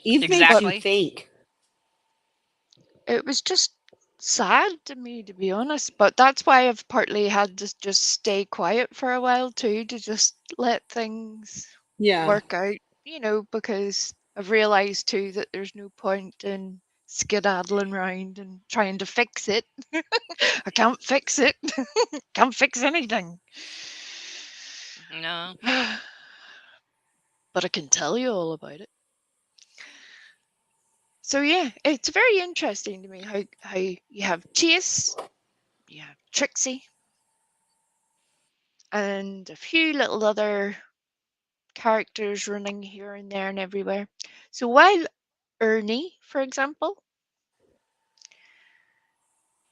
S4: Eve makes you
S8: Exactly.
S4: think.
S12: It was just sad to me, to be honest. But that's why I've partly had to just stay quiet for a while too, to just let things
S4: Yeah.
S12: work out, because I've realized too that there's no point in skedaddling around and trying to fix it. I can't fix it. Can't fix anything.
S8: No.
S12: But I can tell you all about it. So yeah, it's very interesting to me how you have Chase, you have Trixie, and a few little other characters running here and there and everywhere. So while Ernie, for example,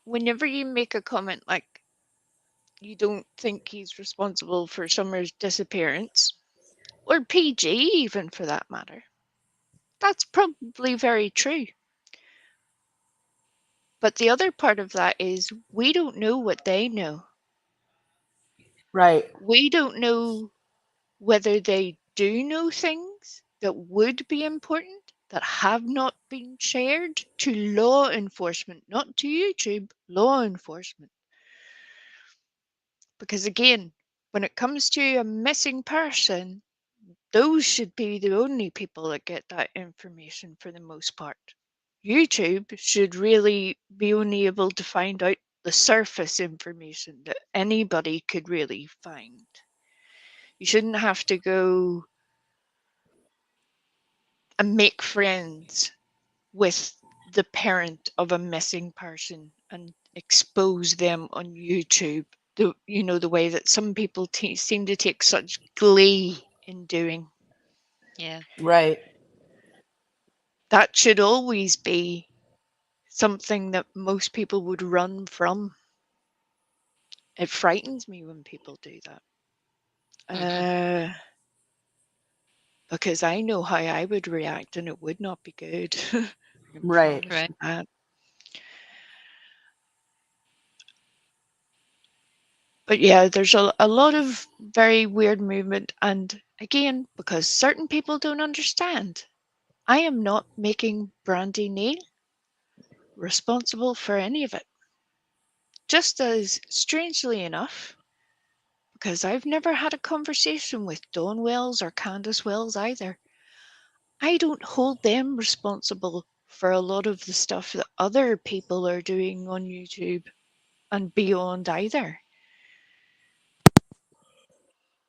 S12: whenever you make a comment like you don't think he's responsible for Summer's disappearance, or PG even for that matter, that's probably very true. But the other part of that is we don't know what they know.
S4: Right.
S12: We don't know whether they do know things that would be important that have not been shared to law enforcement, not to YouTube, law enforcement. Because again, when it comes to a missing person, those should be the only people that get that information for the most part. YouTube should really be only able to find out the surface information that anybody could really find. You shouldn't have to go and make friends with the parent of a missing person and expose them on YouTube. The way that some people seem to take such glee in doing.
S8: Yeah.
S4: Right.
S12: That should always be something that most people would run from. It frightens me when people do that. Because I know how I would react and it would not be good. I can
S4: Right.
S12: promise
S8: Right.
S12: you that. But yeah, there's a lot of very weird movement. And again, because certain people don't understand, I am not making Brandy Neal responsible for any of it. Just as strangely enough, because I've never had a conversation with Dawn Wells or Candace Wells either, I don't hold them responsible for a lot of the stuff that other people are doing on YouTube and beyond either.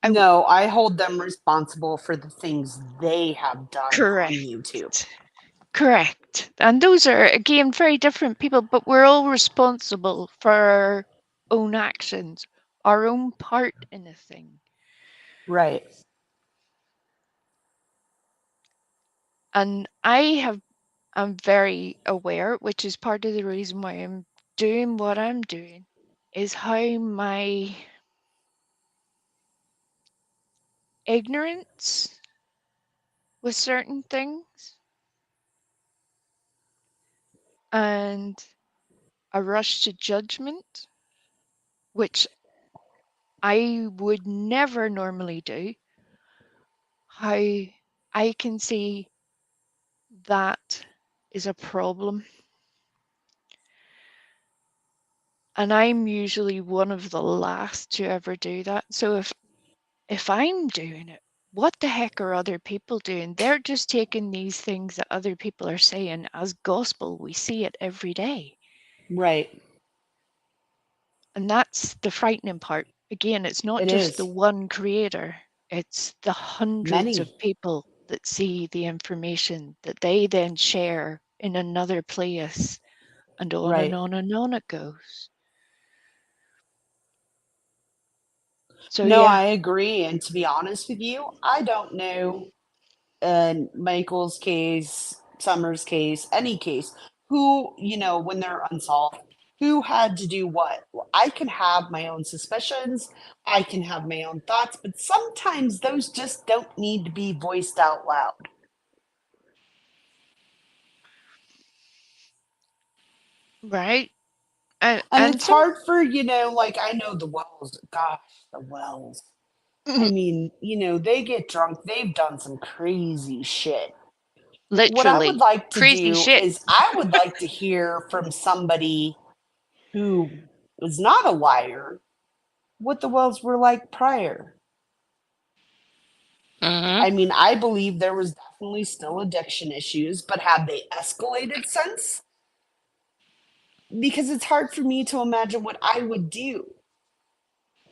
S4: No, I hold them responsible for the things they have done on
S12: Correct.
S4: YouTube.
S12: Correct. And those are, again, very different people, but we're all responsible for our own actions, our own part in a thing.
S4: Right.
S12: And I'm very aware, which is part of the reason why I'm doing what I'm doing, is how my ignorance with certain things and a rush to judgment, which I would never normally do, how I can see that is a problem. And I'm usually one of the last to ever do that. So if I'm doing it, what the heck are other people doing? They're just taking these things that other people are saying as gospel. We see it every day.
S4: Right.
S12: And that's the frightening part. Again, it's not
S4: It
S12: just the
S4: is.
S12: one creator, it's the hundreds of
S4: Many.
S12: people that see the information that they then share in another place, and on and
S4: Right.
S12: on and on it goes. So
S4: No,
S12: yeah,
S4: I agree. And to be honest with you, I don't know in Michael's case, Summer's case, any case, who, when they're unsolved, who had to do what. I can have my own suspicions, I can have my own thoughts, but sometimes those just don't need to be voiced out loud.
S12: right. And
S4: And
S12: and
S4: it's
S12: some
S4: hard for, like I know the Wells, gosh, the Wells. I mean, they get drunk, they've done some crazy shit. What I would
S12: literally
S4: like to
S12: crazy
S4: do
S12: shit.
S4: is I would like to hear from somebody who was not a liar what the Wells were like prior.
S8: Mm-hmm.
S4: I mean, I believe there was definitely still addiction issues, but have they escalated since? Because it's hard for me to imagine what I would do.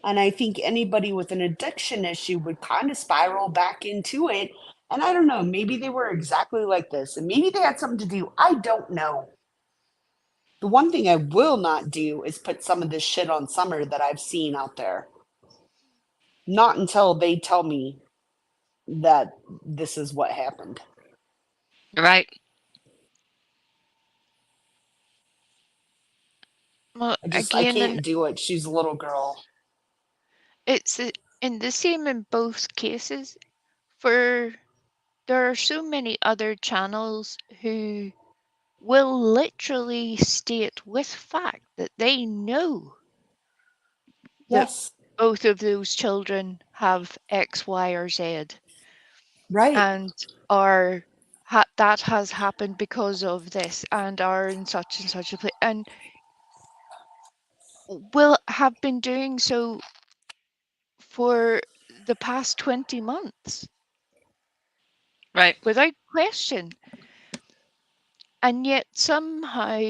S4: And I think anybody with an addiction issue would kind of spiral back into it. And I don't know, maybe they were exactly like this, and maybe they had something to do. I don't know. The one thing I will not do is put some of this shit on Summer that I've seen out there. Not until they tell me that this is what happened.
S8: Right.
S12: Well,
S4: I
S12: again, and
S4: can't do it. She's a little girl.
S12: it's in the same in both cases. For there are so many other channels who will literally state with fact that they know that
S4: Yes.
S12: both of those children have X, Y, or Z,
S4: Right.
S12: and that has happened because of this, and are in such and such a place, and will have been doing so for the past 20 months
S8: Right.
S12: without question. And yet somehow,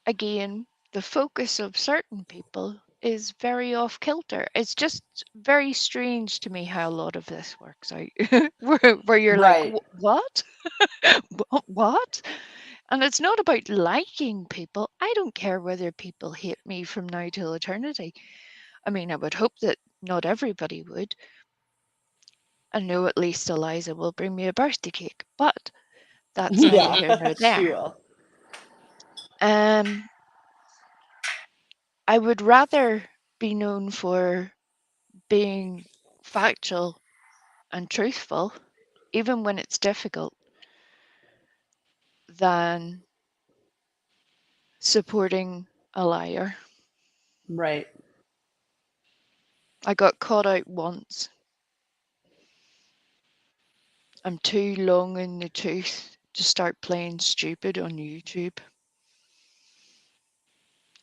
S12: again, the focus of certain people is very off kilter. It's just very strange to me how a lot of this works out, where you're like,
S4: Right.
S12: What? What? And it's not about liking people. I don't care whether people hate me from now till eternity. I mean, I would hope that not everybody would. I know at least Eliza will bring me a birthday cake, but that's neither
S4: Yeah,
S12: here nor
S4: she
S12: there.
S4: will.
S12: Um, I would rather be known for being factual and truthful, even when it's difficult, than supporting a liar.
S4: Right.
S12: I got caught out once. I'm too long in the tooth to start playing stupid on YouTube,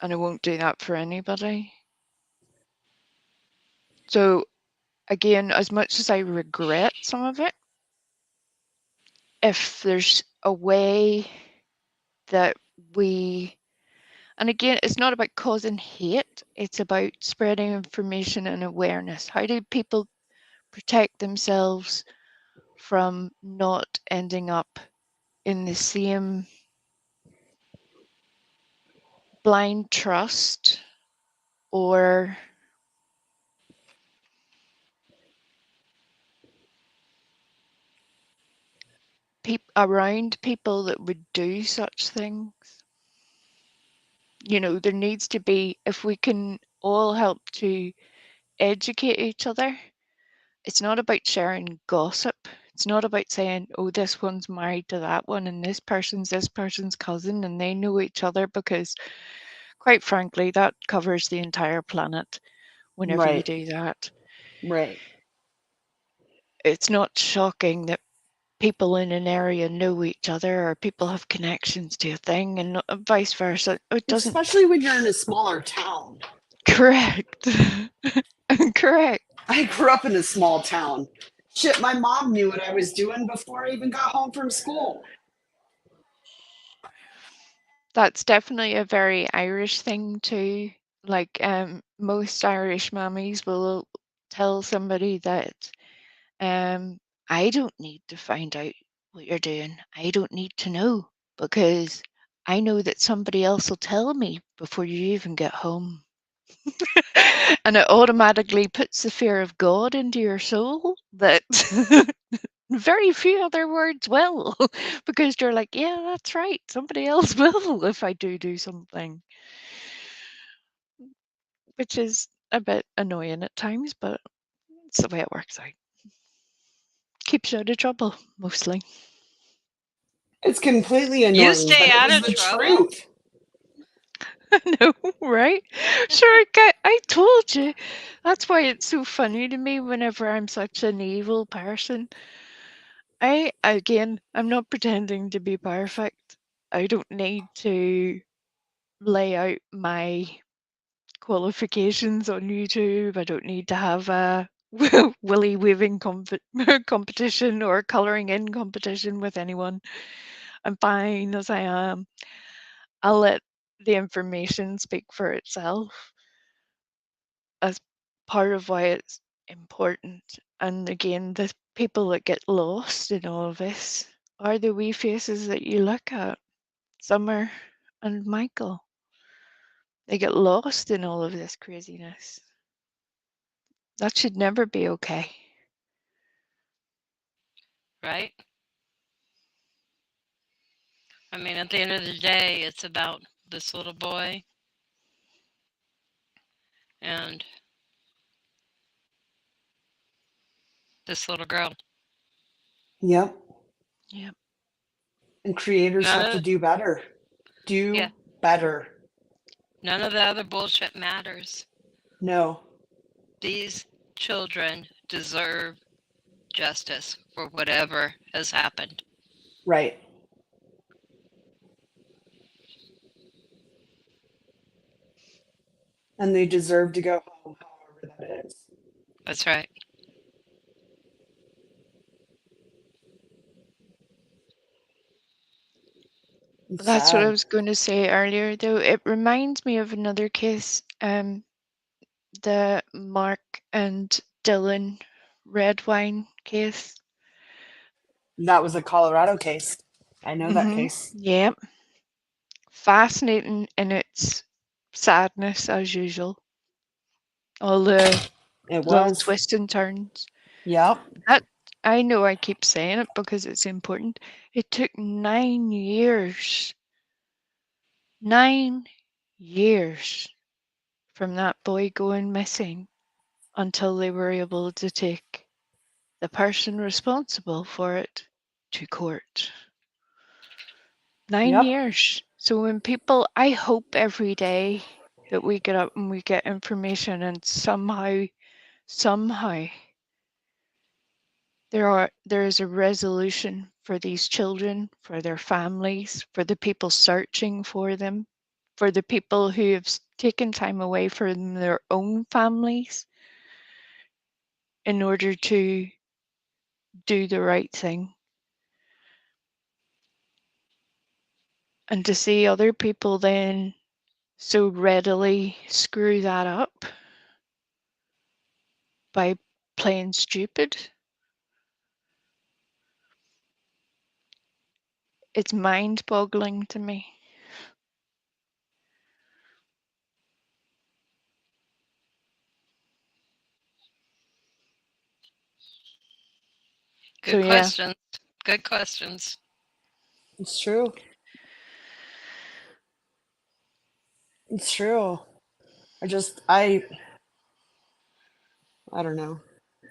S12: and I won't do that for anybody. So, again, as much as I regret some of it, if there's a way that we, and again, it's not about causing hate, it's about spreading information and awareness. How do people protect themselves from not ending up in the same blind trust or around people that would do such things? there needs to be, if we can all help to educate each other. It's not about sharing gossip. It's not about saying, oh, this one's married to that one and this person's cousin and they know each other, because quite frankly, that covers the entire planet whenever you
S4: Right.
S12: do that.
S4: Right.
S12: It's not shocking that people in an area know each other or people have connections to a thing, and vice versa. It doesn't.
S4: Especially when you're in a smaller town.
S12: Correct. Correct.
S4: I grew up in a small town. Shit, my mom knew what I was doing before I even got home from school.
S12: That's definitely a very Irish thing too. Like most Irish mummies will tell somebody that I don't need to find out what you're doing. I don't need to know, because I know that somebody else will tell me before you even get home. And it automatically puts the fear of God into your soul that very few other words will, because you're like, yeah, that's right. Somebody else will if I do something, which is a bit annoying at times, but it's the way it works out. Keeps you out of trouble, mostly.
S4: It's completely
S8: You
S4: annoying,
S8: stay
S4: but it
S8: out
S4: was
S8: of
S4: the
S8: trouble?
S4: truth.
S12: No, right? Sure, I told you. That's why it's so funny to me whenever I'm such an evil person. I'm not pretending to be perfect. I don't need to lay out my qualifications on YouTube. I don't need to have a willy weaving competition or coloring in competition with anyone. I'm fine as I am. I'll let the information speak for itself as part of why it's important. And again, the people that get lost in all of this are the wee faces that you look at. Summer and Michael. They get lost in all of this craziness. That should never be okay.
S8: Right? I mean, at the end of the day, it's about this little boy and this little girl.
S4: Yep.
S12: Yep.
S4: And creators
S8: None
S4: have to
S8: of
S4: do better.
S8: yeah,
S4: Do better.
S8: none of the other bullshit matters.
S4: No.
S8: These children deserve justice for whatever has happened.
S4: Right. And they deserve to go home, however that is.
S8: That's right.
S4: It's
S12: That's what I
S4: sad.
S12: was going to say earlier, though. It reminds me of another case, the Mark and Dylan red wine case.
S4: That was a Colorado case. I know that case.
S12: Yep. Fascinating in its sadness, as usual. All the
S4: It
S12: little
S4: was.
S12: twists and turns.
S4: Yep.
S12: That I know I keep saying it because it's important. It took 9 years. 9 years from that boy going missing until they were able to take the person responsible for it to court. 9
S4: Yep.
S12: years. So when people, I hope every day that we get up and we get information and somehow there is a resolution for these children, for their families, for the people searching for them, for the people who have taken time away from their own families in order to do the right thing. And to see other people then so readily screw that up by playing stupid, it's mind boggling to me. So
S8: Good
S12: yeah,
S8: questions. Good questions.
S4: It's true. It's true. I don't know.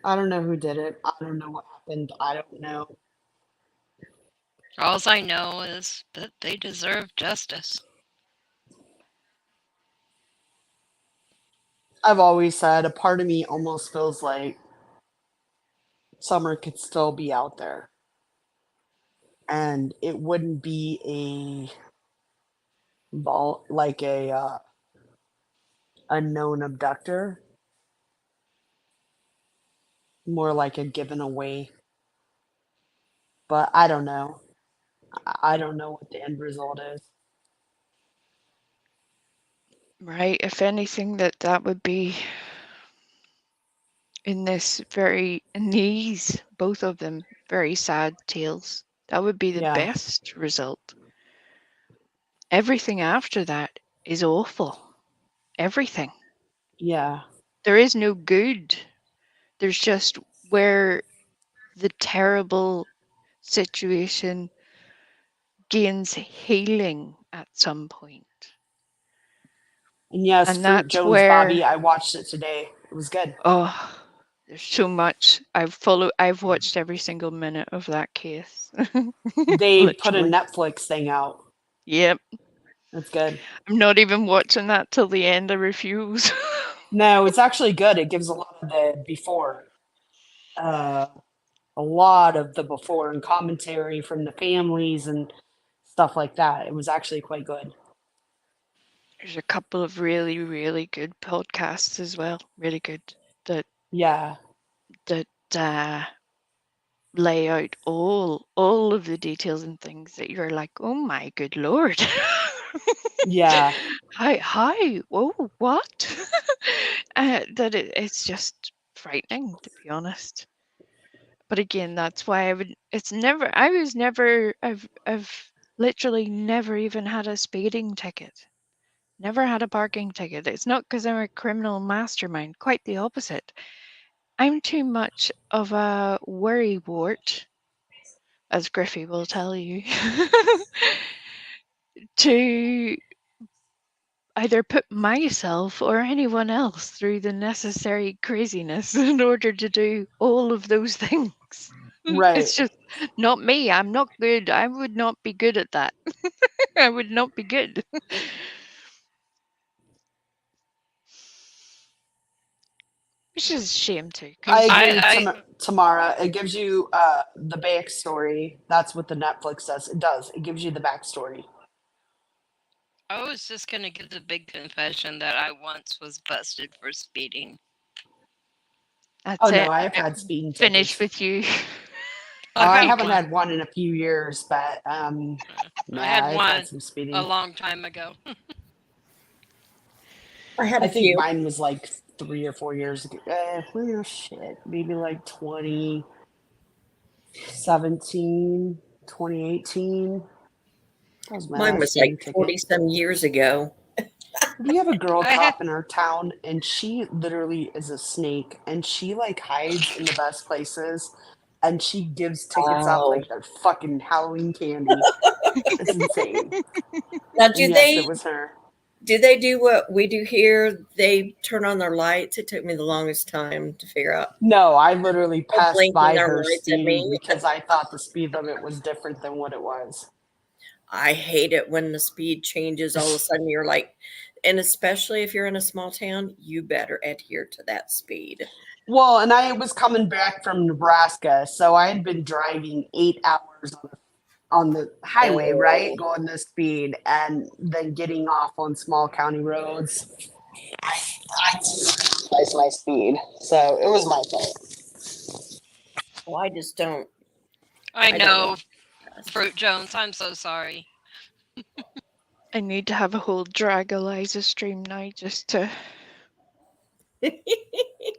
S4: I don't know who did it. I don't know what happened. I don't know.
S8: All I know is that they deserve justice.
S4: I've always said a part of me almost feels like Summer could still be out there, and it wouldn't be like a known abductor, more like a given away. But I don't know. I don't know what the end result is.
S12: Right. If anything, that would be in these, both of them, very sad tales. That would be the
S4: Yeah,
S12: best result. Everything after that is awful. Everything.
S4: yeah,
S12: There is no good. There's just where the terrible situation gains healing at some point.
S4: and yes,
S12: And
S4: Fruit
S12: that's
S4: Jones,
S12: where,
S4: Bobby. I watched it today. It was good.
S12: oh, there's so much. I've watched every single minute of that case.
S4: They put a
S12: Literally.
S4: Netflix thing out.
S12: Yep.
S4: It's good.
S12: I'm not even watching that till the end. I refuse.
S4: No, it's actually good. It gives a lot of the before, uh, a lot of the before and commentary from the families and stuff like that. It was actually quite good.
S12: There's a couple of really, really good podcasts as well. Really good. That
S4: Yeah,
S12: that lay out all of the details and things that you're like, oh my good lord.
S4: yeah,
S12: How? Whoa, what? It's just frightening, to be honest. But again, that's why I've literally never even had a speeding ticket. Never had a parking ticket. It's not because I'm a criminal mastermind, quite the opposite. I'm too much of a worrywart, as Griffey will tell you, to either put myself or anyone else through the necessary craziness in order to do all of those things.
S4: right.
S12: It's just not me. I'm not good. I would not be good at that. I would not be good. Which is a shame too,
S4: I
S12: because
S4: agree,
S8: I
S4: Tamara. It gives you the backstory. That's what the Netflix does. It does. It gives you the backstory.
S8: I was just gonna give the big confession that I once was busted for speeding.
S4: Oh
S12: that's
S4: no,
S12: it.
S4: I have
S12: I'm
S4: had speeding
S12: finished
S4: tickets.
S12: with you.
S4: Oh,
S8: I
S4: I
S8: got
S4: haven't
S8: one.
S4: had one in a few years, but
S8: I
S4: yeah,
S8: had
S4: I've had
S8: one
S4: some
S8: a
S4: speeding.
S8: long time ago.
S7: I had
S4: I
S7: a
S4: think
S7: few.
S4: mine was like 3 or 4 years ago. Well, shit, maybe like 2017, 2018. That was my
S7: Mine
S4: last
S7: was like
S4: speeding ticket.
S7: 40 some years ago.
S4: We have a girl
S8: I had
S4: cop in our town, and she literally is a snake, and she like hides in the best places, and she gives tickets out
S7: Oh.
S4: like they're fucking Halloween candy. It's insane.
S7: Now
S4: And yes, it was her.
S7: do they do what we do here? They turn on their lights. It took me the longest time to figure out.
S4: No, I literally
S7: They're
S4: passed
S7: blinking
S4: by
S7: their
S4: her
S7: lights at
S4: speeding
S7: me.
S4: because I thought the speed limit was different than what it was.
S7: I hate it when the speed changes all of a sudden. You're like, and especially if you're in a small town, you better adhere to that speed.
S4: Well, and I was coming back from Nebraska, so I had been driving 8 hours on the highway, right,
S7: Oh,
S4: going this speed, and then getting off on small county roads. I realized my speed, so it was my fault.
S7: well, I just don't.
S8: I
S7: I don't know.
S8: know, Fruit Jones. I'm so sorry.
S12: I need to have a whole Drag Eliza stream now just to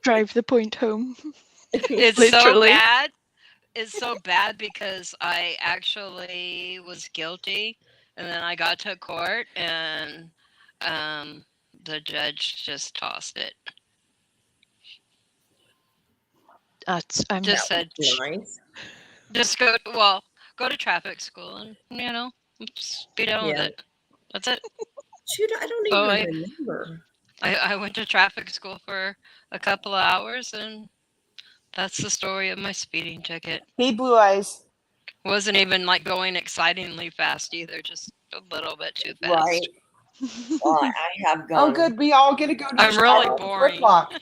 S12: drive the point home.
S8: It's so
S12: Literally.
S8: bad. It's so bad because I actually was guilty, and then I got to court, and um, the judge just tossed it.
S12: I'm
S7: That
S8: Just
S7: was
S8: said,
S7: nice.
S8: just go to traffic school, and just be done with
S7: Yeah.
S8: it. That's it.
S7: Shoot, I don't
S8: Oh,
S7: even remember.
S8: I went to traffic school for a couple of hours, and that's the story of my speeding ticket.
S4: Hey, Blue Eyes.
S8: Wasn't even like going excitingly fast either, just a little bit too fast.
S7: Right. Well, I have
S4: Oh,
S7: gone.
S4: good. We all get to go to the
S8: I'm really
S4: shower at 4
S8: boring.
S4: o'clock.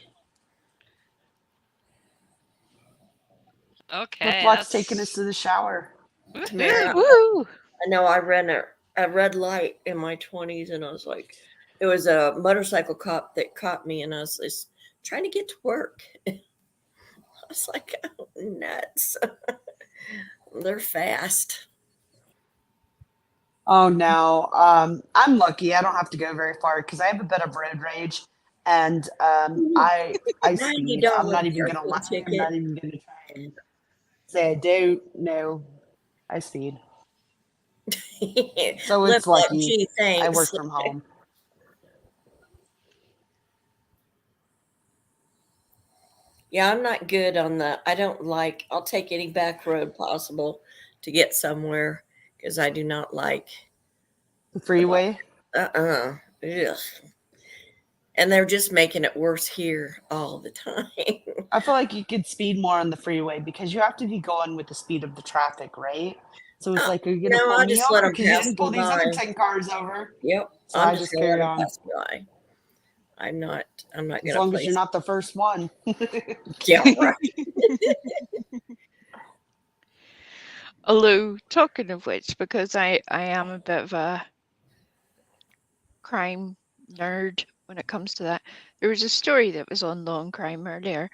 S8: Okay,
S4: Fliplock's taking us to the shower.
S7: Tamara,
S12: Woo!
S7: I know I ran a red light in my 20s, and I was like, it was a motorcycle cop that caught me, and I was just trying to get to work. I was like, oh, nuts. They're fast.
S4: Oh no. I'm lucky. I don't have to go very far because I have a bit of road rage, and I speed. I'm not even gonna lie. I'm not even gonna try and say I do. No, I speed. So
S7: Lip
S4: it's lucky.
S7: gee, thanks.
S4: I work from home.
S7: Yeah, I'm not good on the. I don't like. I'll take any back road possible to get somewhere because I do not like
S4: The freeway.
S7: Ugh. And they're just making it worse here all the time.
S4: I feel like you could speed more on the freeway because you have to be going with the speed of the traffic, right? So it's like, are you gonna
S7: No,
S4: pull
S7: I
S4: me
S7: just let
S4: over?
S7: them
S4: Because you
S7: pass
S4: didn't
S7: me
S4: pull these other
S7: by.
S4: 10 cars over.
S7: Yep,
S4: So
S7: I'm
S4: I
S7: just
S4: just
S7: gonna
S4: carry
S7: let them
S4: on.
S7: pass me by. I'm not
S4: As
S7: gonna
S4: long as
S7: place.
S4: you're not the first one.
S7: Yeah, right.
S12: Although, talking of which, because I am a bit of a crime nerd when it comes to that, there was a story that was on Law and Crime earlier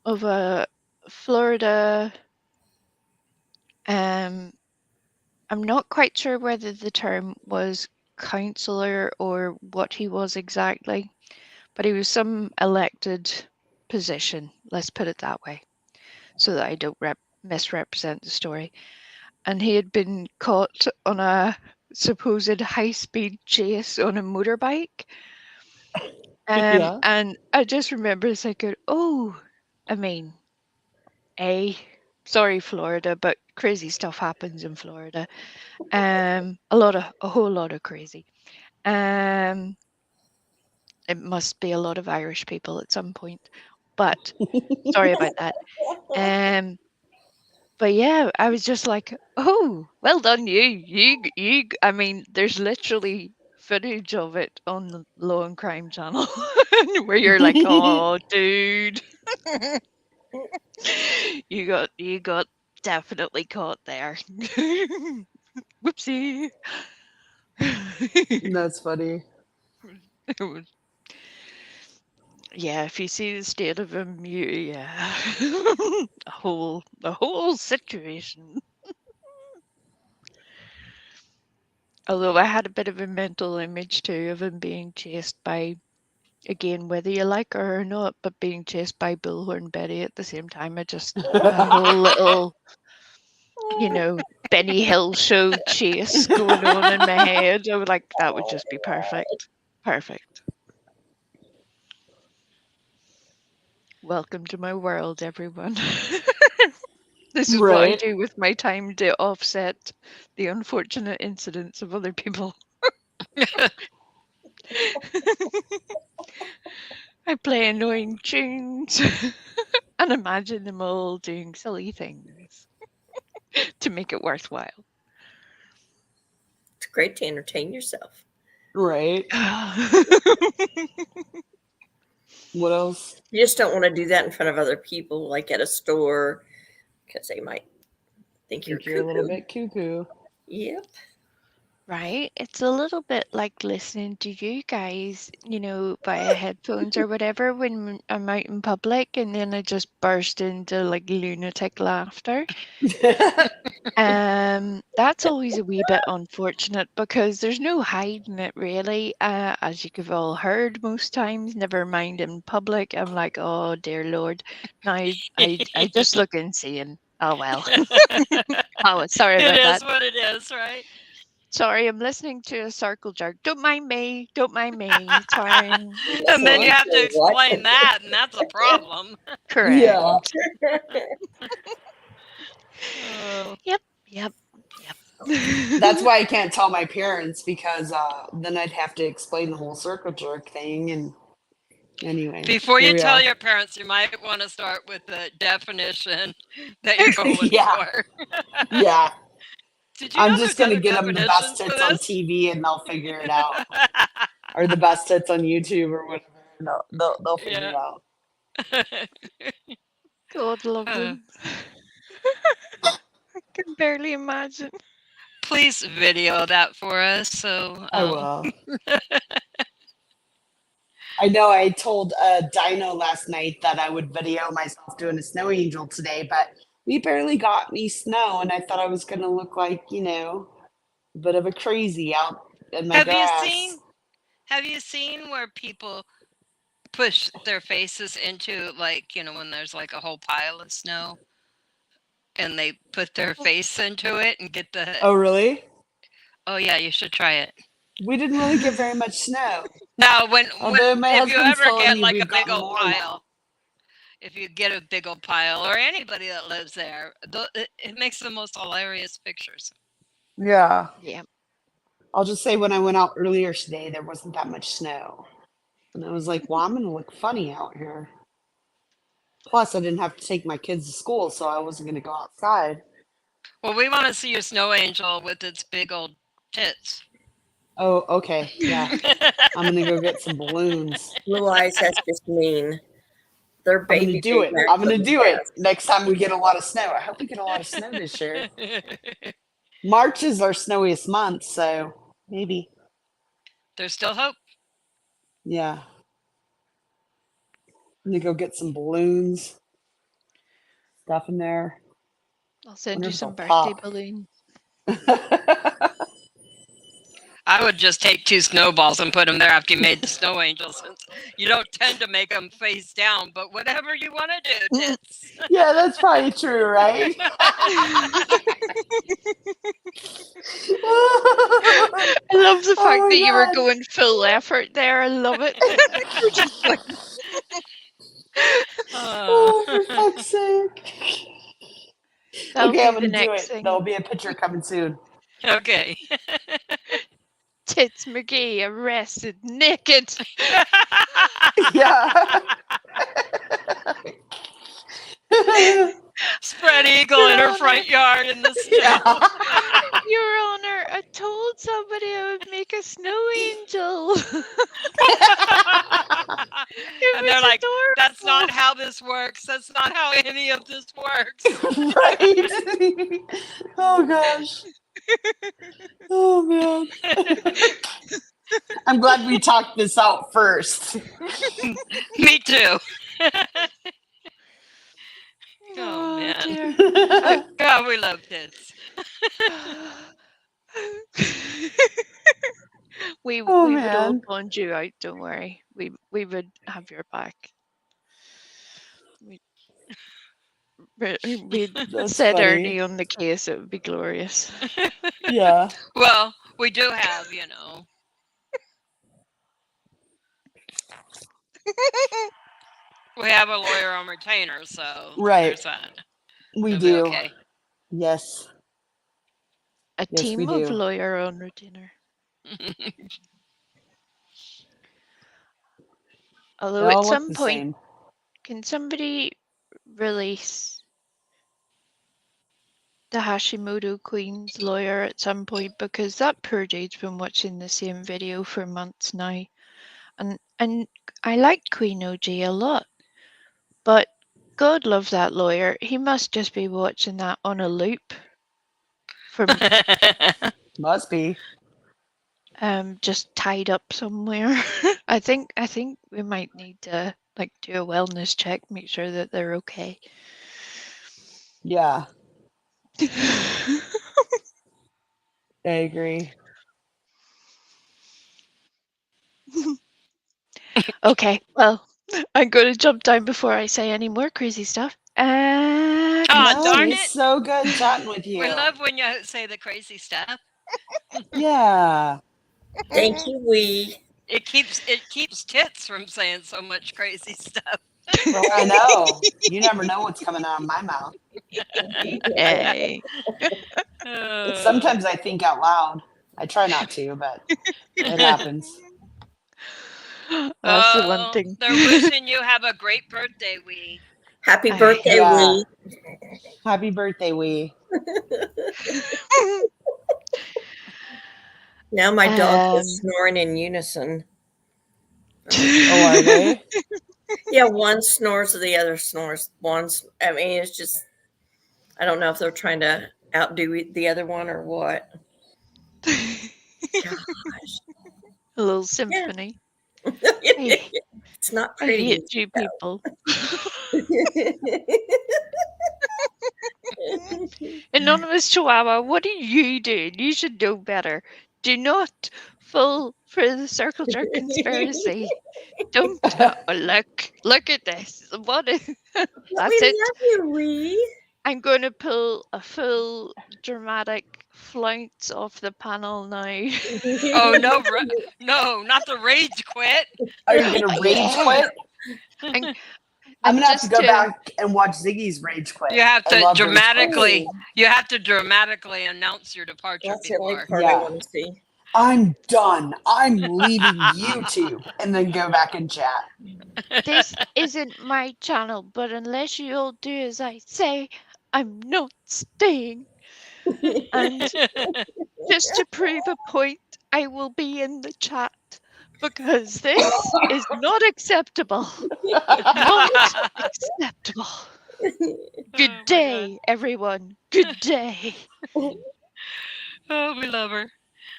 S12: of a Florida. I'm not quite sure whether the term was counselor or what he was exactly, but he was some elected position. Let's put it that way, so that I don't misrepresent the story. And he had been caught on a supposed high-speed chase on a motorbike.
S4: Yeah.
S12: And I just remember thinking, oh, I mean, sorry, Florida, but crazy stuff happens in Florida. A whole lot of crazy. It must be a lot of Irish people at some point, but sorry about that. But yeah, I was just like, oh, well done, you. I mean, there's literally footage of it on the Law and Crime channel where you're like, oh, dude, you got definitely caught there. Whoopsie.
S4: That's funny.
S12: It was, yeah, if you see the state of him, yeah, the whole situation. Although I had a bit of a mental image too of him being chased by, again, whether you like her or not, but being chased by Bullhorn Betty at the same time. I just, a whole little, Benny Hill show chase going on in my head. I was like, that would just be perfect. Perfect. Welcome to my world, everyone. This is what I do with my time to offset the unfortunate incidents of other people. I play annoying tunes and imagine them all doing silly things to make it worthwhile.
S7: It's great to entertain yourself.
S4: Right. What else?
S7: You just don't want to do that in front of other people, like at a store, because they might think you're
S4: a little
S7: cuckoo.
S4: bit cuckoo.
S7: Yep.
S12: Right? It's a little bit like listening to you guys, via headphones or whatever when I'm out in public and then I just burst into like lunatic laughter. That's always a wee bit unfortunate because there's no hiding it really. As you've all heard most times, never mind in public. I'm like, oh dear Lord. Now I just look insane. Oh well. Oh, sorry about
S8: It
S12: that.
S8: is what it is, right?
S12: Sorry, I'm listening to a circle jerk. Don't mind me. Don't mind me. It's fine.
S8: And then you have to explain that, and that's a problem.
S12: Correct.
S4: Yeah.
S8: Oh.
S12: Yep.
S4: That's why I can't tell my parents, because then I'd have to explain the whole circle jerk thing. And anyway,
S8: Before
S4: here
S8: you
S4: we
S8: tell
S4: are.
S8: your parents, you might want to start with the definition that you're going
S4: Yeah.
S8: for.
S4: Yeah.
S8: Did you
S4: I'm
S8: know
S4: just
S8: there's
S4: going to
S8: other
S4: get them the best
S8: definitions for
S4: hits on
S8: this?
S4: TV and they'll figure it out. Or the best hits on YouTube or whatever. They'll figure it
S8: Yeah.
S4: out.
S12: God love them. I can barely imagine.
S8: Please video that for us. So
S4: I will. I know I told Dino last night that I would video myself doing a snow angel today, but we barely got any snow, and I thought I was going to look like, a bit of a crazy out in my
S8: Have you
S4: grass.
S8: seen where people push their faces into, like, when there's like a whole pile of snow and they put their face into it and get the
S4: Oh, really?
S8: Oh yeah, you should try it.
S4: We didn't really get very much snow.
S8: Now,
S4: Although my
S8: if you
S4: husband's
S8: ever
S4: telling
S8: get
S4: me
S8: like a
S4: we've
S8: big
S4: gotten
S8: old
S4: more now.
S8: pile, if you get a big old pile, or anybody that lives there, it makes the most hilarious pictures.
S4: Yeah.
S12: Yeah.
S4: I'll just say when I went out earlier today, there wasn't that much snow. And I was like, well, I'm going to look funny out here. Plus, I didn't have to take my kids to school, so I wasn't going to go outside.
S8: Well, we want to see your snow angel with its big old tits.
S4: Oh, okay. Yeah. I'm going to go get some balloons.
S7: Blue eyes, that's just mean. They're
S4: I'm going to
S7: baby
S4: do
S7: big
S4: it.
S7: back
S4: I'm
S7: from
S4: going to
S7: the
S4: do it
S7: chest.
S4: next time we get a lot of snow. I hope we get a lot of snow this year. March is our snowiest month, so maybe.
S8: There's still hope.
S4: Yeah. I'm going to go get some balloons. Stuff in there.
S12: I'll send
S4: Wonder
S12: you
S4: if
S12: some
S4: they'll
S12: birthday
S4: pop.
S12: balloons.
S8: I would just take 2 snowballs and put them there after you made the snow angel, since you don't tend to make them face down, but whatever you want to do, tits.
S4: Yeah, that's probably true, right?
S12: I love the
S4: Oh
S12: fact
S4: my
S12: that you were
S4: God.
S12: going full effort there. I love it. You're just like,
S4: Oh, for fuck's sake.
S12: that'll
S4: Okay,
S12: be
S4: I'm
S12: the
S4: going to do
S12: next
S4: it.
S12: thing.
S4: There'll be a picture coming soon.
S8: Okay.
S12: Tits McGee arrested naked.
S4: Yeah.
S8: Spread eagle in her front yard in the snow.
S4: Yeah.
S12: Your Honor, I told somebody I would make a snow angel.
S8: And they're
S12: was
S8: like, that's
S12: adorable."
S8: not how this works. That's not how any of this works.
S4: Right. Oh gosh. Oh man. I'm glad we talked this out first.
S8: Me too. Oh,
S12: Oh
S8: man.
S12: dear.
S8: God, we love tits.
S12: we
S4: Oh
S12: we would all
S4: man.
S12: bond you out. Don't worry. We would have your back. We'd
S4: That's
S12: set
S4: funny.
S12: Ernie on the case. It would be glorious.
S4: Yeah.
S8: Well, we do have, we have a lawyer on retainer, so
S4: Right.
S8: there's that.
S4: We
S8: It'll be
S4: do.
S8: okay.
S4: Yes.
S12: A
S4: Yes,
S12: team
S4: we
S12: of
S4: do.
S12: lawyer on retainer. Although
S4: They
S12: at
S4: all look
S12: some
S4: the
S12: point,
S4: same.
S12: can somebody release the Hashimoto Queen's lawyer at some point? Because that poor dude's been watching the same video for months now. And I like Queen OG a lot. But God love that lawyer. He must just be watching that on a loop from
S4: Must be.
S12: just tied up somewhere. I think we might need to like do a wellness check, make sure that they're okay.
S4: Yeah. I agree.
S12: Okay, well, I'm going to jump down before I say any more crazy stuff.
S8: Aw,
S4: No,
S8: darn
S4: it's
S8: it.
S4: so good chatting with you.
S8: We love when you say the crazy stuff.
S4: Yeah.
S7: Thank you, we.
S8: It keeps tits from saying so much crazy stuff.
S4: I know. You never know what's coming out of my mouth.
S12: Yay.
S4: Sometimes I think out loud. I try not to, but it happens.
S12: That's the one thing.
S8: They're wishing you have a great birthday, Wee.
S7: Happy
S12: I-
S7: birthday,
S4: Yeah.
S7: Wee.
S4: Happy birthday, Wee.
S7: Now my dogs are
S12: Um,
S7: snoring in unison.
S4: Oh, are they?
S7: Yeah, one snores, the other snores. I mean, it's just, I don't know if they're trying to outdo the other one or what. Gosh.
S12: A little symphony.
S7: It's not
S12: I
S7: pretty.
S12: hate you people. Anonymous Chihuahua, what are you doing? You should know better. Do not fall for the circle jerk conspiracy. Don't. Look at this. What is,
S7: Let
S12: that's
S7: me
S12: it.
S7: love you, Wee.
S12: I'm going to pull a full dramatic flounce off the panel now.
S8: Oh no, no, not the rage quit.
S4: Are you gonna rage quit? I'm gonna have to go back and watch Ziggy's rage quit.
S8: You have
S4: I
S8: to
S4: love rage
S8: dramatically.
S4: quits.
S8: You have to dramatically announce your departure
S7: That's the only
S8: before.
S7: part I want to see.
S4: I'm done. I'm leaving YouTube, and then go back and chat.
S12: This isn't my channel, but unless you all do as I say, I'm not staying. And just to prove a point, I will be in the chat because this is not acceptable. Not acceptable. Good day, everyone. Good day.
S8: Oh, we love her.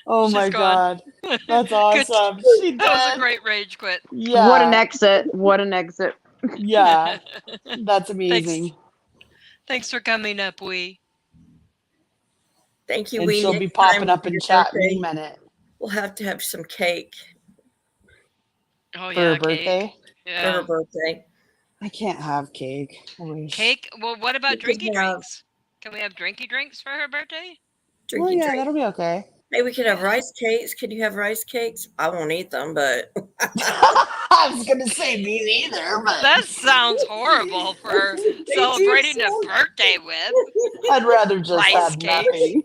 S4: Oh
S8: She's
S4: my
S8: gone.
S4: god, that's awesome. She did.
S8: That was a great rage quit.
S4: Yeah.
S10: What an exit. What an exit.
S4: Yeah, that's amazing.
S8: Thanks for coming up, Wee.
S7: Thank you,
S4: And
S7: Wee.
S4: she'll
S7: Next
S4: be popping
S7: time
S4: up
S7: for
S4: in
S7: your
S4: chat
S7: birthday,
S4: any minute
S7: we'll have to have some cake
S8: Oh
S4: for her
S8: yeah,
S4: birthday.
S8: cake.
S7: for
S8: Yeah,
S7: her birthday.
S4: I can't have cake. I wish.
S8: cake. Well, what about
S7: We could
S8: drinky
S7: have
S8: drinks? Can we have drinky drinks for her birthday?
S4: Well,
S7: drinky
S4: yeah,
S7: drink.
S4: that'll be okay.
S7: Hey, we could have rice cakes. Could you have rice cakes? I won't eat them, but
S4: I was gonna say me neither, but
S8: That sounds horrible for her celebrating a birthday with.
S4: I'd rather just
S8: Rice
S4: have
S8: cakes.
S4: nothing.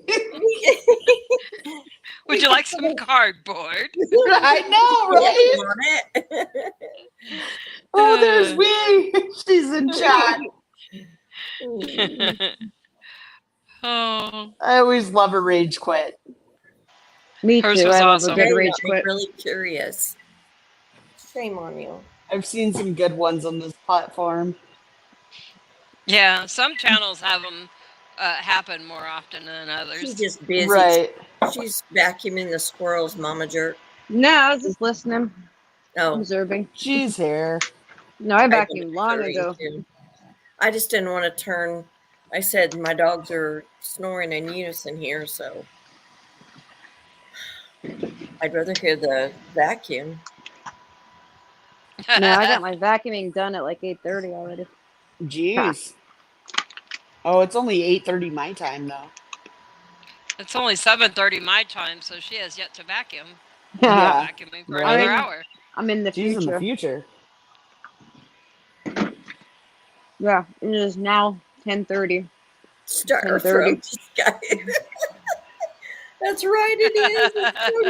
S8: Would you like some cardboard?
S4: I know, right? Oh, there's Wee. She's in chat.
S8: Oh,
S4: I always love a rage quit.
S10: Me
S8: Hers
S10: too.
S8: was
S10: I love
S8: awesome.
S10: a good
S7: That
S10: rage
S7: got me
S10: quit.
S7: really curious. Shame on you.
S4: I've seen some good ones on this platform.
S8: yeah, some channels have them happen more often than others.
S7: She's just busy.
S4: Right.
S7: She's vacuuming the squirrels, Mama Jerk.
S10: No, I was just listening,
S7: Oh,
S10: observing.
S4: She's here.
S10: No, I
S7: I've been
S10: vacuumed long
S7: observing,
S10: ago.
S7: too. I just didn't want to turn. I said my dogs are snoring in unison here, so I'd rather hear the vacuum.
S10: No, I got my vacuuming done at like 8:30 already.
S4: Jeez. Oh, it's only 8:30 my time though.
S8: It's only 7:30 my time, so she has yet to vacuum.
S4: Yeah.
S8: Vacuuming for
S4: Right.
S8: another hour.
S10: I'm in the
S4: She's in the
S10: future.
S4: future.
S10: Yeah, it is now 10:30.
S7: Start
S10: 10:30.
S7: from this guy. That's right, it is. It's so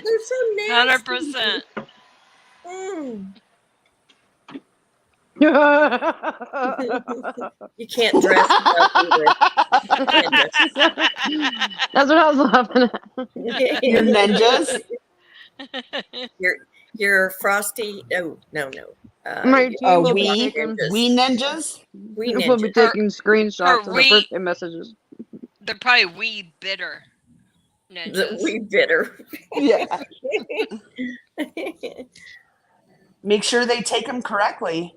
S7: they're so nasty.
S8: 100%.
S7: You can't dress it up either. You can't dress it up.
S10: That's what I was laughing at.
S4: Your ninjas?
S7: Your frosty. Oh no.
S10: My team
S4: Oh,
S10: will be
S4: we
S10: taking,
S4: ninjas?
S7: We
S10: will be
S7: ninjas.
S10: taking screenshots of the
S8: we-
S10: birthday messages.
S8: They're probably wee bitter ninjas.
S7: We bitter.
S4: Yeah. Make sure they take them correctly.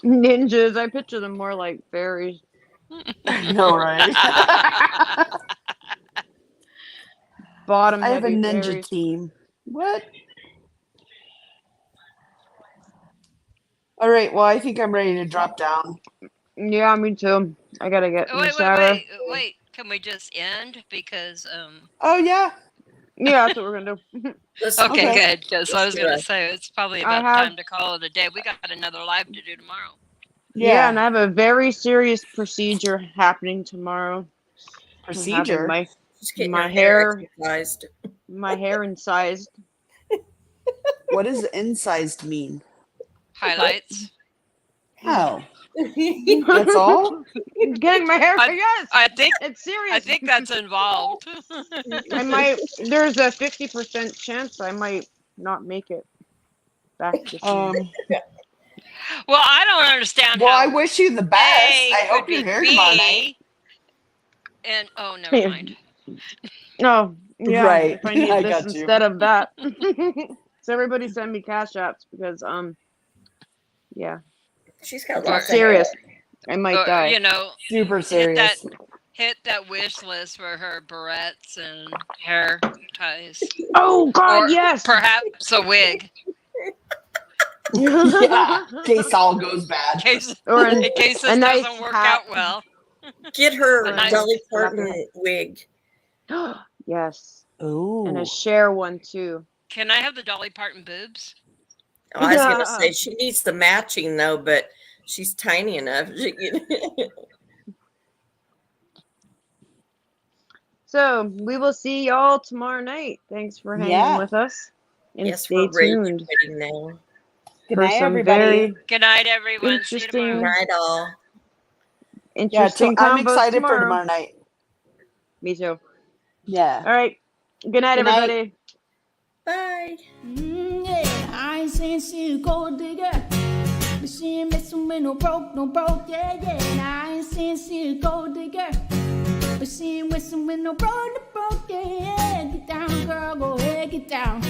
S10: Ninjas. I picture them more like fairies.
S4: I know, right?
S10: Bottom
S4: I have a
S10: heavy
S4: ninja
S10: fairies.
S4: team. What? All right. Well, I think I'm ready to drop down.
S10: Yeah, me too. I gotta get in the
S8: Wait,
S10: shower.
S8: wait. Can we just end? Because
S4: Oh, yeah.
S10: Yeah, that's what we're gonna do.
S7: Let's,
S8: Okay,
S4: Okay.
S8: good. Because I was going to say it's probably
S10: I
S8: about
S10: have
S8: time to call it a day. We got another live to do tomorrow.
S10: yeah, and I
S4: Yeah.
S10: have a very serious procedure happening tomorrow. I'm having
S4: Procedure.
S7: just getting
S10: my
S7: her hair
S10: hair
S7: exercised.
S10: incised.
S4: What does incised mean?
S8: Highlights.
S4: Oh, that's all?
S10: Getting my hair. Yes,
S8: I think
S10: it's serious.
S8: that's involved.
S10: I might. There's a 50% chance I might not make it back this year.
S8: Well, I don't understand
S4: Well, I
S8: how
S4: wish you the best.
S8: A
S4: I
S8: could
S4: hope you're
S8: be
S4: here tomorrow night.
S8: B, and oh, never mind.
S10: Oh, yeah.
S4: Right.
S10: If I need
S4: I
S10: this
S4: got you.
S10: instead of that. So everybody send me cash apps because yeah,
S7: She's got
S8: Or-
S7: lots of
S10: serious.
S7: hair.
S10: I might
S8: Or,
S10: die.
S8: you know,
S4: Super serious.
S8: hit that wish list for her barrettes and hair ties,
S10: Oh God,
S8: or
S10: yes.
S8: perhaps a wig.
S4: Yeah, in case all goes bad.
S8: In case
S10: Or
S8: in case this
S10: nice
S8: doesn't work
S10: hat.
S8: out well.
S7: Get her
S8: A nice-
S7: Dolly Parton wig.
S10: Yes, and a
S4: Ooh.
S10: share one too.
S8: Can I have the Dolly Parton boobs?
S7: Oh, I was gonna say she needs the matching though, but she's tiny enough.
S10: So we will see y'all tomorrow night. Thanks for hanging
S4: Yeah.
S10: with us, and
S7: Yes,
S10: stay
S7: we're rage
S10: tuned
S7: quitting now.
S4: Good
S10: for
S4: night,
S10: some
S4: everybody.
S10: very
S8: Good night, everyone. See you
S10: interesting,
S8: tomorrow.
S7: Night all.
S4: Yeah,
S10: interesting
S4: I'm
S10: combos
S4: excited for tomorrow night.
S10: Me too.
S4: Yeah.
S10: All right. Good night,
S4: Good night.
S10: everybody.
S7: Bye.
S1: Yeah, I ain't saying she a gold digger, but she ain't messing with no broke, yeah. And I ain't saying she a gold digger, but she ain't messing with no broke, yeah. Get down, girl, go ahead, get down.